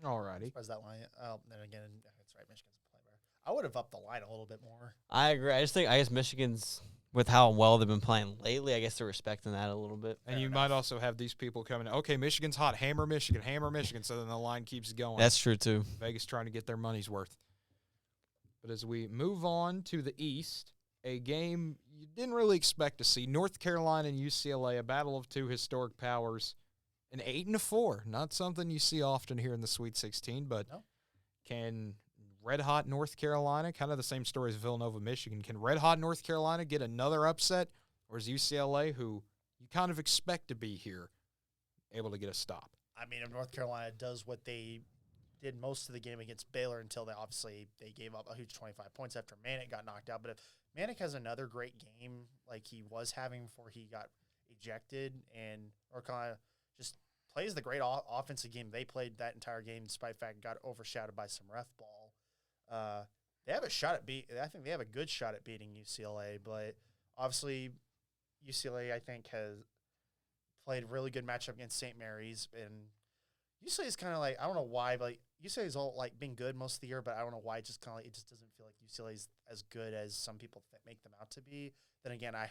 Alrighty. Where's that line? Oh, then again, that's right. Michigan's a play better. I would have upped the line a little bit more. I agree. I guess Michigan's, with how well they've been playing lately, I guess they're respecting that a little bit. And you might also have these people coming, okay, Michigan's hot, hammer Michigan, so then the line keeps going. That's true, too. Vegas trying to get their money's worth. But as we move on to the East, a game you didn't really expect to see, North Carolina and UCLA, a battle of two historic powers, an 8-4. Not something you see often here in the Sweet 16, but can red-hot North Carolina, kind of the same story as Villanova, Michigan, can red-hot North Carolina get another upset, or is UCLA, who you kind of expect to be here, able to get a stop? I mean, if North Carolina does what they did most of the game against Baylor until they gave up a huge 25 points after Manick got knocked out. But if Manick has another great game like he was having before he got ejected, and North Carolina just plays the great offensive game they played that entire game, despite the fact it got overshadowed by some ref ball, they have a shot at I think they have a good shot at beating UCLA. But obviously, UCLA I think has played a really good matchup against St. Mary's, and UCLA is kind of like, I don't know why, but UCLA is all like been good most of the year, but I don't know why it just doesn't feel like UCLA is as good as some people make them out to be. Then again, I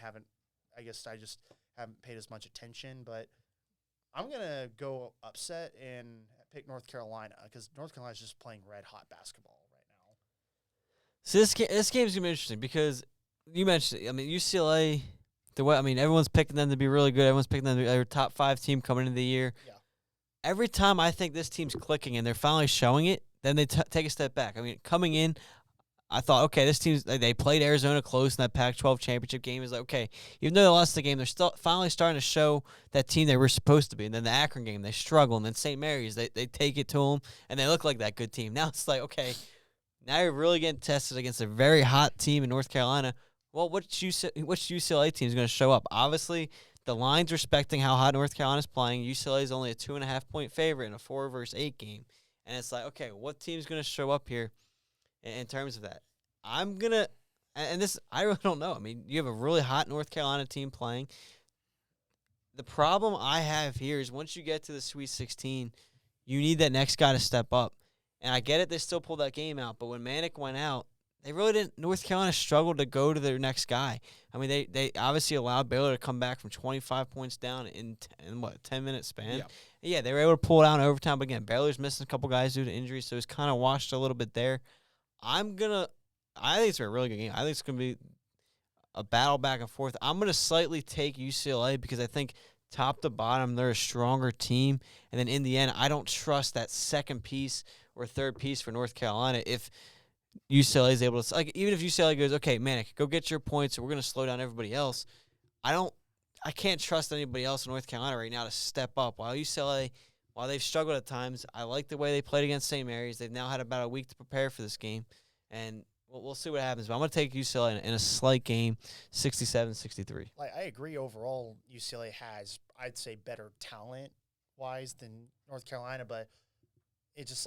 guess I just haven't paid as much attention, but I'm going to go upset and pick North Carolina because North Carolina is just playing red hot basketball right now. So this game's going to be interesting because you mentioned it. I mean, UCLA, everyone's picking them to be really good. Everyone's picking them to be their top 5 team coming into the year. Yeah. Every time I think this team's clicking and they're finally showing it, then they take a step back. I mean, coming in, I thought, okay, this team's they played Arizona close in that Pac-12 championship game. It's like, okay, even though they lost the game, they're still finally starting to show that team they were supposed to be. And then the Akron game, they struggle. And then St. Mary's, they take it to them, and they look like that good team. Now it's like, okay, now you're really getting tested against a very hot team in North Carolina. Well, which UCLA team is going to show up? Obviously, the line's respecting how hot North Carolina's playing. UCLA is only a 2.5-point favorite in a 4-versus-8 game. And it's like, okay, what team's going to show up here in terms of that? I really don't know. I mean, you have a really hot North Carolina team playing. The problem I have here is once you get to the Sweet 16, you need that next guy to step up. And I get it, they still pulled that game out. But when Manick went out, they really didn't. North Carolina struggled to go to their next guy. I mean, they obviously allowed Baylor to come back from 25 points down in 10-minute span. Yeah, they were able to pull it out in overtime. But again, Baylor's missing a couple guys due to injury, so it's kind of washed a little bit there. I think it's a really good game. I think it's going to be a battle back and forth. I'm going to slightly take UCLA because I think top to bottom they're a stronger team. And then in the end, I don't trust that second piece or third piece for North Carolina if UCLA is able to, even if UCLA goes, okay, Manick, go get your points, or we're going to slow down everybody else. I can't trust anybody else in North Carolina right now to step up. While UCLA, while they've struggled at times, I like the way they played against St. Mary's. They've now had about a week to prepare for this game, and we'll see what happens. But I'm going to take UCLA in a slight game, 67-63. I agree overall UCLA has, I'd say, better talent-wise than North Carolina, but it's just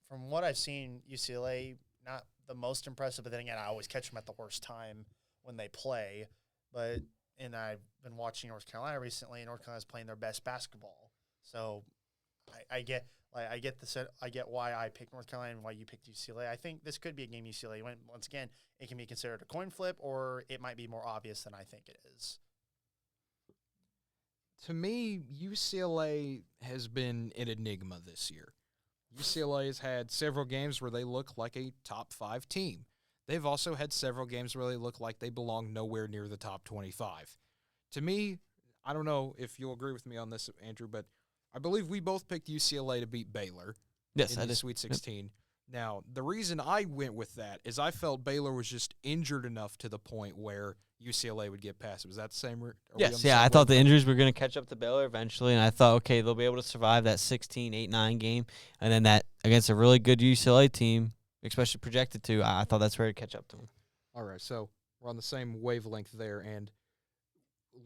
from what I've seen, UCLA – not the most impressive, but then again, I always catch them at the worst time when they play. And I've been watching North Carolina recently, and North Carolina's playing their best basketball. So I get why I picked North Carolina and why you picked UCLA. I think this could be a game UCLA win. Once again, it can be considered a coin flip, or it might be more obvious than I think it is. To me, UCLA has been an enigma this year. UCLA has had several games where they look like a top 5 team. They've also had several games where they look like they belong nowhere near the top 25. To me, I don't know if you'll agree with me on this, Andrew, but I believe we both picked UCLA to beat Baylor in the Sweet 16. Yep. Now, the reason I went with that is I felt Baylor was just injured enough to the point where UCLA would get past it. Was that the same? Yes, I thought the injuries were going to catch up to Baylor eventually, and I thought, okay, they'll be able to survive that 16-8-9 game, and then that against a really good UCLA team, especially projected to, I thought that's where to catch up to them. All right, so we're on the same wavelength there, and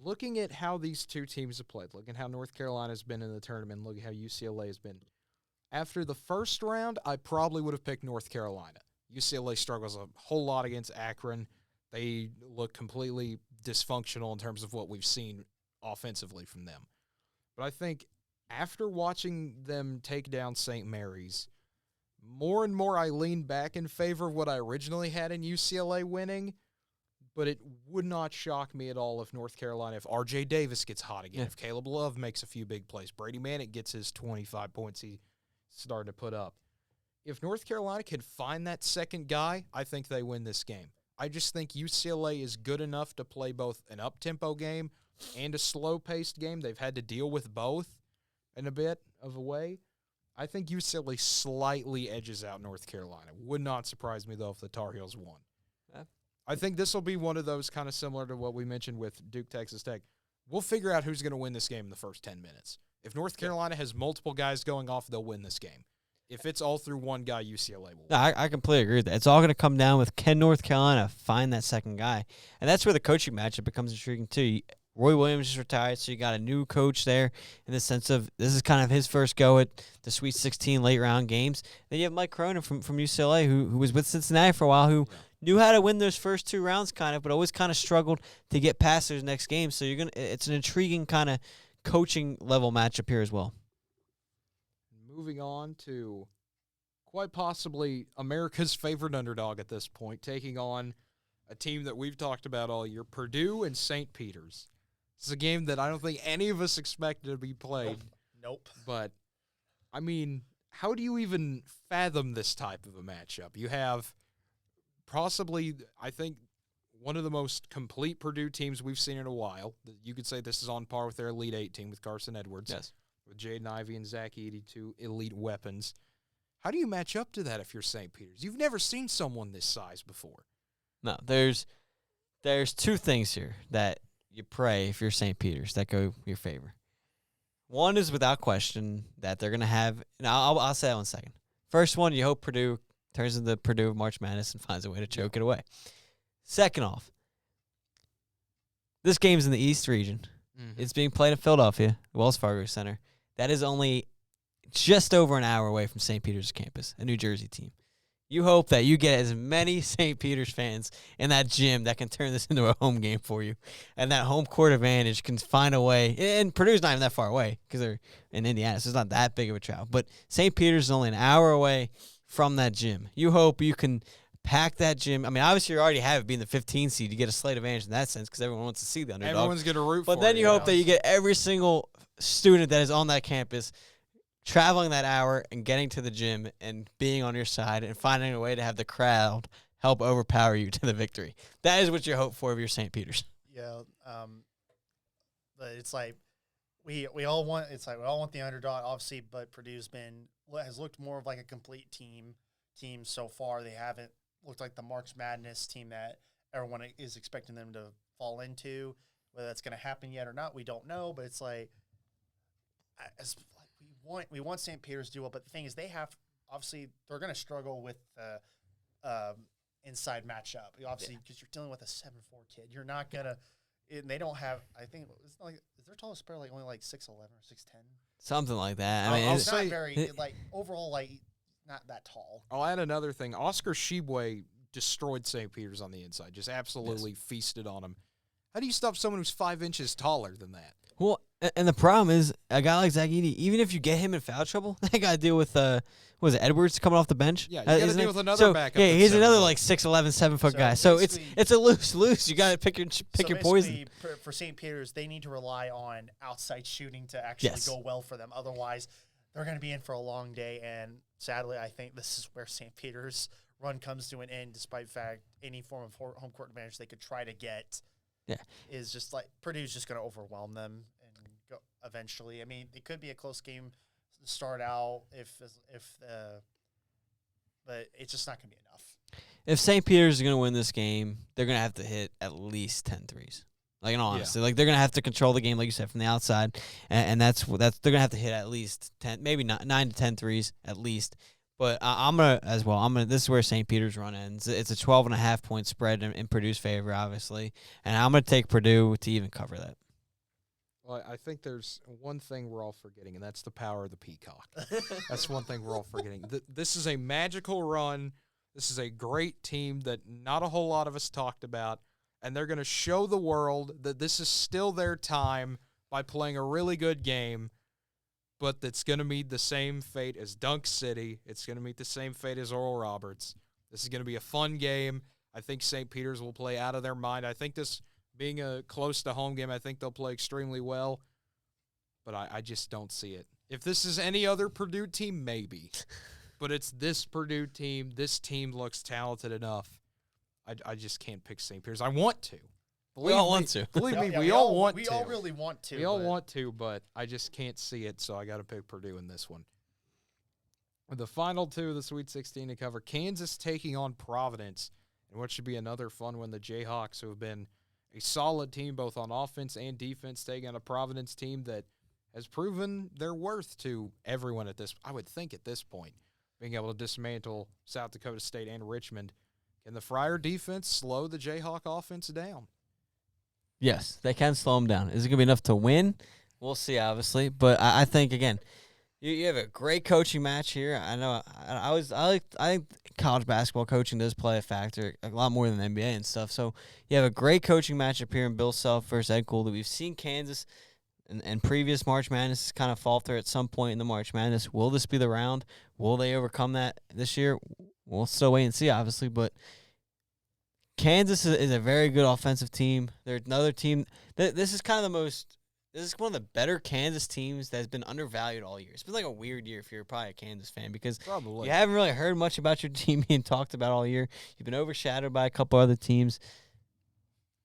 looking at how these two teams have played, looking at how North Carolina's been in the tournament, looking at how UCLA has been, After the first round, I probably would have picked North Carolina. UCLA struggles a whole lot against Akron. They look completely dysfunctional in terms of what we've seen offensively from them. But I think after watching them take down St. Mary's, more and more I lean back in favor of what I originally had in UCLA winning, but it would not shock me at all if North Carolina, if R.J. Davis gets hot again, if Caleb Love makes a few big plays, Brady Manick gets his 25 points he's starting to put up. If North Carolina can find that second guy, I think they win this game. I just think UCLA is good enough to play both an up-tempo game and a slow-paced game. They've had to deal with both in a bit of a way. I think UCLA slightly edges out North Carolina. Would not surprise me, though, if the Tar Heels won. I think this will be one of those kind of similar to what we mentioned with Duke, Texas Tech. We'll figure out who's going to win this game in the first 10 minutes. If North Carolina has multiple guys going off, they'll win this game. If it's all through one guy, UCLA will win. No, I completely agree with that. It's all going to come down with, can North Carolina find that second guy? And that's where the coaching matchup becomes intriguing, too. Roy Williams is retired, so you got a new coach there in the sense of this is kind of his first go at the Sweet 16 late-round games. Then you have Mike Cronin from UCLA, who was with Cincinnati for a while, who knew how to win those first two rounds kind of, but always kind of struggled to get past those next games. So it's an intriguing kind of coaching level matchup here as well. Moving on to quite possibly America's favorite underdog at this point, taking on a team that we've talked about all year, Purdue and St. Peter's. It's a game that I don't think any of us expected to be played. Nope. But, I mean, how do you even fathom this type of a matchup? You have possibly, I think, one of the most complete Purdue teams we've seen in a while. You could say this is on par with their Elite Eight team with Carson Edwards. Yes. With Jaden Ivey and Zach Edey, two elite weapons. How do you match up to that if you're St. Peter's? You've never seen someone this size before. No, there's two things here that you pray if you're St. Peter's that go your favor. One is without question that they're going to have, and I'll say that one second. First one, you hope Purdue turns into Purdue of March Madness and finds a way to choke it away. Second off, this game's in the East region. Mm-hmm. It's being played in Philadelphia, Wells Fargo Center. That is only just over an hour away from St. Peter's campus, a New Jersey team. You hope that you get as many St. Peter's fans in that gym that can turn this into a home game for you. And that home court advantage can find a way. And Purdue's not even that far away because they're in Indiana, so it's not that big of a travel. But St. Peter's is only an hour away from that gym. You hope you can pack that gym. I mean, obviously you already have it being the 15 seed. You get a slight advantage in that sense because everyone wants to see the underdog. Everyone's going to root for it. But then you hope that you get every single student that is on that campus traveling that hour and getting to the gym and being on your side and finding a way to have the crowd help overpower you to the victory. That is what you hope for if you're St. Peter's. Yeah, but it's like we all want the underdog, obviously, but Purdue's has looked more of like a complete team so far. They haven't looked like the March Madness team that everyone is expecting them to fall into. Whether that's going to happen yet or not, we don't know. But it's like we want St. Peter's to do well, but the thing is they're going to struggle with the inside matchup. Obviously, because you're dealing with a 7'4" kid, you're not gonna. And they don't have. I think it's not like is their tallest player like only like 6'11" or 6'10"? Something like that. I mean, it's not very overall not that tall. I'll add another thing. Oscar Shibwe destroyed St. Peter's on the inside, just absolutely feasted on him. How do you stop someone who's 5 inches taller than that? Well, and the problem is a guy like Zach Edey, even if you get him in foul trouble, they got to deal with Edwards coming off the bench? Yeah, you got to deal with another backup. Yeah, he's another like 6'11", 7-foot guy. So it's a lose. You got to pick your poison. For St. Peter's, they need to rely on outside shooting to actually go well for them. Otherwise, they're going to be in for a long day. And sadly, I think this is where St. Peter's run comes to an end, despite the fact any form of home court advantage they could try to get. Yeah, is just like Purdue's just going to overwhelm them and go eventually. I mean, it could be a close game to start out but it's just not going to be enough. If St. Peter's is going to win this game, they're going to have to hit at least 10 threes. Like, in all honesty, like they're going to have to control the game, like you said, from the outside, and that's they're going to have to hit at least 10, maybe 9 to 10 threes at least. But I'm going to as well. This is where St. Peter's run ends. It's a 12.5-point spread in Purdue's favor, obviously. And I'm going to take Purdue to even cover that. Well, I think there's one thing we're all forgetting, and that's the power of the peacock. That's one thing we're all forgetting. This is a magical run. This is a great team that not a whole lot of us talked about, and they're going to show the world that this is still their time by playing a really good game, but that's going to meet the same fate as Dunk City. It's going to meet the same fate as Oral Roberts. This is going to be a fun game. I think St. Peter's will play out of their mind. I think this being a close-to-home game, I think they'll play extremely well, but I just don't see it. If this is any other Purdue team, maybe. But it's this Purdue team. This team looks talented enough. I just can't pick St. Peter's. I want to. We all want to. Believe me, Yeah, we all want to. We all really want to. We all want to, but I just can't see it, so I got to pick Purdue in this one. The final two of the Sweet 16 to cover, Kansas taking on Providence, and what should be another fun one, the Jayhawks, who have been a solid team both on offense and defense, taking on a Providence team that has proven their worth to everyone I would think at this point, being able to dismantle South Dakota State and Richmond. Can the Friar defense slow the Jayhawk offense down? Yes, they can slow them down. Is it going to be enough to win? We'll see, obviously. But I think, again, you have a great coaching match here. I know I think college basketball coaching does play a factor, a lot more than the NBA and stuff. So you have a great coaching matchup here in Bill Self versus Ed Cooley. We've seen Kansas and previous March Madness kind of falter at some point in the March Madness. Will this be the round? Will they overcome that this year? We'll still wait and see, obviously. But Kansas is a very good offensive team. They're another team. This is kind of this is one of the better Kansas teams that's been undervalued all year. It's been like a weird year if you're probably a Kansas fan because you haven't really heard much about your team being talked about all year. You've been overshadowed by a couple other teams.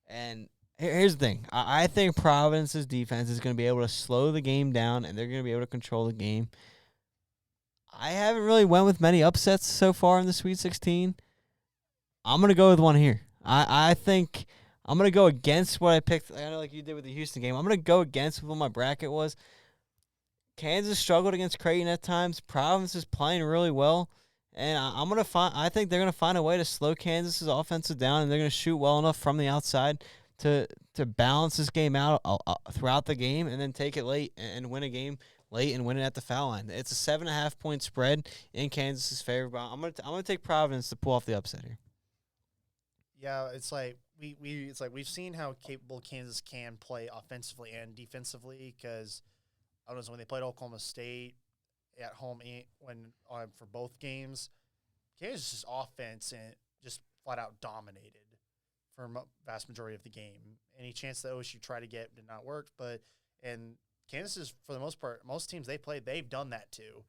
And here's the thing. I think Providence's defense is going to be able to slow the game down, and they're going to be able to control the game. I haven't really went with many upsets so far in the Sweet 16. I'm going to go with one here. I think I'm going to go against what I picked. I know like you did with the Houston game. I'm going to go against what my bracket was. Kansas struggled against Creighton at times. Providence is playing really well. And I think they're going to find a way to slow Kansas's offensive down, and they're going to shoot well enough from the outside to balance this game out throughout the game and then take it late and win a game late and win it at the foul line. It's a 7.5 point spread in Kansas's favor, but I'm gonna take Providence to pull off the upset here. Yeah, it's like we've seen how capable Kansas can play offensively and defensively because I don't know when they played Oklahoma State at home for both games, Kansas's offense and just flat out dominated for vast majority of the game. Any chance that OSU tried to get did not work, and Kansas is, for the most part, most teams they played, they've done that too.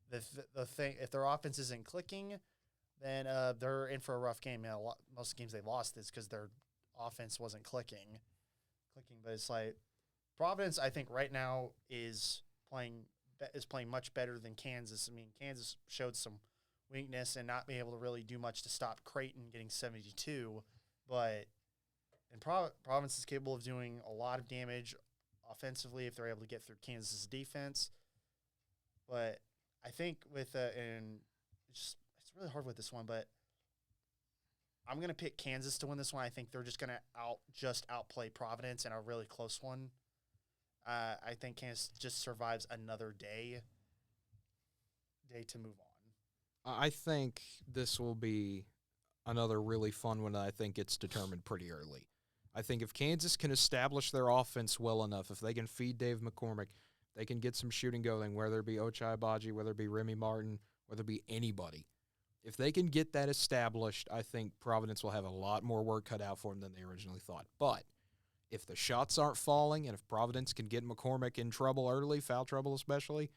The thing, if their offense isn't clicking, then they're in for a rough game. Most games they lost is because their offense wasn't clicking. But it's like Providence, I think right now is playing much better than Kansas. I mean, Kansas showed some weakness and not being able to really do much to stop Creighton getting 72, but Providence is capable of doing a lot of damage offensively if they're able to get through Kansas's defense. But I think and it's really hard with this one, but I'm going to pick Kansas to win this one. I think they're just going to outplay Providence in a really close one. I think Kansas just survives another day to move on. I think this will be another really fun one. I think it's determined pretty early. I think if Kansas can establish their offense well enough, if they can feed Dave McCormick, they can get some shooting going, whether it be Ochai Agbaji, whether it be Remy Martin, whether it be anybody. If they can get that established, I think Providence will have a lot more work cut out for them than they originally thought. But if the shots aren't falling and if Providence can get McCormick in trouble early, foul trouble especially,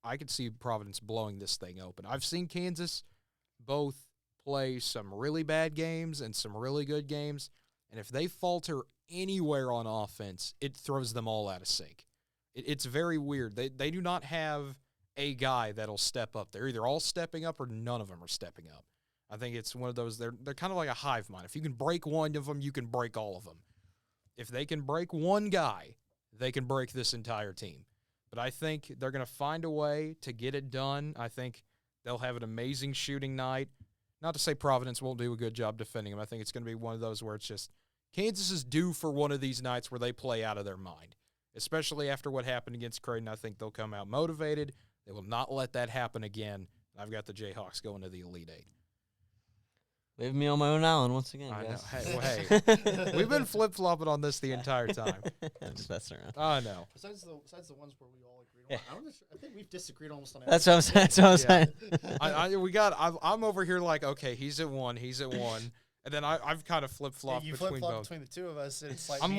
I could see Providence blowing this thing open. I've seen Kansas both play some really bad games and some really good games, and if they falter anywhere on offense, it throws them all out of sync. It's very weird. They do not have a guy that'll step up. They're either all stepping up or none of them are stepping up. I think it's one of those, they're kind of like a hive mind. If you can break one of them, you can break all of them. If they can break one guy, they can break this entire team. But I think they're going to find a way to get it done. I think they'll have an amazing shooting night. Not to say Providence won't do a good job defending them. I think it's going to be one of those where it's just Kansas is due for one of these nights where they play out of their mind. especially after what happened against Creighton. I think they'll come out motivated. They will not let that happen again. I've got the Jayhawks going to the Elite Eight. Leave me on my own island once again, I guys. know. Hey, we've been flip-flopping on this the entire time. Just messing around. I know. Besides the ones where we all agreed on, I think we've disagreed almost on That's what I'm saying. That's what I'm saying. I'm over here like, okay, he's at 1, and then I've kind of flip-flopped you between flip-flop both. between the two of us, and it's like I'm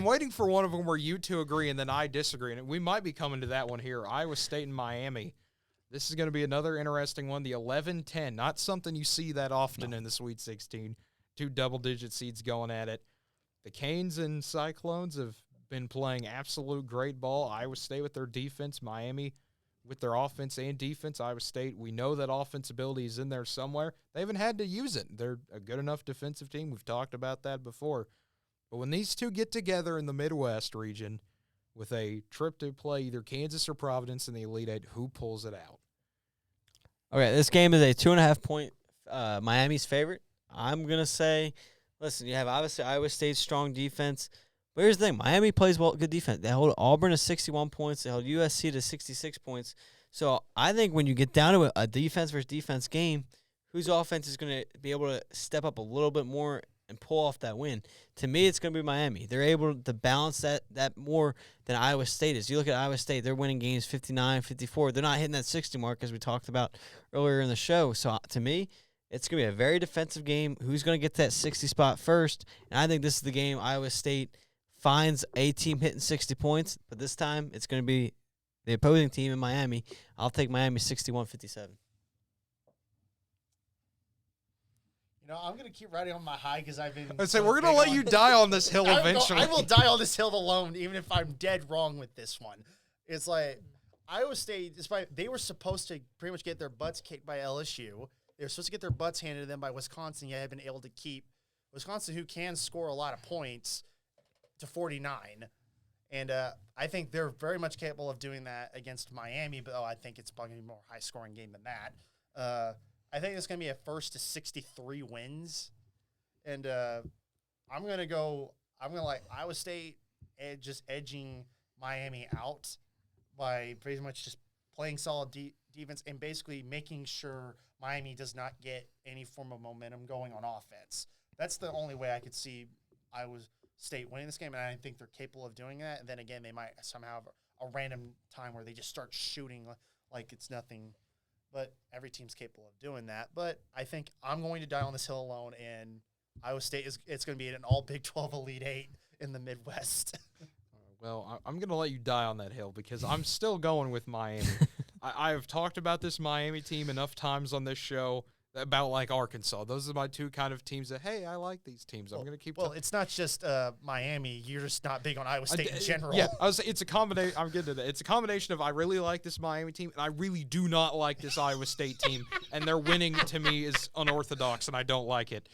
waiting for one of them where you two agree and then I disagree, and we might be coming to that one here. Iowa State and Miami. This is going to be another interesting one. The 11-10, not something you see that often in the Sweet 16. 2 double-digit seeds going at it. The Canes and Cyclones have been playing absolute great ball. Iowa State with their defense, Miami with their offense and defense. Iowa State, we know that offense ability is in there somewhere. They haven't had to use it. They're a good enough defensive team. We've talked about that before. But when these two get together in the Midwest region with a trip to play either Kansas or Providence in the Elite Eight, who pulls it out? Okay, this game is a 2.5-point Miami's favorite. I'm going to say, listen, you have obviously Iowa State's strong defense. But here's the thing. Miami plays well, good defense. They hold Auburn to 61 points. They hold USC to 66 points. So I think when you get down to a defense versus defense game, whose offense is going to be able to step up a little bit more and pull off that win? To me, it's going to be Miami. They're able to balance that more than Iowa State is. You look at Iowa State, they're winning games 59, 54. They're not hitting that 60 mark as we talked about earlier in the show. So to me, it's going to be a very defensive game. Who's going to get that 60 spot first? And I think this is the game Iowa State finds a team hitting 60 points, but this time it's going to be the opposing team in Miami. I'll take Miami 61-57. I'm going to keep riding on my high because I've been. I'd say we're going to let you die on this hill eventually. I will die on this hill alone, even if I'm dead wrong with this one. It's like Iowa State, despite they were supposed to pretty much get their butts kicked by LSU. They were supposed to get their butts handed to them by Wisconsin. Yet have been able to keep Wisconsin, who can score a lot of points, to 49. And I think they're very much capable of doing that against Miami, but I think it's probably going to be a more high-scoring game than that. I think it's going to be a first to 63 wins. And I'm going to like Iowa State just edging Miami out by pretty much just playing solid defense and basically making sure Miami does not get any form of momentum going on offense. That's the only way I could see Iowa State winning this game, and I think they're capable of doing that. And then again, they might somehow have a random time where they just start shooting like it's nothing. But every team's capable of doing that. But I think I'm going to die on this hill alone, and Iowa State it's going to be an all Big 12 Elite Eight in the Midwest. Well, I'm going to let you die on that hill because I'm still going with Miami. I have talked about this Miami team enough times on this show about like Arkansas. Those are my two kind of teams that, hey, I like these teams. I'm going to keep. Well, it's not just Miami. You're just not big on Iowa State in general. Yeah, it's a combination. I'm getting to that. It's a combination of I really like this Miami team and I really do not like this Iowa State team, and their winning to me is unorthodox and I don't like it.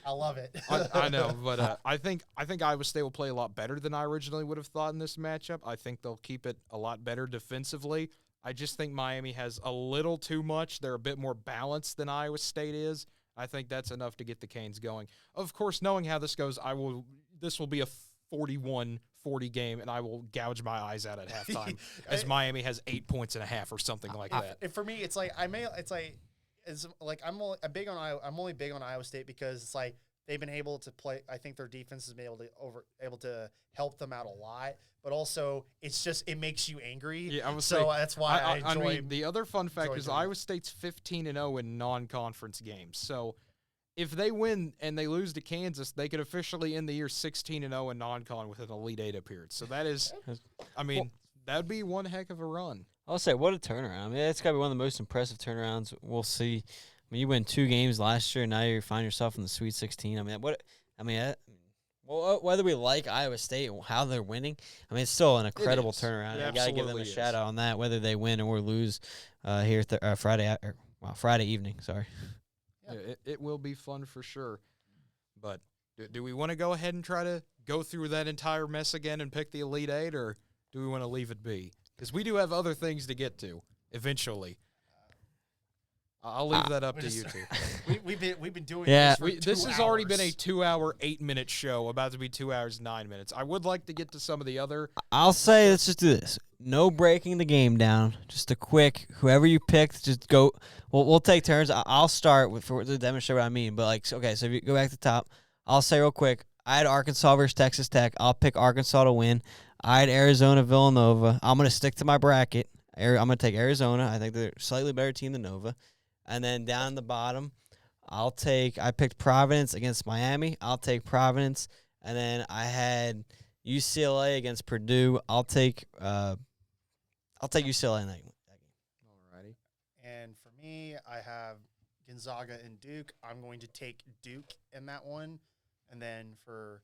I love it. I know, but I think Iowa State will play a lot better than I originally would have thought in this matchup. I think they'll keep it a lot better defensively. I just think Miami has a little too much. They're a bit more balanced than Iowa State is. I think that's enough to get the Canes going. Of course, knowing how this goes, this will be a 41-40 game, and I will gouge my eyes out at halftime as Miami has 8 points and a half or something like that. And for me, it's like I'm only big on Iowa State because it's like they've been able to play. I think their defense has been able to help them out a lot. But also, it makes you angry. Yeah, that's why I enjoy. I mean, the other fun fact is Iowa State's 15-0 in non-conference games. So if they win and they lose to Kansas, they could officially end the year 16-0 in non-con with an Elite Eight appearance. So that is, that would be one heck of a run. I'll say, what a turnaround. I mean, it's got to be one of the most impressive turnarounds we'll see. I mean, you win 2 games last year, and now you find yourself in the Sweet 16. Whether we like Iowa State and how they're winning, I mean, it's still an incredible turnaround. You got to give them a shout out on that, whether they win or lose here Friday evening. Sorry. Yeah, it will be fun for sure. But do we want to go ahead and try to go through that entire mess again and pick the Elite Eight, or do we want to leave it be? Because we do have other things to get to eventually. I'll leave that up to you two. We've been doing Yeah. this for 2 This has already been a hours. 2-hour, 8-minute show, about to be 2 hours, 9 minutes. I would like to get to some of the other. I'll say, let's just do this. No breaking the game down. Just a quick, whoever you picked, just go. We'll take turns. I'll start to demonstrate what I mean. But, like, okay, so if you go back to the top, I'll say real quick. I had Arkansas versus Texas Tech. I'll pick Arkansas to win. I had Arizona, Villanova. I'm going to stick to my bracket. I'm going to take Arizona. I think they're a slightly better team than Nova. And then down the bottom, I picked Providence against Miami. I'll take Providence. And then I had UCLA against Purdue. I'll take UCLA in that game. Alrighty. And for me, I have Gonzaga and Duke. I'm going to take Duke in that one. And then for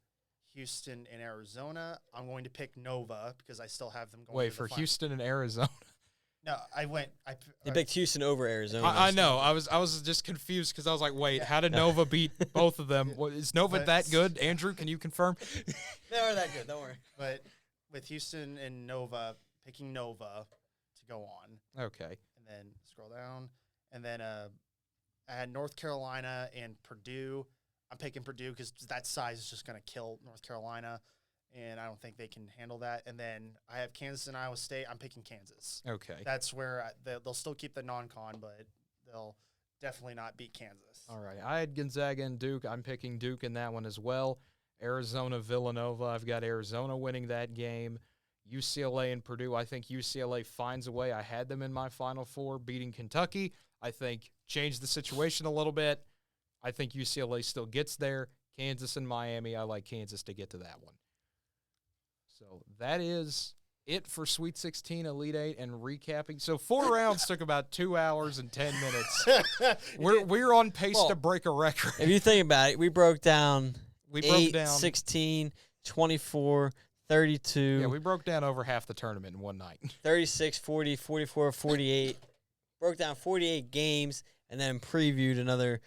Houston and Arizona, I'm going to pick Nova because I still have them going. Wait, to the for final. Houston and Arizona? No, I went. They picked Houston over Arizona. I know. I was just confused because I was like, wait, how did Nova beat both of them? Is Nova But- that good? Andrew, can you confirm? They are that good. Don't worry. But with Houston and Nova, picking Nova to go on, Okay. and then scroll down, and then I had North Carolina and Purdue. I'm picking Purdue because that size is just going to kill North Carolina, and I don't think they can handle that. And then I have Kansas and Iowa State. I'm picking Kansas. Okay. That's where they'll still keep the non-con, but they'll definitely not beat Kansas. All right. I had Gonzaga and Duke. I'm picking Duke in that one as well. Arizona, Villanova. I've got Arizona winning that game. UCLA and Purdue. I think UCLA finds a way. I had them in my Final Four, beating Kentucky. I think changed the situation a little bit. I think UCLA still gets there. Kansas and Miami. I like Kansas to get to that one. So that is it for Sweet 16, Elite 8, and recapping. So 4 rounds took about 2 hours and 10 minutes. We're on pace to break a record. If you think about it, we broke down 8, down 16, 24, 32. Yeah, we broke down over half the tournament in one night. 36, 40, 44, 48. Broke down 48 games and then previewed another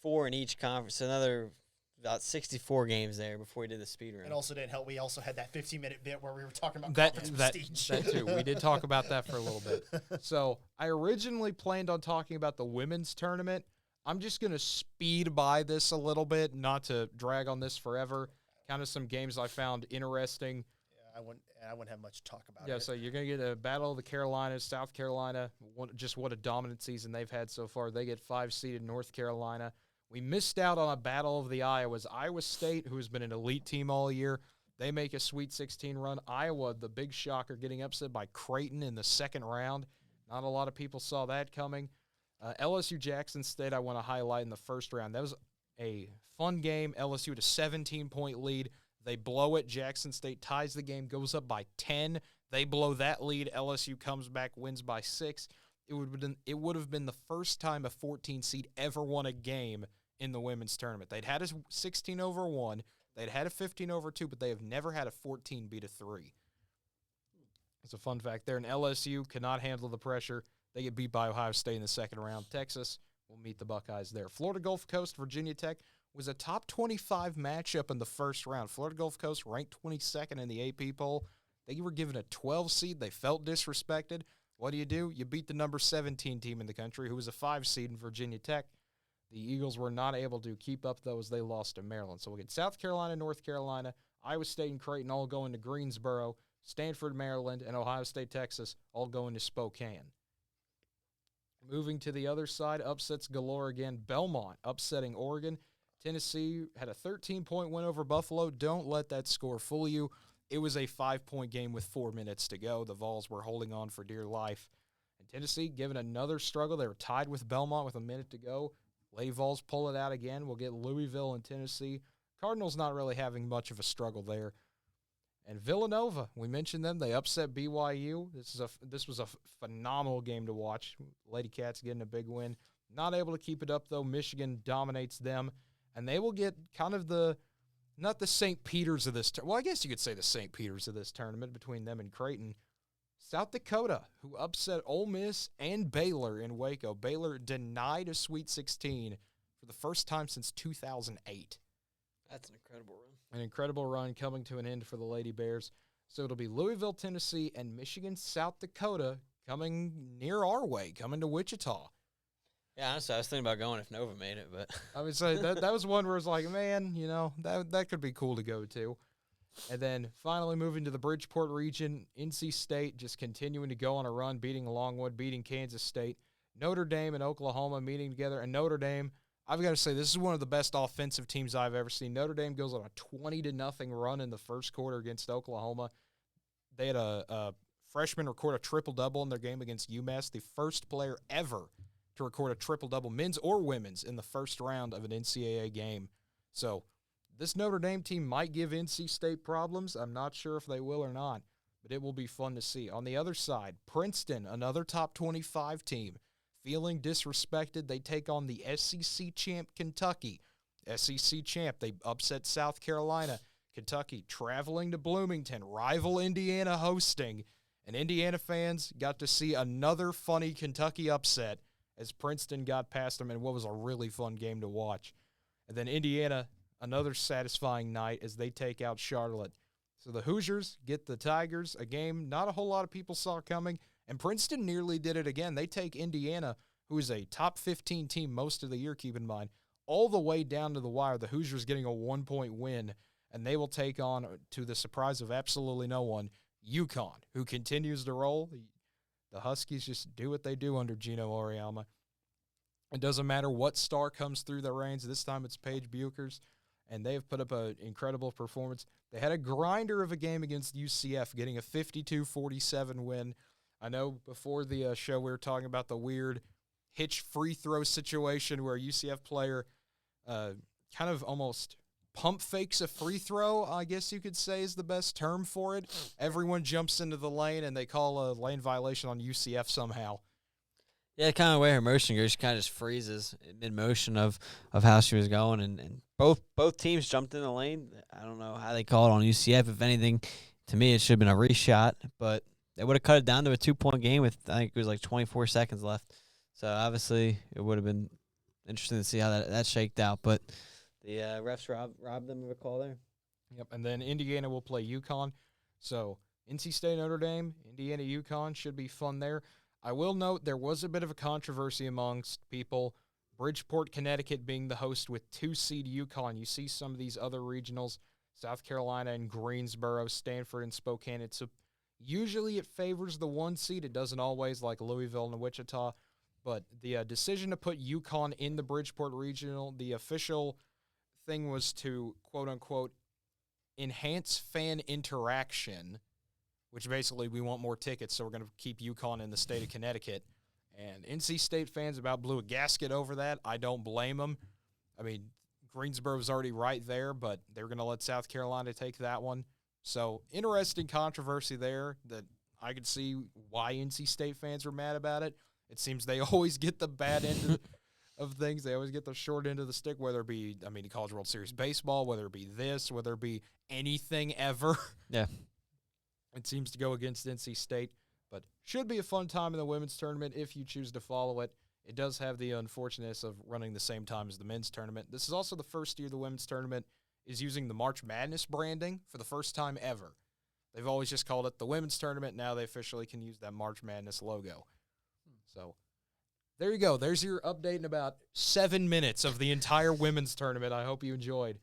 4 in each conference, another about 64 games there before we did the speed run. It also didn't help. We also had that 15-minute bit where we were talking about That conference prestige. that too. We did talk about that for a little bit. So I originally planned on talking about the women's tournament. I'm just going to speed by this a little bit, not to drag on this forever. Kind of some games I found interesting. Yeah, I wouldn't have much to talk about. Yeah, it. so you're going to get a battle of the Carolinas, South Carolina. Just what a dominant season they've had so far. They get 5-seeded North Carolina. We missed out on a battle of the Iowas. Iowa State, who has been an elite team all year, they make a Sweet 16 run. Iowa, the big shocker, getting upset by Creighton in the second round. Not a lot of people saw that coming. LSU Jackson State, I want to highlight in the first round. That was a fun game. LSU had a 17-point lead. They blow it. Jackson State ties the game, goes up by 10. They blow that lead. LSU comes back, wins by 6. It would have been the first time a 14 seed ever won a game in the women's tournament. They'd had a 16-over-1. They'd had a 15-over-2, but they have never had a 14 beat a 3. It's a fun fact there. And LSU cannot handle the pressure. They get beat by Ohio State in the second round. Texas will meet the Buckeyes there. Florida Gulf Coast, Virginia Tech was a top 25 matchup in the first round. Florida Gulf Coast ranked 22nd in the AP poll. They were given a 12 seed. They felt disrespected. What do? You beat the number 17 team in the country, who was a 5 seed in Virginia Tech. The Eagles were not able to keep up, though, as they lost to Maryland. So we'll get South Carolina, North Carolina, Iowa State and Creighton all going to Greensboro, Stanford, Maryland, and Ohio State, Texas all going to Spokane. Moving to the other side, upsets galore again. Belmont upsetting Oregon. Tennessee had a 13-point win over Buffalo. Don't let that score fool you. It was a 5-point game with 4 minutes to go. The Vols were holding on for dear life. And Tennessee given another struggle. They were tied with Belmont with a minute to go. Lady Vols pull it out again. We'll get Louisville and Tennessee. Cardinals not really having much of a struggle there. And Villanova, we mentioned them. They upset BYU. This was a phenomenal game to watch. Lady Cats getting a big win. Not able to keep it up, though. Michigan dominates them. And they will get kind of not the St. Peter's of this well, I guess you could say the St. Peter's of this tournament between them and Creighton. South Dakota, who upset Ole Miss and Baylor in Waco. Baylor denied a Sweet 16 for the first time since 2008. That's an incredible run. An incredible run coming to an end for the Lady Bears. So it'll be Louisville, Tennessee, and Michigan, South Dakota coming near our way, coming to Wichita. Yeah, honestly, I was thinking about going if Nova made it, but I would say that was one where it's like, man, that could be cool to go to. And then finally moving to the Bridgeport region, NC State just continuing to go on a run, beating Longwood, beating Kansas State. Notre Dame and Oklahoma meeting together. And Notre Dame, I've got to say, this is one of the best offensive teams I've ever seen. Notre Dame goes on a 20-0 run in the first quarter against Oklahoma. They had a freshman record a triple-double in their game against UMass, the first player ever to record a triple-double, men's or women's, in the first round of an NCAA game. So this Notre Dame team might give NC State problems. I'm not sure if they will or not, but it will be fun to see. On the other side, Princeton, another top 25 team, feeling disrespected. They take on the SEC champ Kentucky. SEC champ, they upset South Carolina. Kentucky traveling to Bloomington, rival Indiana hosting. And Indiana fans got to see another funny Kentucky upset as Princeton got past them in what was a really fun game to watch. And then Indiana, another satisfying night as they take out Charlotte. So the Hoosiers get the Tigers, a game not a whole lot of people saw coming, and Princeton nearly did it again. They take Indiana, who is a top 15 team most of the year, keep in mind, all the way down to the wire. The Hoosiers getting a 1-point win, and they will take on, to the surprise of absolutely no one, UConn, who continues to roll. The Huskies just do what they do under Gino Auriemma. It doesn't matter what star comes through the reins. This time it's Paige Buchers, and they have put up an incredible performance. They had a grinder of a game against UCF, getting a 52-47 win. I know before the show we were talking about the weird hitch free throw situation where a UCF player kind of almost pump fakes a free throw, I guess you could say is the best term for it. Everyone jumps into the lane, and they call a lane violation on UCF somehow. yeah, kind of the way her motion goes, she kind of just freezes in motion of how she was going, and both teams jumped in the lane. I don't know how they call it on UCF. If anything, to me, it should have been a reshot, but they would have cut it down to a 2-point game with, I think it was like 24 seconds left. So obviously, it would have been interesting to see how that shaked out, but the refs robbed them of a call there. Yep, and then Indiana will play UConn. So NC State, Notre Dame, Indiana, UConn should be fun there. I will note there was a bit of a controversy amongst people. Bridgeport, Connecticut being the host with 2-seed UConn. You see some of these other regionals, South Carolina and Greensboro, Stanford and Spokane. Usually it favors the 1 seed. It doesn't always, like Louisville and Wichita. But the decision to put UConn in the Bridgeport Regional, the official thing was to, quote-unquote, enhance fan interaction, which basically we want more tickets, so we're going to keep UConn in the state of Connecticut. And NC State fans about blew a gasket over that. I don't blame them. I mean, Greensboro's already right there, but they're going to let South Carolina take that one. So interesting controversy there that I could see why NC State fans were mad about it. It seems they always get the bad end of things. They always get the short end of the stick, whether it be, the College World Series baseball, whether it be this, whether it be anything ever. Yeah. It seems to go against NC State, but should be a fun time in the women's tournament if you choose to follow it. It does have the unfortunateness of running the same time as the men's tournament. This is also the first year the women's tournament is using the March Madness branding for the first time ever. They've always just called it the women's tournament. Now they officially can use that March Madness logo. So there you go. There's your update in about 7 minutes of the entire women's tournament. I hope you enjoyed.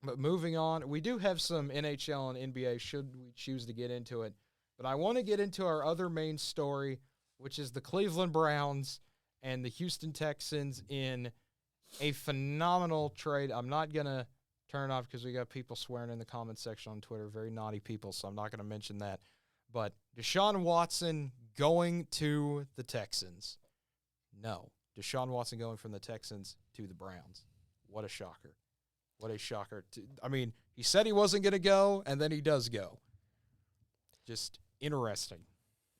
But moving on, we do have some NHL and NBA should we choose to get into it. But I want to get into our other main story, which is the Cleveland Browns and the Houston Texans in a phenomenal trade. I'm not going to turn it off because we got people swearing in the comment section on Twitter, very naughty people, so I'm not going to mention that. But Deshaun Watson going to the Texans. No. Deshaun Watson going from the Texans to the Browns. What a shocker. What a shocker. He said he wasn't going to go, and then he does go. Just interesting.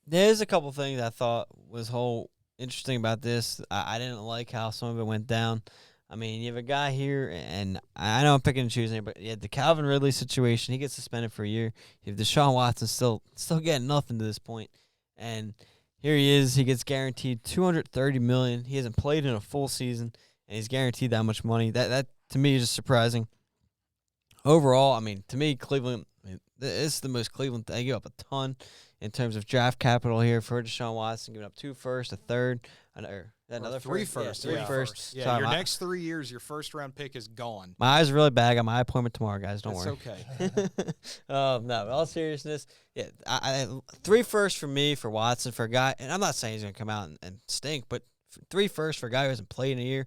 There's a couple things I thought was interesting about this. I didn't like how some of it went down. You have a guy here, and I know I'm picking and choosing, but you had the Calvin Ridley situation. He gets suspended for a year. You have Deshaun Watson still getting nothing to this point. And here he is. He gets guaranteed $230 million. He hasn't played in a full season, and he's guaranteed that much money. That to me is just surprising. Overall, to me, Cleveland, this is the most Cleveland. They give up a ton in terms of draft capital here for Deshaun Watson, giving up 2 firsts, a third, another 3 first. firsts. Yeah, 3 firsts. Yeah, Sorry, your next 3 years, your first-round pick is gone. My eyes are really bad. I got my eye appointment tomorrow, guys. Don't worry. It's okay. No, in all seriousness, yeah, 3 firsts for me, for Watson, for a guy, and I'm not saying he's going to come out and stink, but 3 firsts for a guy who hasn't played in a year.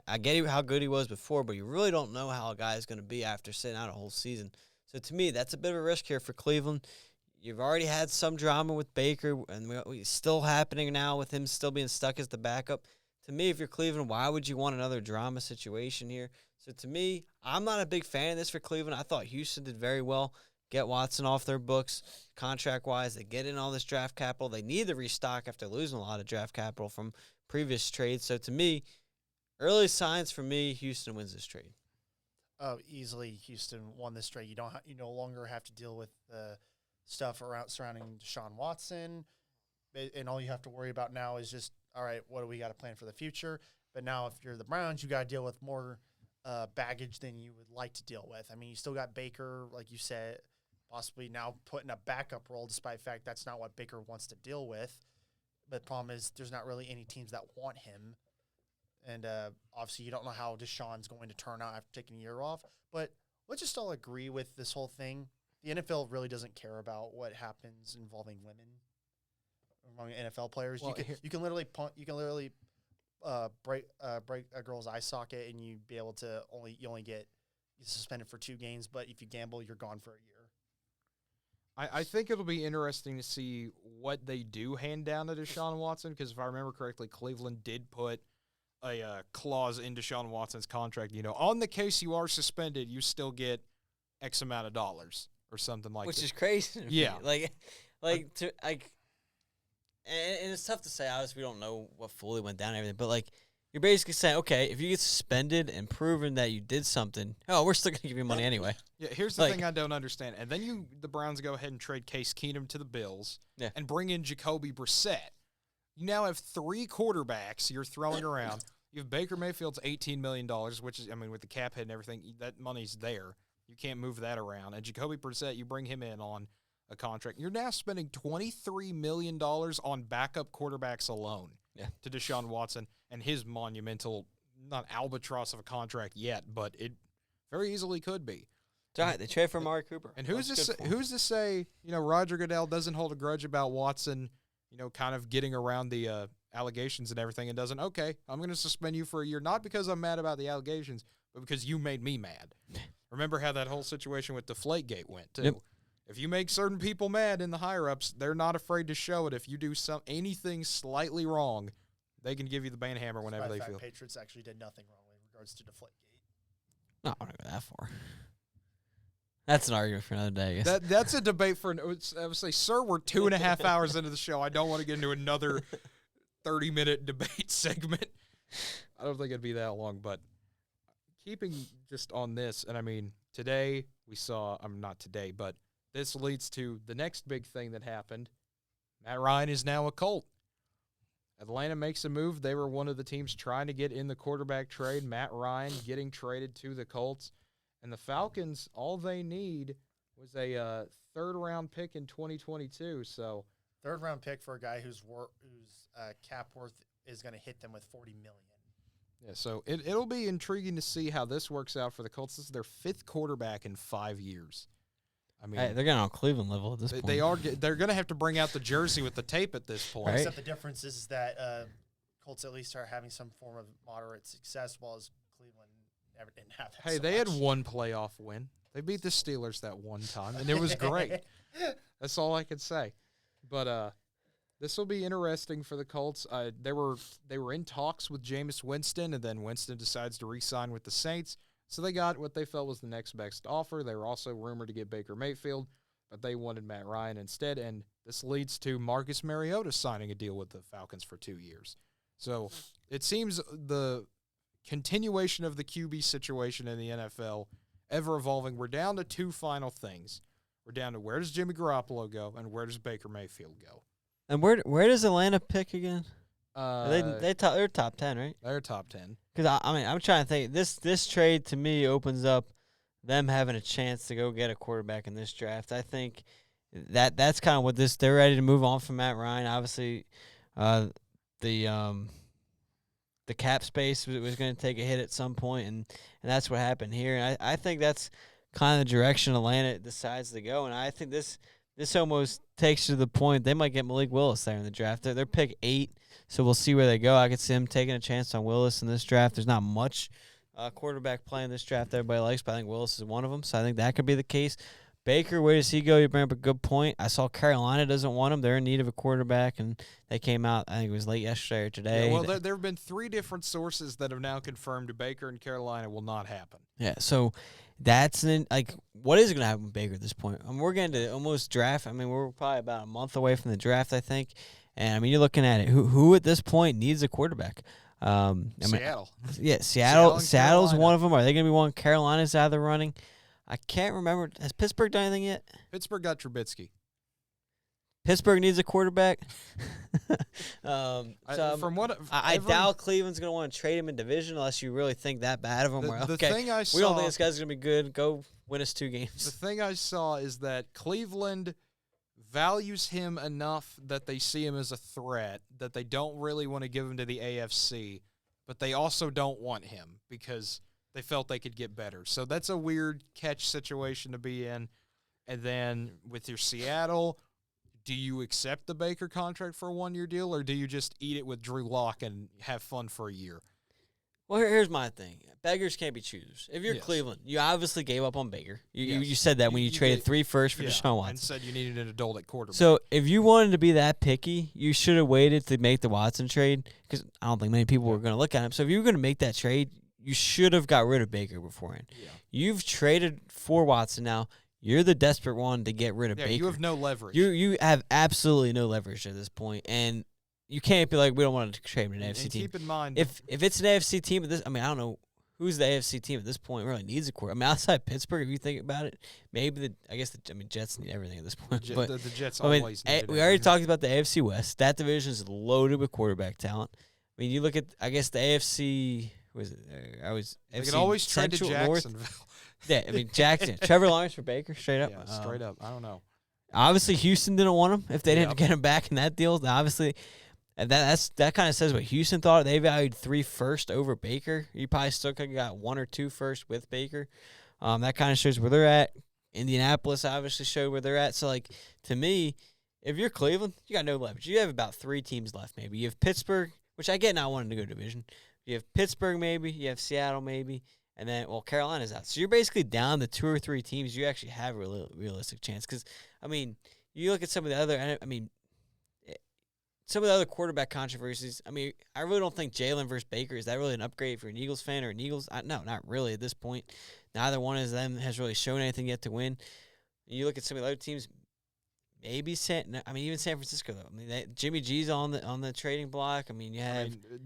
I get how good he was before, but you really don't know how a guy is going to be after sitting out a whole season. So to me, that's a bit of a risk here for Cleveland. You've already had some drama with Baker, and it's still happening now with him still being stuck as the backup. To me, if you're Cleveland, why would you want another drama situation here? So to me, I'm not a big fan of this for Cleveland. I thought Houston did very well. Get Watson off their books, contract-wise. They get in all this draft capital. They need to restock after losing a lot of draft capital from previous trades. So to me, early signs for me, Houston wins this trade. Oh, easily Houston won this trade. You no longer have to deal with the stuff surrounding Deshaun Watson, and all you have to worry about now is just, all right, what do we got to plan for the future? But now if you're the Browns, you got to deal with more baggage than you would like to deal with. I mean, you still got Baker, like you said, possibly now put in a backup role, despite the fact that's not what Baker wants to deal with. But the problem is there's not really any teams that want him. And obviously you don't know how Deshaun's going to turn out after taking a year off. But let's just all agree with this whole thing. The NFL really doesn't care about what happens involving women among NFL players. Well, you can literally break a girl's eye socket and you'd be able to only get suspended for 2 games. But if you gamble, you're gone for a year. I think it'll be interesting to see what they do hand down to Deshaun Watson, because if I remember correctly, Cleveland did put a clause in Deshaun Watson's contract. You know, on the case you are suspended, you still get X amount of dollars or something like that. Which is crazy. Yeah. And it's tough to say. Obviously, we don't know what fully went down and everything, but you're basically saying, okay, if you get suspended and proven that you did something, we're still going to give you money anyway. Yeah, here's the thing I don't understand. And then the Browns go ahead and trade Case Keenum to the Bills and bring in Jacoby Brissett. You now have 3 quarterbacks you're throwing around. You have Baker Mayfield's $18 million, which is, I mean, with the cap hit and everything, that money's there. You can't move that around. And Jacoby Brissett, you bring him in on a contract. You're now spending $23 million on backup quarterbacks alone to Deshaun Watson and his monumental, not albatross of a contract yet, but it very easily could be. It's all right. They trade for Amari Cooper. And who's to say, Roger Goodell doesn't hold a grudge about Watson, kind of getting around the allegations and everything and doesn't, okay, I'm going to suspend you for a year, not because I'm mad about the allegations, but because you made me mad. Remember how that whole situation with Deflategate went, too. Yep. If you make certain people mad in the higher-ups, they're not afraid to show it. If you do anything slightly wrong, they can give you the banhammer whenever they feel. Patriots actually did nothing wrong in regards to Deflategate. No, I don't go that far. That's an argument for another day. That's a debate for I would say, sir, we're 2.5 hours into the show. I don't want to get into another 30-minute debate segment. I don't think it'd be that long, but keeping just on this, and I mean, today we saw, not today, but this leads to the next big thing that happened. Matt Ryan is now a Colt. Atlanta makes a move. They were one of the teams trying to get in the quarterback trade. Matt Ryan getting traded to the Colts. And the Falcons, all they need was a third-round pick in 2022. So, third-round pick for a guy whose cap worth is going to hit them with $40 million. Yeah, so it'll be intriguing to see how this works out for the Colts. This is their 5th quarterback in 5 years. I mean, they're getting on Cleveland level at this point. They're going to have to bring out the jersey with the tape at this point. Right. Except the difference is that Colts at least are having some form of moderate success, while as Cleveland never didn't have that. Hey, they had one playoff win. They beat the Steelers that one time, and it was great. That's all I could say. But this will be interesting for the Colts. They were in talks with Jameis Winston, and then Winston decides to re-sign with the Saints. So they got what they felt was the next best offer. They were also rumored to get Baker Mayfield, but they wanted Matt Ryan instead. And this leads to Marcus Mariota signing a deal with the Falcons for 2 years. So it seems the continuation of the QB situation in the NFL, ever evolving. We're down to 2 final things. We're down to where does Jimmy Garoppolo go and where does Baker Mayfield go? And where does Atlanta pick again? They're top 10, right? They're top 10. Because I'm trying to think. This trade to me opens up them having a chance to go get a quarterback in this draft. I think that's kind of what this. They're ready to move on from Matt Ryan. Obviously, the cap space was going to take a hit at some point, and that's what happened here. And I think that's kind of the direction Atlanta decides to go. And I think this almost takes to the point they might get Malik Willis there in the draft. They're pick 8, so we'll see where they go. I could see them taking a chance on Willis in this draft. There's not much quarterback play in this draft everybody likes, but I think Willis is one of them, so I think that could be the case. Baker, where does he go? You bring up a good point. I saw Carolina doesn't want him. They're in need of a quarterback, and they came out, I think it was late yesterday or today. Yeah, well, there have been 3 different sources that have now confirmed Baker and Carolina will not happen. Yeah, so that's what is going to happen with Baker at this point? I mean, we're getting to almost draft. I mean, we're probably about a month away from the draft, I think. And, I mean, you're looking at it. Who at this point needs a quarterback? Seattle. Yeah, Seattle's one of them. Are they going to be one? Carolina's out of the running. I can't remember. Has Pittsburgh done anything yet? Pittsburgh got Trubisky. Pittsburgh needs a quarterback. I doubt Cleveland's going to want to trade him in division unless you really think that bad of him. We don't think this guy's going to be good. Go win us 2 games. The thing I saw is that Cleveland values him enough that they see him as a threat, that they don't really want to give him to the AFC, but they also don't want him because they felt they could get better. So that's a weird catch situation to be in. And then with your Seattle, do you accept the Baker contract for a 1-year deal, or do you just eat it with Drew Lock and have fun for a year? Well, here's my thing. Beggars can't be choosers. If you're Cleveland, you obviously gave up on Baker. You said that when you traded 3 firsts for Deshaun Watson. And said you needed an adult at quarterback. So if you wanted to be that picky, you should have waited to make the Watson trade, because I don't think many people were going to look at him. So if you were going to make that trade, you should have got rid of Baker beforehand. Yeah. You've traded for Watson now. You're the desperate one to get rid of Baker. You have no leverage. You have absolutely no leverage at this point, and you can't be like, we don't want to trade an AFC team. Keep in mind, if it's an AFC team at this, I mean, I don't know who's the AFC team at this point really needs a quarterback. I mean, outside Pittsburgh, if you think about it, maybe Jets need everything at this point. But the Jets always need we already talked about the AFC West. That division is loaded with quarterback talent. I mean, you look at, I guess, the AFC. Was it? They can always trade to Jacksonville. Yeah, I mean, Jackson. Trevor Lawrence for Baker, straight up. Yeah, straight up. I don't know. Obviously, Houston didn't want him if they didn't get him back in that deal. Obviously, that kind of says what Houston thought. They valued 3 firsts over Baker. You probably still could have got 1 or 2 firsts with Baker. That kind of shows where they're at. Indianapolis obviously showed where they're at. So, to me, if you're Cleveland, you got no leverage. You have about 3 teams left maybe. You have Pittsburgh, which I get not wanting to go division. You have Pittsburgh maybe. You have Seattle maybe. And then, Carolina's out. So you're basically down to 2 or 3 teams you actually have a realistic chance. Because, I mean, you look at some of the other some of the other quarterback controversies. I mean, I really don't think Jalen versus Baker, is that really an upgrade for an Eagles fan or an Eagles? No, not really at this point. Neither one of them has really shown anything yet to win. You look at some of the other teams, maybe even San Francisco though. I mean, Jimmy G's on the trading block. I mean,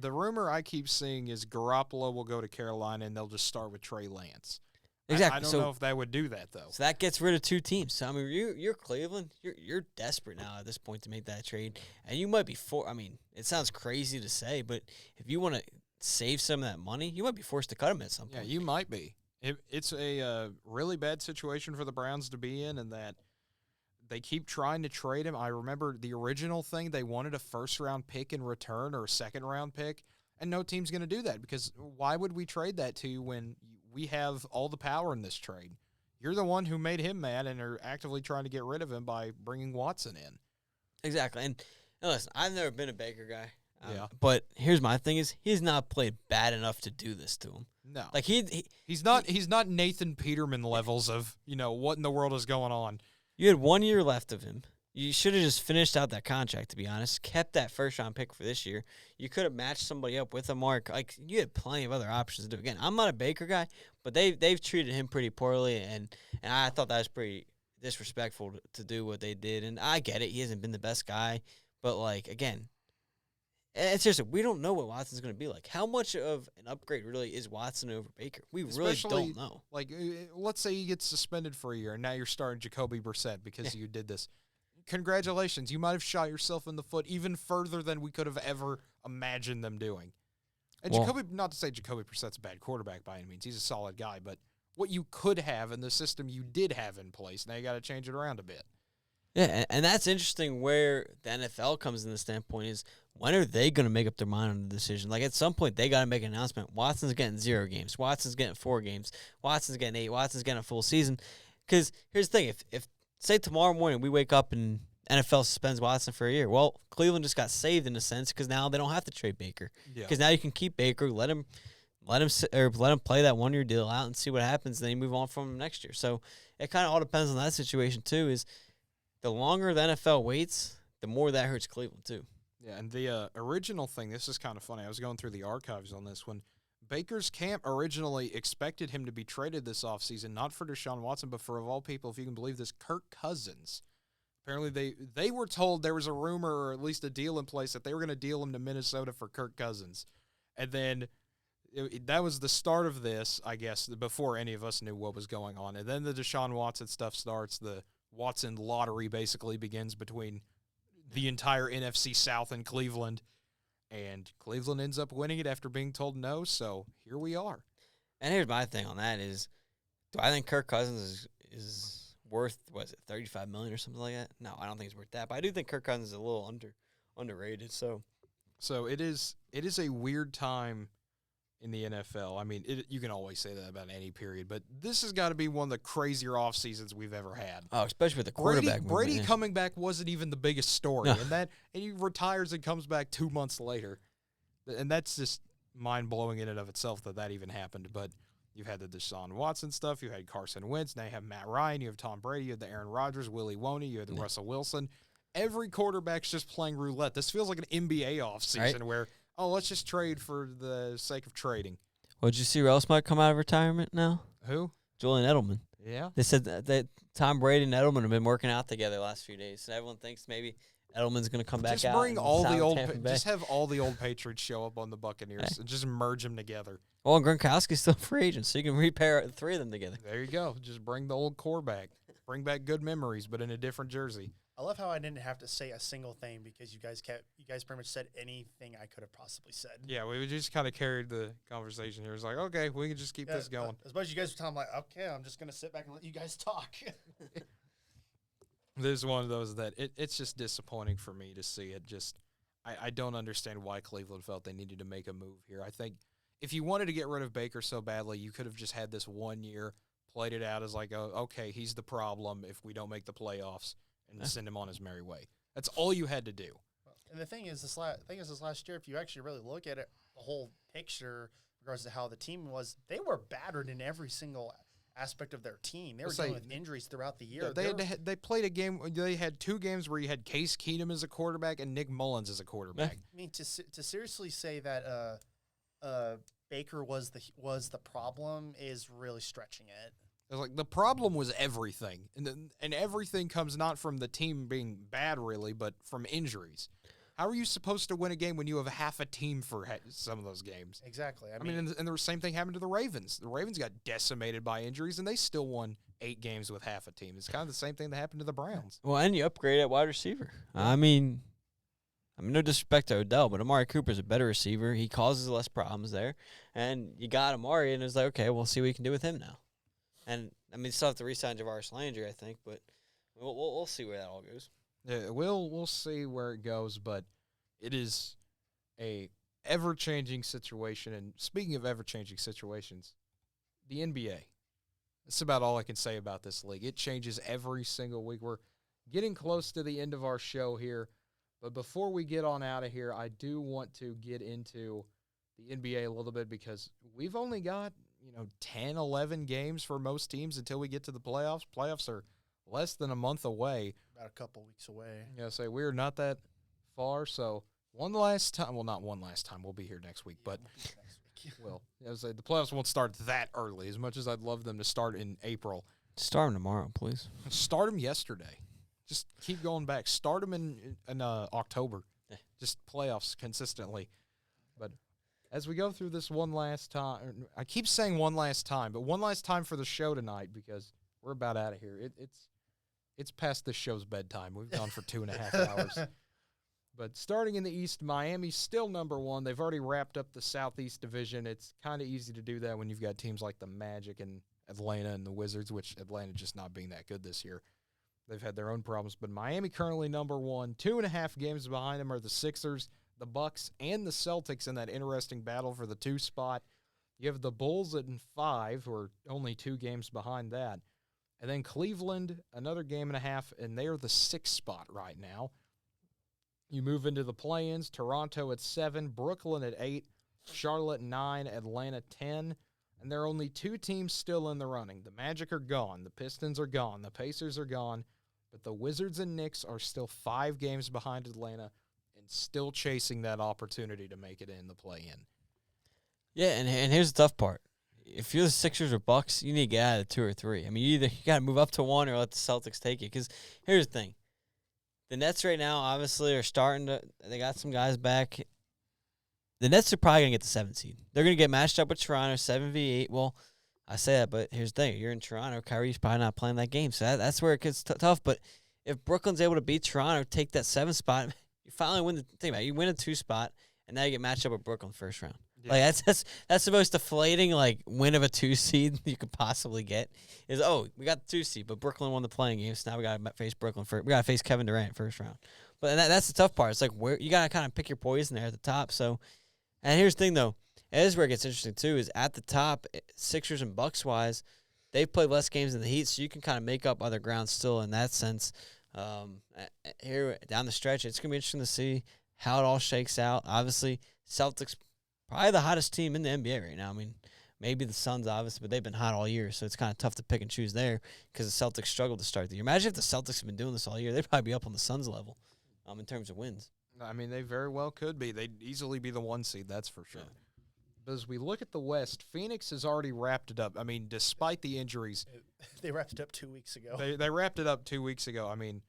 the rumor I keep seeing is Garoppolo will go to Carolina and they'll just start with Trey Lance. Exactly. I don't know if they would do that though. So that gets rid of 2 teams. So I mean, you're Cleveland. You're desperate now at this point to make that trade, and you might be it sounds crazy to say, but if you want to save some of that money, you might be forced to cut him at some point. Yeah, you might be. It's a really bad situation for the Browns to be in that they keep trying to trade him. I remember the original thing, they wanted a first-round pick in return or a second-round pick, and no team's going to do that because why would we trade that to you when we have all the power in this trade? You're the one who made him mad and are actively trying to get rid of him by bringing Watson in. Exactly. And listen, I've never been a Baker guy. Yeah. But here's my thing is he's not played bad enough to do this to him. No. He's not Nathan Peterman levels of, what in the world is going on. You had 1 year left of him. You should have just finished out that contract, to be honest. Kept that first-round pick for this year. You could have matched somebody up with a mark. You had plenty of other options to do. Again, I'm not a Baker guy, but they've treated him pretty poorly, and I thought that was pretty disrespectful to do what they did. And I get it. He hasn't been the best guy. But, again, it's just we don't know what Watson's going to be like. How much of an upgrade really is Watson over Baker? We really don't know. Let's say he gets suspended for a year, and now you're starting Jacoby Brissett because you did this. Congratulations. You might have shot yourself in the foot even further than we could have ever imagined them doing. And not to say Jacoby Brissett's a bad quarterback by any means. He's a solid guy. But what you could have in the system you did have in place, now you got to change it around a bit. Yeah, and that's interesting where the NFL comes in the standpoint is when are they going to make up their mind on the decision? Like, at some point, they got to make an announcement. Watson's getting 0 games. Watson's getting 4 games. Watson's getting 8. Watson's getting a full season. Because here's the thing. If say, tomorrow morning we wake up and NFL suspends Watson for a year, well, Cleveland just got saved in a sense because now they don't have to trade Baker. Because now you can keep Baker, let him play that 1-year deal out and see what happens, and then you move on from him next year. So it kind of all depends on that situation, too, is the longer the NFL waits, the more that hurts Cleveland, too. Yeah, and the original thing, this is kind of funny. I was going through the archives on this one. Baker's camp originally expected him to be traded this offseason, not for Deshaun Watson, but for, of all people, if you can believe this, Kirk Cousins. Apparently they were told there was a rumor or at least a deal in place that they were going to deal him to Minnesota for Kirk Cousins. And then that was the start of this, I guess, before any of us knew what was going on. And then the Deshaun Watson stuff starts. The Watson lottery basically begins between the entire NFC South and Cleveland. And Cleveland ends up winning it after being told no, so here we are. And here's my thing on that is, do I think Kirk Cousins is worth, what is it, $35 million or something like that? No, I don't think it's worth that. But I do think Kirk Cousins is a little underrated. So it is a weird time in the NFL. I mean, you can always say that about any period, but this has got to be one of the crazier off seasons we've ever had. Oh, especially with the quarterback. Brady coming back wasn't even the biggest story, no. and he retires and comes back 2 months later, and that's just mind blowing in and of itself that even happened. But you've had the Deshaun Watson stuff, you had Carson Wentz, now you have Matt Ryan, you have Tom Brady, you have the Aaron Rodgers, Willie Woney, you have the Russell Wilson. Every quarterback's just playing roulette. This feels like an NBA offseason where, let's just trade for the sake of trading. Well, did you see who else might come out of retirement now? Who? Julian Edelman. Yeah. They said that Tom Brady and Edelman have been working out together the last few days. So everyone thinks maybe Edelman's going to come back out. Just bring all the old just have all the old Patriots show up on the Buccaneers and just merge them together. Well, Gronkowski's still a free agent, so you can repair 3 of them together. There you go. Just bring the old core back. Bring back good memories, but in a different jersey. I love how I didn't have to say a single thing because you guys pretty much said anything I could have possibly said. Yeah, we just kind of carried the conversation here. It was like, okay, we can just keep this going. As much as you guys were telling me, like, okay, I'm just going to sit back and let you guys talk. There's one of those that it's just disappointing for me to see it. Just I don't understand why Cleveland felt they needed to make a move here. I think if you wanted to get rid of Baker so badly, you could have just had this 1 year, played it out as like, okay, he's the problem if we don't make the playoffs. And send him on his merry way. That's all you had to do. And the thing is, this last year, if you actually really look at it, the whole picture in regards to how the team was, they were battered in every single aspect of their team. They were dealing with injuries throughout the year. They played a game. They had 2 games where you had Case Keenum as a quarterback and Nick Mullins as a quarterback. I mean, to seriously say that Baker was the problem is really stretching it. Like the problem was everything, and everything comes not from the team being bad, really, but from injuries. How are you supposed to win a game when you have half a team for some of those games? Exactly. I mean, and the same thing happened to the Ravens. The Ravens got decimated by injuries, and they still won 8 games with half a team. It's kind of the same thing that happened to the Browns. Well, and you upgrade at wide receiver. I mean, no disrespect to Odell, but Amari Cooper's a better receiver. He causes less problems there, and you got Amari, and it's like, okay, we'll see what you can do with him now. And, I mean, still have to re-sign Javaris Landry, I think, but we'll see where that all goes. Yeah, we'll see where it goes, but it is a ever-changing situation. And speaking of ever-changing situations, the NBA. That's about all I can say about this league. It changes every single week. We're getting close to the end of our show here, but before we get on out of here, I do want to get into the NBA a little bit because we've only got 10, 11 games for most teams until we get to the playoffs. Playoffs are less than a month away. About a couple weeks away. Yeah, so we're not that far. So one last time. Well, not one last time. We'll be here next week. But well, the playoffs won't start that early. As much as I'd love them to start in April. Start them tomorrow, please. Start them yesterday. Just keep going back. Start them in October. Just playoffs consistently. But as we go through this one last time, I keep saying one last time, but one last time for the show tonight because we're about out of here. It's past this show's bedtime. We've gone for 2.5 hours. But starting in the East, Miami's still number 1. They've already wrapped up the Southeast Division. It's kind of easy to do that when you've got teams like the Magic and Atlanta and the Wizards, which Atlanta just not being that good this year. they've had their own problems. But Miami currently number 1. 2.5 games behind them are the Sixers, the Bucks, and the Celtics in that interesting battle for the 2 spot. You have the Bulls at 5, who are only 2 games behind that. And then Cleveland, another game and a half, and they're the 6th spot right now. You move into the play-ins, Toronto at 7, Brooklyn at 8, Charlotte 9, Atlanta 10. And there are only 2 teams still in the running. The Magic are gone. The Pistons are gone. The Pacers are gone. But the Wizards and Knicks are still 5 games behind Atlanta and still chasing that opportunity to make it in the play-in. Yeah, and here's the tough part. If you're the Sixers or Bucks, you need to get out of 2 or 3. I mean, you got to move up to 1 or let the Celtics take it. Because here's the thing. The Nets right now obviously are starting to – they got some guys back. The Nets are probably going to get the 7th seed. They're going to get matched up with Toronto, 7v8. Well, I say that, but here's the thing. You're in Toronto. Kyrie's probably not playing that game. So that's where it gets tough. But if Brooklyn's able to beat Toronto, take that 7th spot, you finally win the – think about it. You win a 2 spot, and now you get matched up with Brooklyn first round. Yeah. Like that's the most deflating win of a 2 seed you could possibly get. Is we got the 2 seed, but Brooklyn won the playing game, so now we got to face Brooklyn first. We got to face Kevin Durant first round. But that's the tough part. It's where you got to kind of pick your poison there at the top. So, and here's the thing though, it is where it gets interesting too. Is at the top, Sixers and Bucks wise, they've played less games than the Heat, so you can kind of make up other ground still in that sense. Here down the stretch, it's gonna be interesting to see how it all shakes out. Obviously, Celtics. Probably the hottest team in the NBA right now. I mean, maybe the Suns, obviously, but they've been hot all year, so it's kind of tough to pick and choose there because the Celtics struggled to start the year. Imagine if the Celtics have been doing this all year. They'd probably be up on the Suns level in terms of wins. I mean, they very well could be. They'd easily be the 1 seed, that's for sure. Yeah. But as we look at the West, Phoenix has already wrapped it up. I mean, despite the injuries. They wrapped it up 2 weeks ago. They wrapped it up 2 weeks ago. I mean,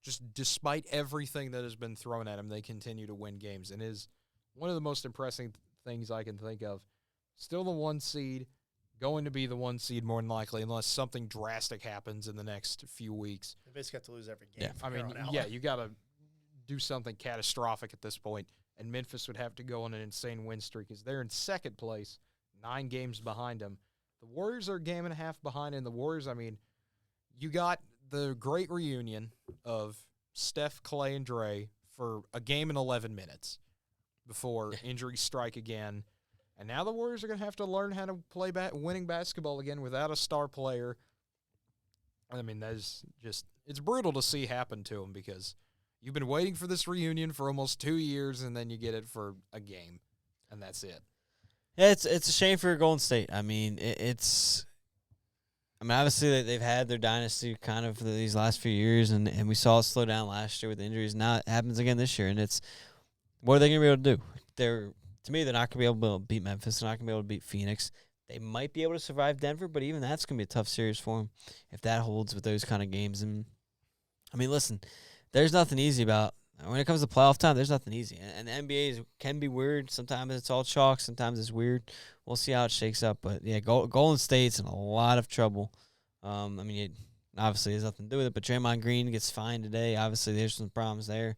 just despite everything that has been thrown at them, they continue to win games. And is one of the most impressive things I can think of. Still the 1 seed, going to be the 1 seed more than likely unless something drastic happens in the next few weeks. They basically have to lose every game. Yeah. I mean, you got to do something catastrophic at this point, and Memphis would have to go on an insane win streak because they're in 2nd place, 9 games behind them. The Warriors are a game and a half behind, and the Warriors, I mean, you got the great reunion of Steph, Clay, and Dre for a game in 11 minutes. Before injuries strike again. And now the Warriors are going to have to learn how to play winning basketball again without a star player. I mean, that is just – it's brutal to see happen to them because you've been waiting for this reunion for almost 2 years, and then you get it for a game, and that's it. Yeah, it's a shame for Golden State. I mean, obviously they've had their dynasty kind of for these last few years, and we saw it slow down last year with the injuries. Now it happens again this year, and it's – what are they going to be able to do? To me, they're not going to be able to beat Memphis. They're not going to be able to beat Phoenix. They might be able to survive Denver, but even that's going to be a tough series for them if that holds with those kind of games. And I mean, listen, there's nothing easy about when it comes to playoff time. There's nothing easy, and the NBA can be weird. Sometimes it's all chalk. Sometimes it's weird. We'll see how it shakes up. But yeah, Golden State's in a lot of trouble. I mean, it obviously has nothing to do with it. But Draymond Green gets fined today. Obviously, there's some problems there.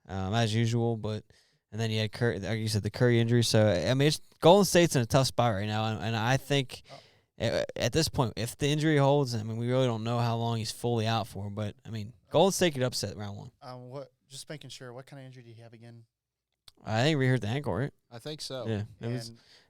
As usual, and then you had Curry, like you said, the Curry injury. So I mean, Golden State's in a tough spot right now, and I think at this point, if the injury holds, I mean, we really don't know how long he's fully out for. But I mean, Golden State could upset round 1. Just making sure. What kind of injury did he have again? I think we heard the ankle, right? I think so. Yeah,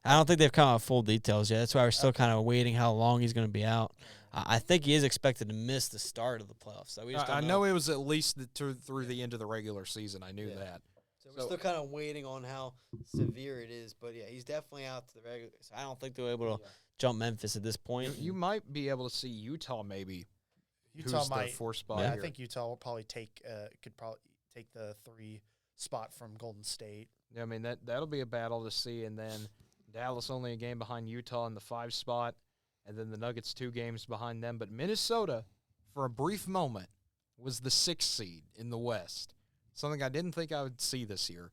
I don't think they've come out with full details yet. That's why we're still kind of waiting how long he's going to be out. I think he is expected to miss the start of the playoffs. So we just don't know. I know it was at least through the end of the regular season. I knew that. So we're still kind of waiting on how severe it is. But, yeah, he's definitely out to the regular. So I don't think they're able to jump Memphis at this point. You might be able to see Utah maybe. Utah might. Their 4th spot yeah, here. I think Utah will probably take the 3 spot from Golden State. Yeah, I mean, that'll be a battle to see. And then Dallas only a game behind Utah in the 5 spot. And then the Nuggets 2 games behind them. But Minnesota, for a brief moment, was the 6th seed in the West. Something I didn't think I would see this year.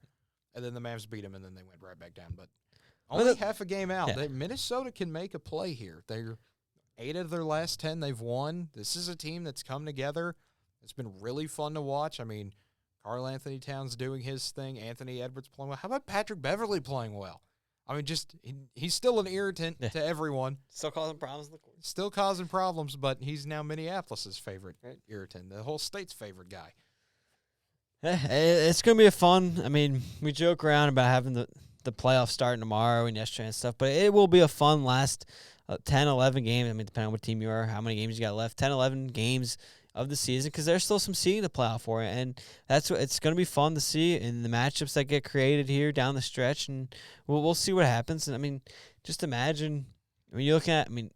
And then the Mavs beat them, and then they went right back down. But only half a game out. Yeah. Minnesota can make a play here. They're 8 of their last 10 they've won. This is a team that's come together. It's been really fun to watch. I mean, Karl Anthony Towns doing his thing. Anthony Edwards playing well. How about Patrick Beverley playing well? I mean, he's still an irritant to everyone. Still causing problems in the court. Still causing problems, but he's now Minneapolis' favorite irritant, the whole state's favorite guy. It's going to be a fun. I mean, we joke around about having the playoffs starting tomorrow and yesterday and stuff, but it will be a fun last 10, 11 games. I mean, depending on what team you are, how many games you got left, 10, 11 games of the season, because there's still some seeding to play out for it, and that's what it's going to be fun to see in the matchups that get created here down the stretch, and we'll see what happens. And I mean, just imagine when you look at, I mean,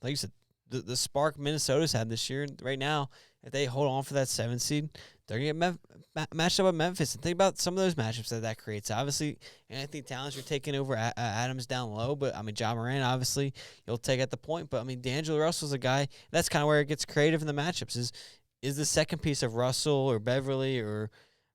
like you said, the spark Minnesota's had this year right now. If they hold on for that 7th seed, they're going to get matched up with Memphis. And think about some of those matchups that creates. Obviously, Anthony Towns, you're taking over Adams down low. But, I mean, Ja Morant, obviously, you'll take at the point. But, I mean, D'Angelo Russell's a guy. That's kind of where it gets creative in the matchups is the second piece of Russell or Beverly or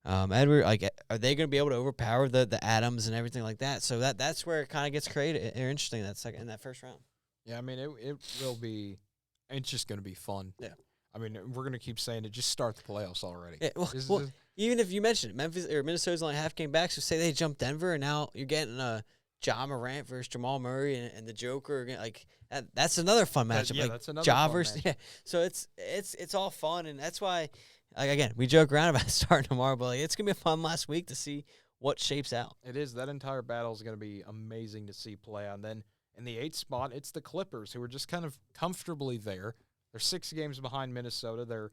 Edward. Like, are they going to be able to overpower the Adams and everything like that? So that's where it kind of gets creative or interesting in that first round. Yeah, I mean, it will be – it's just going to be fun. Yeah. I mean, we're going to keep saying it. Just start the playoffs already. Yeah, well, even if you mentioned it, Memphis or Minnesota's only half game back, so say they jump Denver, and now you're getting Ja Morant versus Jamal Murray and the Joker again. Like that's another fun matchup. Like that's another Ja fun versus matchup. So it's all fun, and that's why. Like again, we joke around about starting tomorrow, but it's gonna be a fun last week to see what shapes out. It is. That entire battle is going to be amazing to see play out. And then in the 8th spot, it's the Clippers, who are just kind of comfortably there. They're 6 games behind Minnesota. They're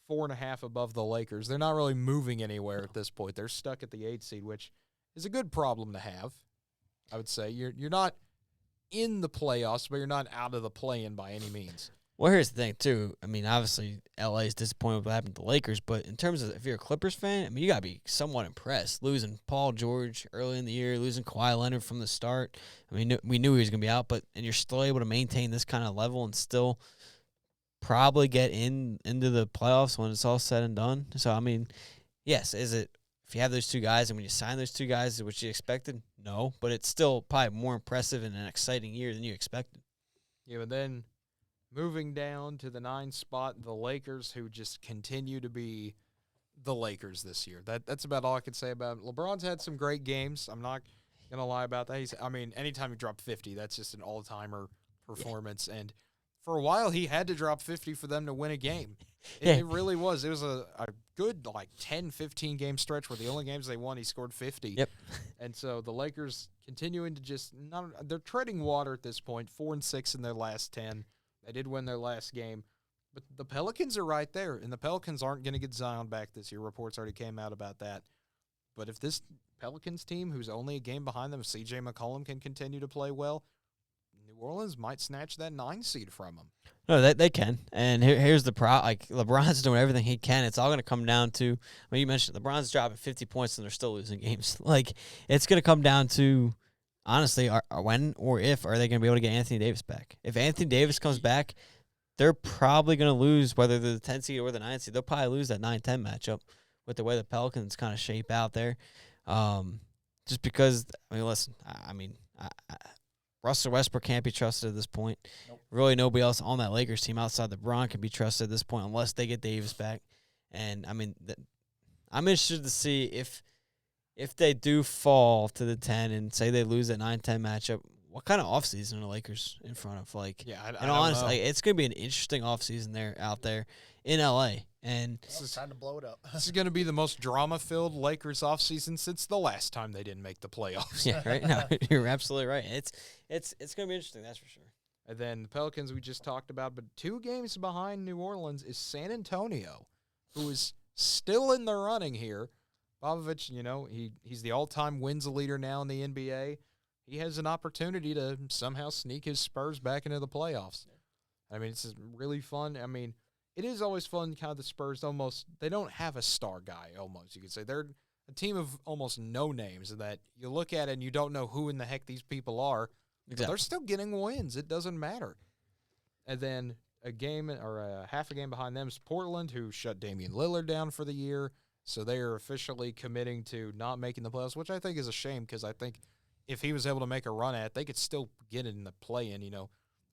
4.5 above the Lakers. They're not really moving anywhere at this point. They're stuck at the 8th seed, which is a good problem to have, I would say. You're not in the playoffs, but you're not out of the play-in by any means. Well, here's the thing, too. I mean, obviously, LA is disappointed with what happened to the Lakers, but in terms of if you're a Clippers fan, I mean, you got to be somewhat impressed. Losing Paul George early in the year, losing Kawhi Leonard from the start. I mean, we knew he was going to be out, and you're still able to maintain this kind of level and still – probably get into the playoffs when it's all said and done. So, I mean, yes, is it if you have those two guys and when you sign those two guys, is what you expected? No, but it's still probably more impressive and an exciting year than you expected. Yeah, but then moving down to the 9th spot, the Lakers, who just continue to be the Lakers this year. That's about all I can say about it. LeBron's had some great games. I'm not going to lie about that. Anytime you drop 50, that's just an all-timer performance. Yeah. And for a while, he had to drop 50 for them to win a game. It really was. It was a good, 10, 15-game stretch where the only games they won, he scored 50. Yep. And so the Lakers continuing to just – they're treading water at this point, 4-6 in their last 10. They did win their last game. But the Pelicans are right there, and the Pelicans aren't going to get Zion back this year. Reports already came out about that. But if this Pelicans team, who's only a game behind them, C.J. McCollum can continue to play well, New Orleans might snatch that 9 seed from them. No, they can. And here's the problem. Like, LeBron's doing everything he can. It's all going to come down to, you mentioned LeBron's dropping 50 points and they're still losing games. Like, it's going to come down to, honestly, when or if are they going to be able to get Anthony Davis back? If Anthony Davis comes back, they're probably going to lose, whether they're the 10 seed or the 9 seed. They'll probably lose that 9-10 matchup with the way the Pelicans kind of shape out there. Just because, listen, Russell Westbrook can't be trusted at this point. Nope. Really, nobody else on that Lakers team outside LeBron can be trusted at this point unless they get Davis back. And, I'm interested to see if they do fall to the 10 and say they lose that 9-10 matchup, what kind of offseason are the Lakers in front of? Honestly, it's going to be an interesting offseason out there in L.A. And it's time to blow it up. This is going to be the most drama-filled Lakers offseason since the last time they didn't make the playoffs. Yeah, right? No, you're absolutely right. It's going to be interesting, that's for sure. And then the Pelicans we just talked about, but 2 games behind New Orleans is San Antonio, who is still in the running here. Popovich, he's the all-time wins leader now in the NBA. He has an opportunity to somehow sneak his Spurs back into the playoffs. It's really fun. It is always fun, kind of the Spurs they don't have a star guy almost, you could say. They're a team of almost no names that you look at and you don't know who in the heck these people are. Exactly. But they're still getting wins. It doesn't matter. And then a game or half a game behind them is Portland, who shut Damian Lillard down for the year. So they are officially committing to not making the playoffs, which I think is a shame because I think if he was able to make a run at, they could still get in the play-in. If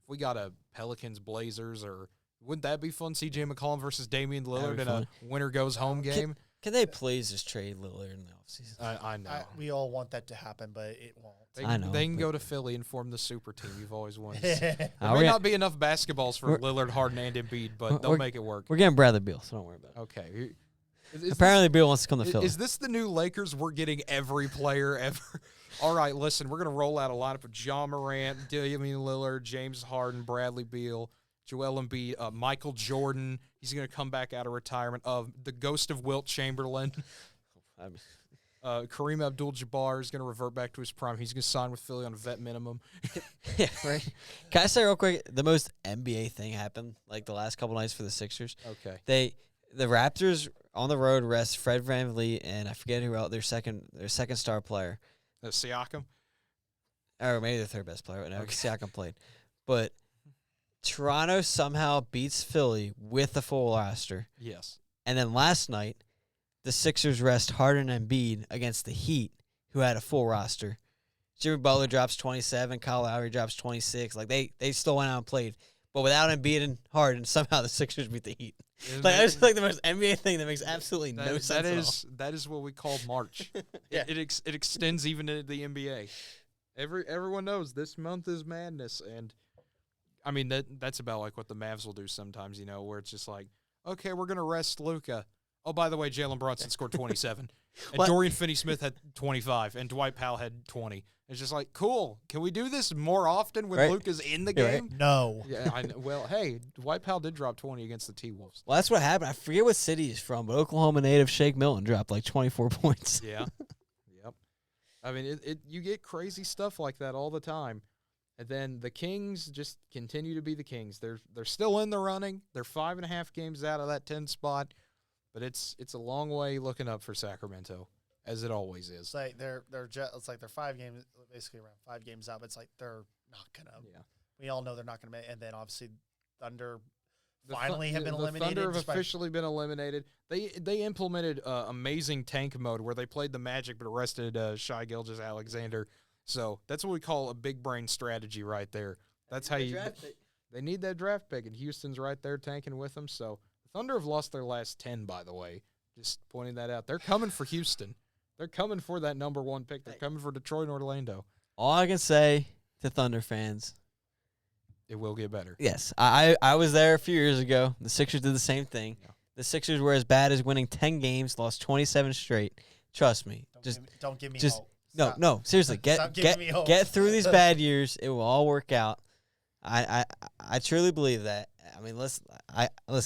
we got a Pelicans-Blazers, or wouldn't that be fun? C.J. McCollum versus Damian Lillard in a winner-goes-home game. Can they please just trade Lillard in the offseason? I know. We all want that to happen, but it won't. I know, They can but- go to Philly and form the super team you've always wanted. There We're may gonna- not be enough basketballs for Lillard, Harden, and Embiid, but they'll make it work. We're getting Bradley Beal, so don't worry about it. Okay. Apparently, Beal wants to come to Philly. Is this the new Lakers? We're getting every player ever. All right, listen, we're going to roll out a lineup of John Morant, Damian Lillard, James Harden, Bradley Beal, Joel Embiid, Michael Jordan. He's going to come back out of retirement. The ghost of Wilt Chamberlain. Kareem Abdul-Jabbar is going to revert back to his prime. He's going to sign with Philly on a vet minimum. Yeah, right. Can I say real quick, the most NBA thing happened like the last couple nights for the Sixers. Okay. The Raptors on the road rest Fred VanVleet and I forget who else, their second star player. Siakam? Or maybe the third best player right now because Siakam played. But Toronto somehow beats Philly with a full roster. Yes. And then last night, the Sixers rest Harden and Embiid against the Heat, who had a full roster. Jimmy Butler drops 27, Kyle Lowry drops 26. Like they still went out and played. But without Embiid and Harden, somehow the Sixers beat the Heat. Like that's like the most NBA thing that makes absolutely no sense at all. That is what we call March. Yeah. It extends even to the NBA. Everyone knows this month is madness, and I mean that's about like what the Mavs will do sometimes, where it's just like, okay, we're gonna rest Luka. Oh, by the way, Jalen Brunson scored 27, and What? Dorian Finney-Smith had 25, and Dwight Powell had 20. It's just like, cool. Can we do this more often when Right. Luka's in the Yeah, right. game? No. Yeah, I know. Well, hey, Dwight Powell did drop 20 against the T-Wolves. Well, that's what happened. I forget what city he's from, but Oklahoma native Shake Milton dropped like 24 points. Yeah. Yep. I mean, you get crazy stuff like that all the time. And then the Kings just continue to be the Kings. They're still in the running. They're 5.5 games out of that 10 spot, but it's a long way looking up for Sacramento, as it always is. It's like it's like they're 5 games, basically around 5 games out. But it's like they're not gonna. Yeah. We all know they're not gonna make. And then obviously, Thunder The finally have been the eliminated. Thunder have despite- officially been eliminated. They implemented amazing tank mode where they played the Magic but arrested Shai Gilgeous-Alexander. So that's what we call a big brain strategy right there. That's how you. They need that draft pick, and Houston's right there tanking with them. So the Thunder have lost their last 10, by the way. Just pointing that out. They're coming for Houston. They're coming for that number 1 pick. They're coming for Detroit and Orlando. All I can say to Thunder fans, It will get better. yes, I was there a few years ago. The Sixers did the same thing. Yeah. The Sixers were as bad as winning 10 games, lost 27 straight. Trust me. Don't give me just- hope. No, Stop. no, seriously. Stop giving me hope. Get through these bad years. It will all work out. I truly believe that. I mean, listen.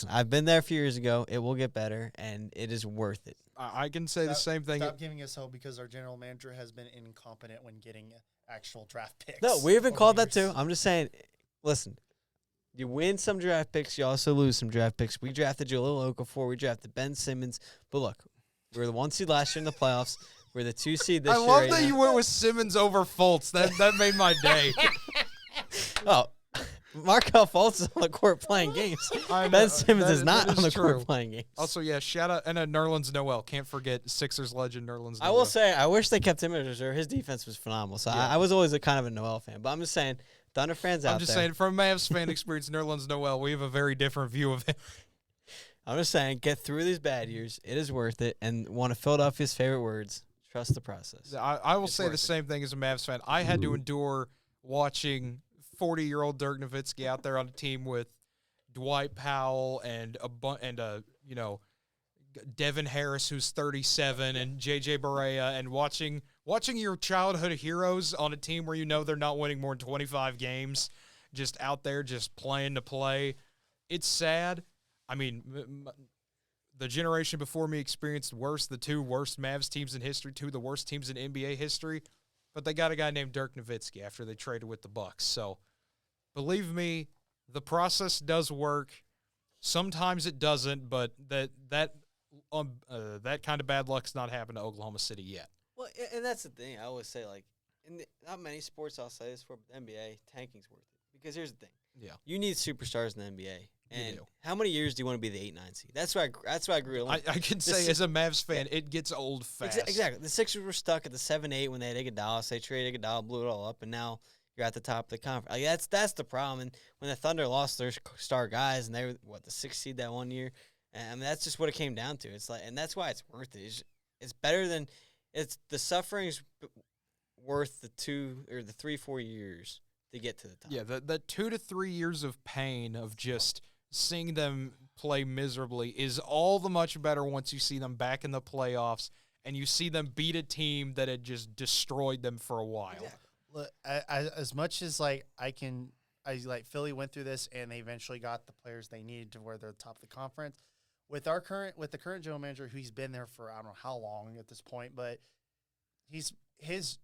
I've been there a few years ago. It will get better, and it is worth it. I can say the same thing. Stop giving us hope because our general manager has been incompetent when getting actual draft picks. No, we've been over called the that too. years. I'm just saying. Listen, you win some draft picks, you also lose some draft picks. We drafted Jahlil Okafor. We drafted Ben Simmons. But look, we were the 1 seed last year in the playoffs. We're the 2 seed this I year. love right that now. you went with Simmons over Fultz. That made my day. Oh, Markelle Fultz is on the court playing games. I know. Ben Simmons That is not that on the true. court playing games. Also, yeah, shout out and Nerlens Noel. Can't forget Sixers legend Nerlens Noel. I will say, I wish they kept him in reserve. His defense was phenomenal. So Yeah. I was always a kind of a Noel fan. But I'm just saying, Thunder fans out I'm just there. saying, from a Mavs fan experience, Nerlens Noel, we have a very different view of him. I'm just saying, get through these bad years. It is worth it. And one of Philadelphia's favorite words, trust the process. I will It's say worth the it. same thing as a Mavs fan. I had to endure watching 40-year-old Dirk Nowitzki out there on a team with Dwight Powell and Devin Harris, who's 37, and JJ Barea, and watching your childhood heroes on a team where they're not winning more than 25 games, just out there just playing to play. It's sad. I mean, the generation before me experienced worse. The 2 worst Mavs teams in history, 2 of the worst teams in NBA history. But they got a guy named Dirk Nowitzki after they traded with the Bucks. So, believe me, the process does work. Sometimes it doesn't, but that kind of bad luck's not happened to Oklahoma City yet. Well, and that's the thing. I always say, like, not many sports I'll say this for, but the NBA, tanking's worth it. Because here's the thing. Yeah. You need superstars in the NBA. And do. how many years do you want to be the 8-9 seed? That's why I grew up. I can say, as a Mavs fan, it gets old fast. Exactly. The Sixers were stuck at the 7-8 when they had Iguodala. So they traded Iguodala, blew it all up, and now you're at the top of the conference. Like, that's the problem. And when the Thunder lost their star guys, and they were, the 6th seed that one year, And I mean, that's just what it came down to. It's like, and that's why it's worth it. It's better than the suffering's worth the 2 or the 3-4 years to get to the top. Yeah, the 2 to 3 years of pain of just seeing them play miserably is all the much better once you see them back in the playoffs and you see them beat a team that had just destroyed them for a while. Exactly. Look, as much as Philly went through this and they eventually got the players they needed to where they're top of the conference. With the current general manager, who's been there for I don't know how long at this point, but his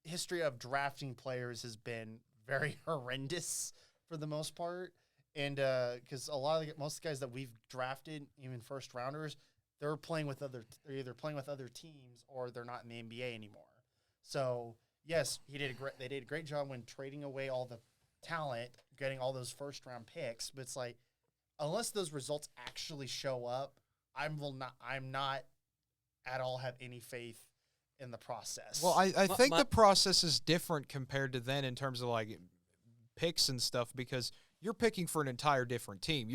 history of drafting players has been very horrendous for the most part, and because most of the guys that we've drafted, even first rounders, they're either playing with other teams or they're not in the NBA anymore. So yes, they did a great job when trading away all the talent, getting all those first round picks, but it's like, unless those results actually show up, I'm not at all have any faith in the process. Well, I think the process is different compared to then in terms of like picks and stuff because you're picking for an entire different team.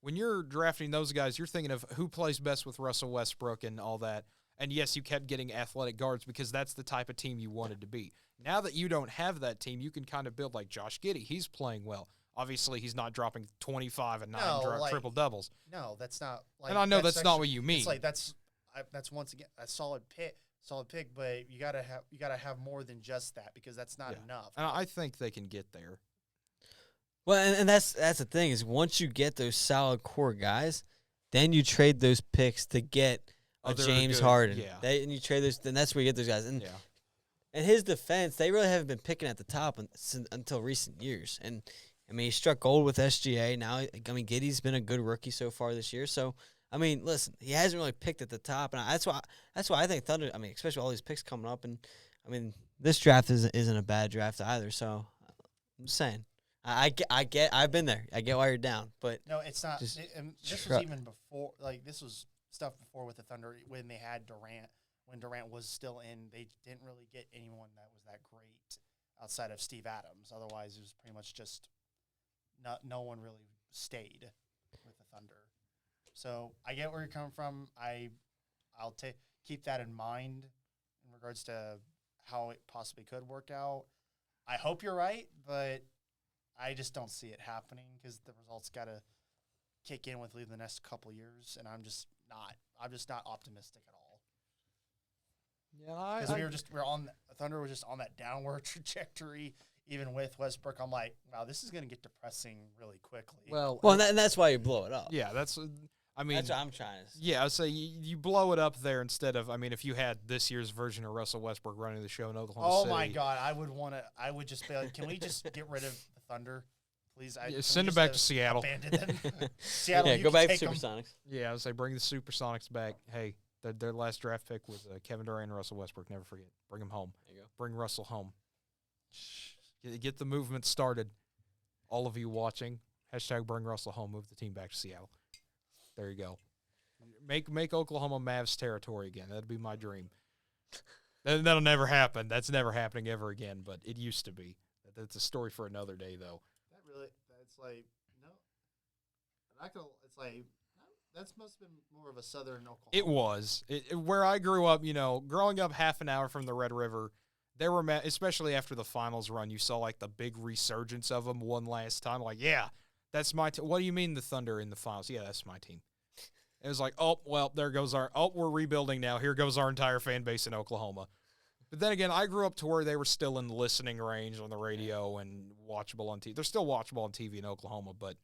When you're drafting those guys, you're thinking of who plays best with Russell Westbrook and all that. And yes, you kept getting athletic guards because that's the type of team you wanted to be. Now that you don't have that team, you can kind of build like Josh Giddey. He's playing well. Obviously, he's not dropping 25 and 9 triple doubles. No, that's not. Like, and I know that's not what you mean. It's like that's once again a solid pick, but you gotta have more than just that because that's not enough. And I think they can get there. Well, and that's the thing is once you get those solid core guys, then you trade those picks to get James Harden. Yeah. And you trade those, then that's where you get those guys. And in his defense, they really haven't been picking at the top until recent years. And I mean, he struck gold with SGA. Now, I mean, Giddey's been a good rookie so far this year. So, I mean, listen, he hasn't really picked at the top, and that's why I think Thunder. I mean, especially all these picks coming up, and I mean, this draft isn't a bad draft either. So, I'm just saying, I've been there. I get why you're down, but no, it's not. This was even before. Like this was stuff before with the Thunder when they had Durant. When Durant was still in, they didn't really get anyone that was that great outside of Steve Adams. Otherwise, it was pretty much just. No one really stayed with the Thunder. So I get where you're coming from. I'll keep that in mind in regards to how it possibly could work out. I hope you're right, but I just don't see it happening because the results got to kick in within the next couple of years, and I'm just not optimistic at all. Yeah, because Thunder was just on that downward trajectory. Even with Westbrook, I'm like, wow, this is going to get depressing really quickly. Well, and that's why you blow it up. Yeah, that's what I'm trying to say. Yeah, so you blow it up there instead of, I mean, if you had this year's version of Russell Westbrook running the show in Oklahoma City. Oh, my God, I would just be like, can we just get rid of the Thunder, please? Send them back to Seattle. Abandon them. Seattle, go back to Supersonics. Yeah, I would say bring the Supersonics back. Hey, their last draft pick was Kevin Durant and Russell Westbrook. Never forget. Bring them home. There you go. Bring Russell home. Get the movement started. All of you watching, hashtag bring Russell home, move the team back to Seattle. There you go. Make Oklahoma Mavs territory again. That'd be my dream. That'll never happen. That's never happening ever again, but it used to be. That's a story for another day, though. It's like, no. It's like, that must have been more of a southern Oklahoma. It was. Where I grew up, growing up half an hour from the Red River, there were, especially after the finals run, you saw like the big resurgence of them one last time. Like, yeah, that's my team. What do you mean the Thunder in the finals? Yeah, that's my team. It was like, oh, well, there goes we're rebuilding now. Here goes our entire fan base in Oklahoma. But then again, I grew up to where they were still in listening range on the radio and watchable on TV. They're still watchable on TV in Oklahoma, but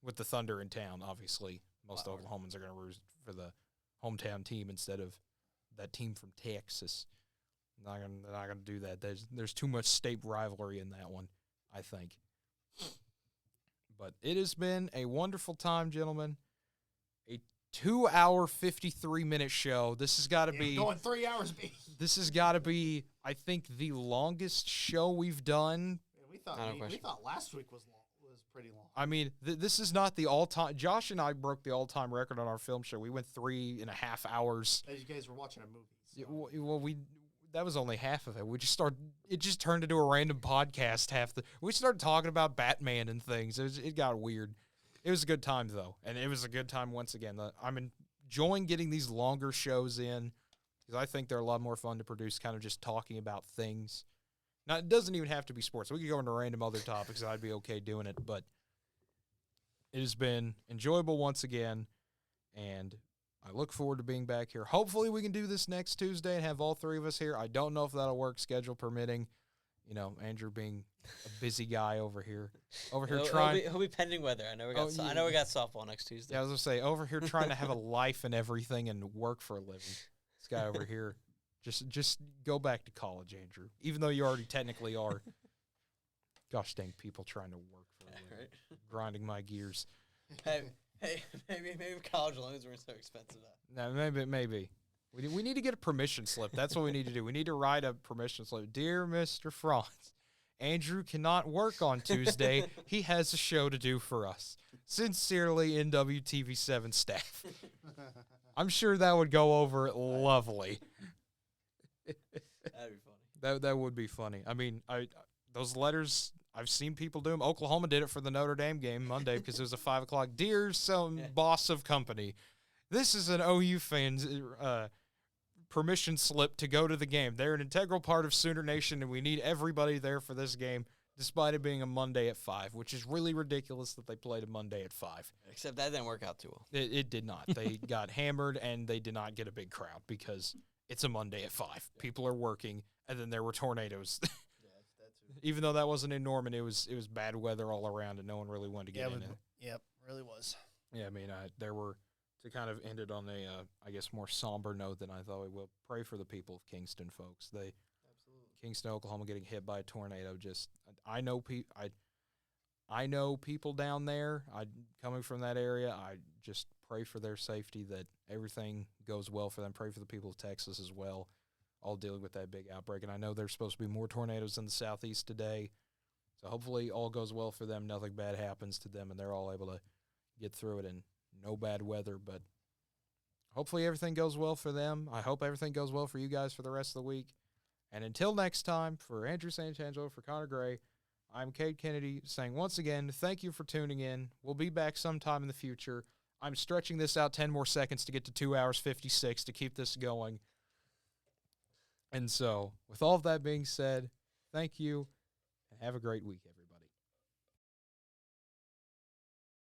with the Thunder in town, obviously, most Oklahomans are going to root for the hometown team instead of that team from Texas. They're not gonna do that. There's too much state rivalry in that one, I think. But it has been a wonderful time, gentlemen. A 2-hour, 53-minute show. This has got to be going 3 hours. This has got to be, I think, the longest show we've done. Yeah, we thought last week was pretty long. I mean, this is not the all-time. Josh and I broke the all-time record on our film show. We went 3.5 hours. As you guys were watching a movie. So. Well, that was only half of it. It just turned into a random podcast. We started talking about Batman and things. It got weird. It was a good time, though, and it was a good time once again. I'm enjoying getting these longer shows in because I think they're a lot more fun to produce, kind of just talking about things. Now, it doesn't even have to be sports. We could go into random other topics, and I'd be okay doing it, but it has been enjoyable once again, and I look forward to being back here. Hopefully we can do this next Tuesday and have all three of us here. I don't know if that'll work, schedule permitting. You know, Andrew being a busy guy over here trying. He'll be pending weather. I know we got. I know we got softball next Tuesday. Yeah, I was gonna say over here trying to have a life and everything and work for a living. This guy over here, just go back to college, Andrew. Even though you already technically are. Gosh dang, people trying to work for a living, right? Grinding my gears. Hey, maybe college loans weren't so expensive. No, maybe. We need to get a permission slip. That's what we need to do. We need to write a permission slip. Dear Mr. Franz, Andrew cannot work on Tuesday. He has a show to do for us. Sincerely, NWTV7 staff. I'm sure that would go over lovely. That'd be funny. That would be funny. I mean, those letters, I've seen people do them. Oklahoma did it for the Notre Dame game Monday because it was a 5 o'clock. Dear boss of company, this is an OU fan's permission slip to go to the game. They're an integral part of Sooner Nation, and we need everybody there for this game, despite it being a Monday at 5, which is really ridiculous that they played a Monday at 5. Except that didn't work out too well. It did not. They got hammered, and they did not get a big crowd because it's a Monday at 5. People are working, and then there were tornadoes. Even though that wasn't in Norman, it was bad weather all around, and no one really wanted to get in it. Yep, really was. Yeah, I mean, there were, to kind of end it on a, I guess, more somber note than I thought we will. Pray for the people of Kingston, folks. Absolutely. Kingston, Oklahoma, getting hit by a tornado. Just, I know people down there. Coming from that area, I just pray for their safety, that everything goes well for them. Pray for the people of Texas as well, all dealing with that big outbreak. And I know there's supposed to be more tornadoes in the southeast today, so hopefully all goes well for them. Nothing bad happens to them, and they're all able to get through it, and no bad weather. But hopefully everything goes well for them. I hope everything goes well for you guys for the rest of the week. And until next time, for Andrew Santangelo, for Connor Gray, I'm Cade Kennedy saying once again, thank you for tuning in. We'll be back sometime in the future. I'm stretching this out 10 more seconds to get to 2 hours 56 to keep this going. And so, with all of that being said, thank you, and have a great weekend.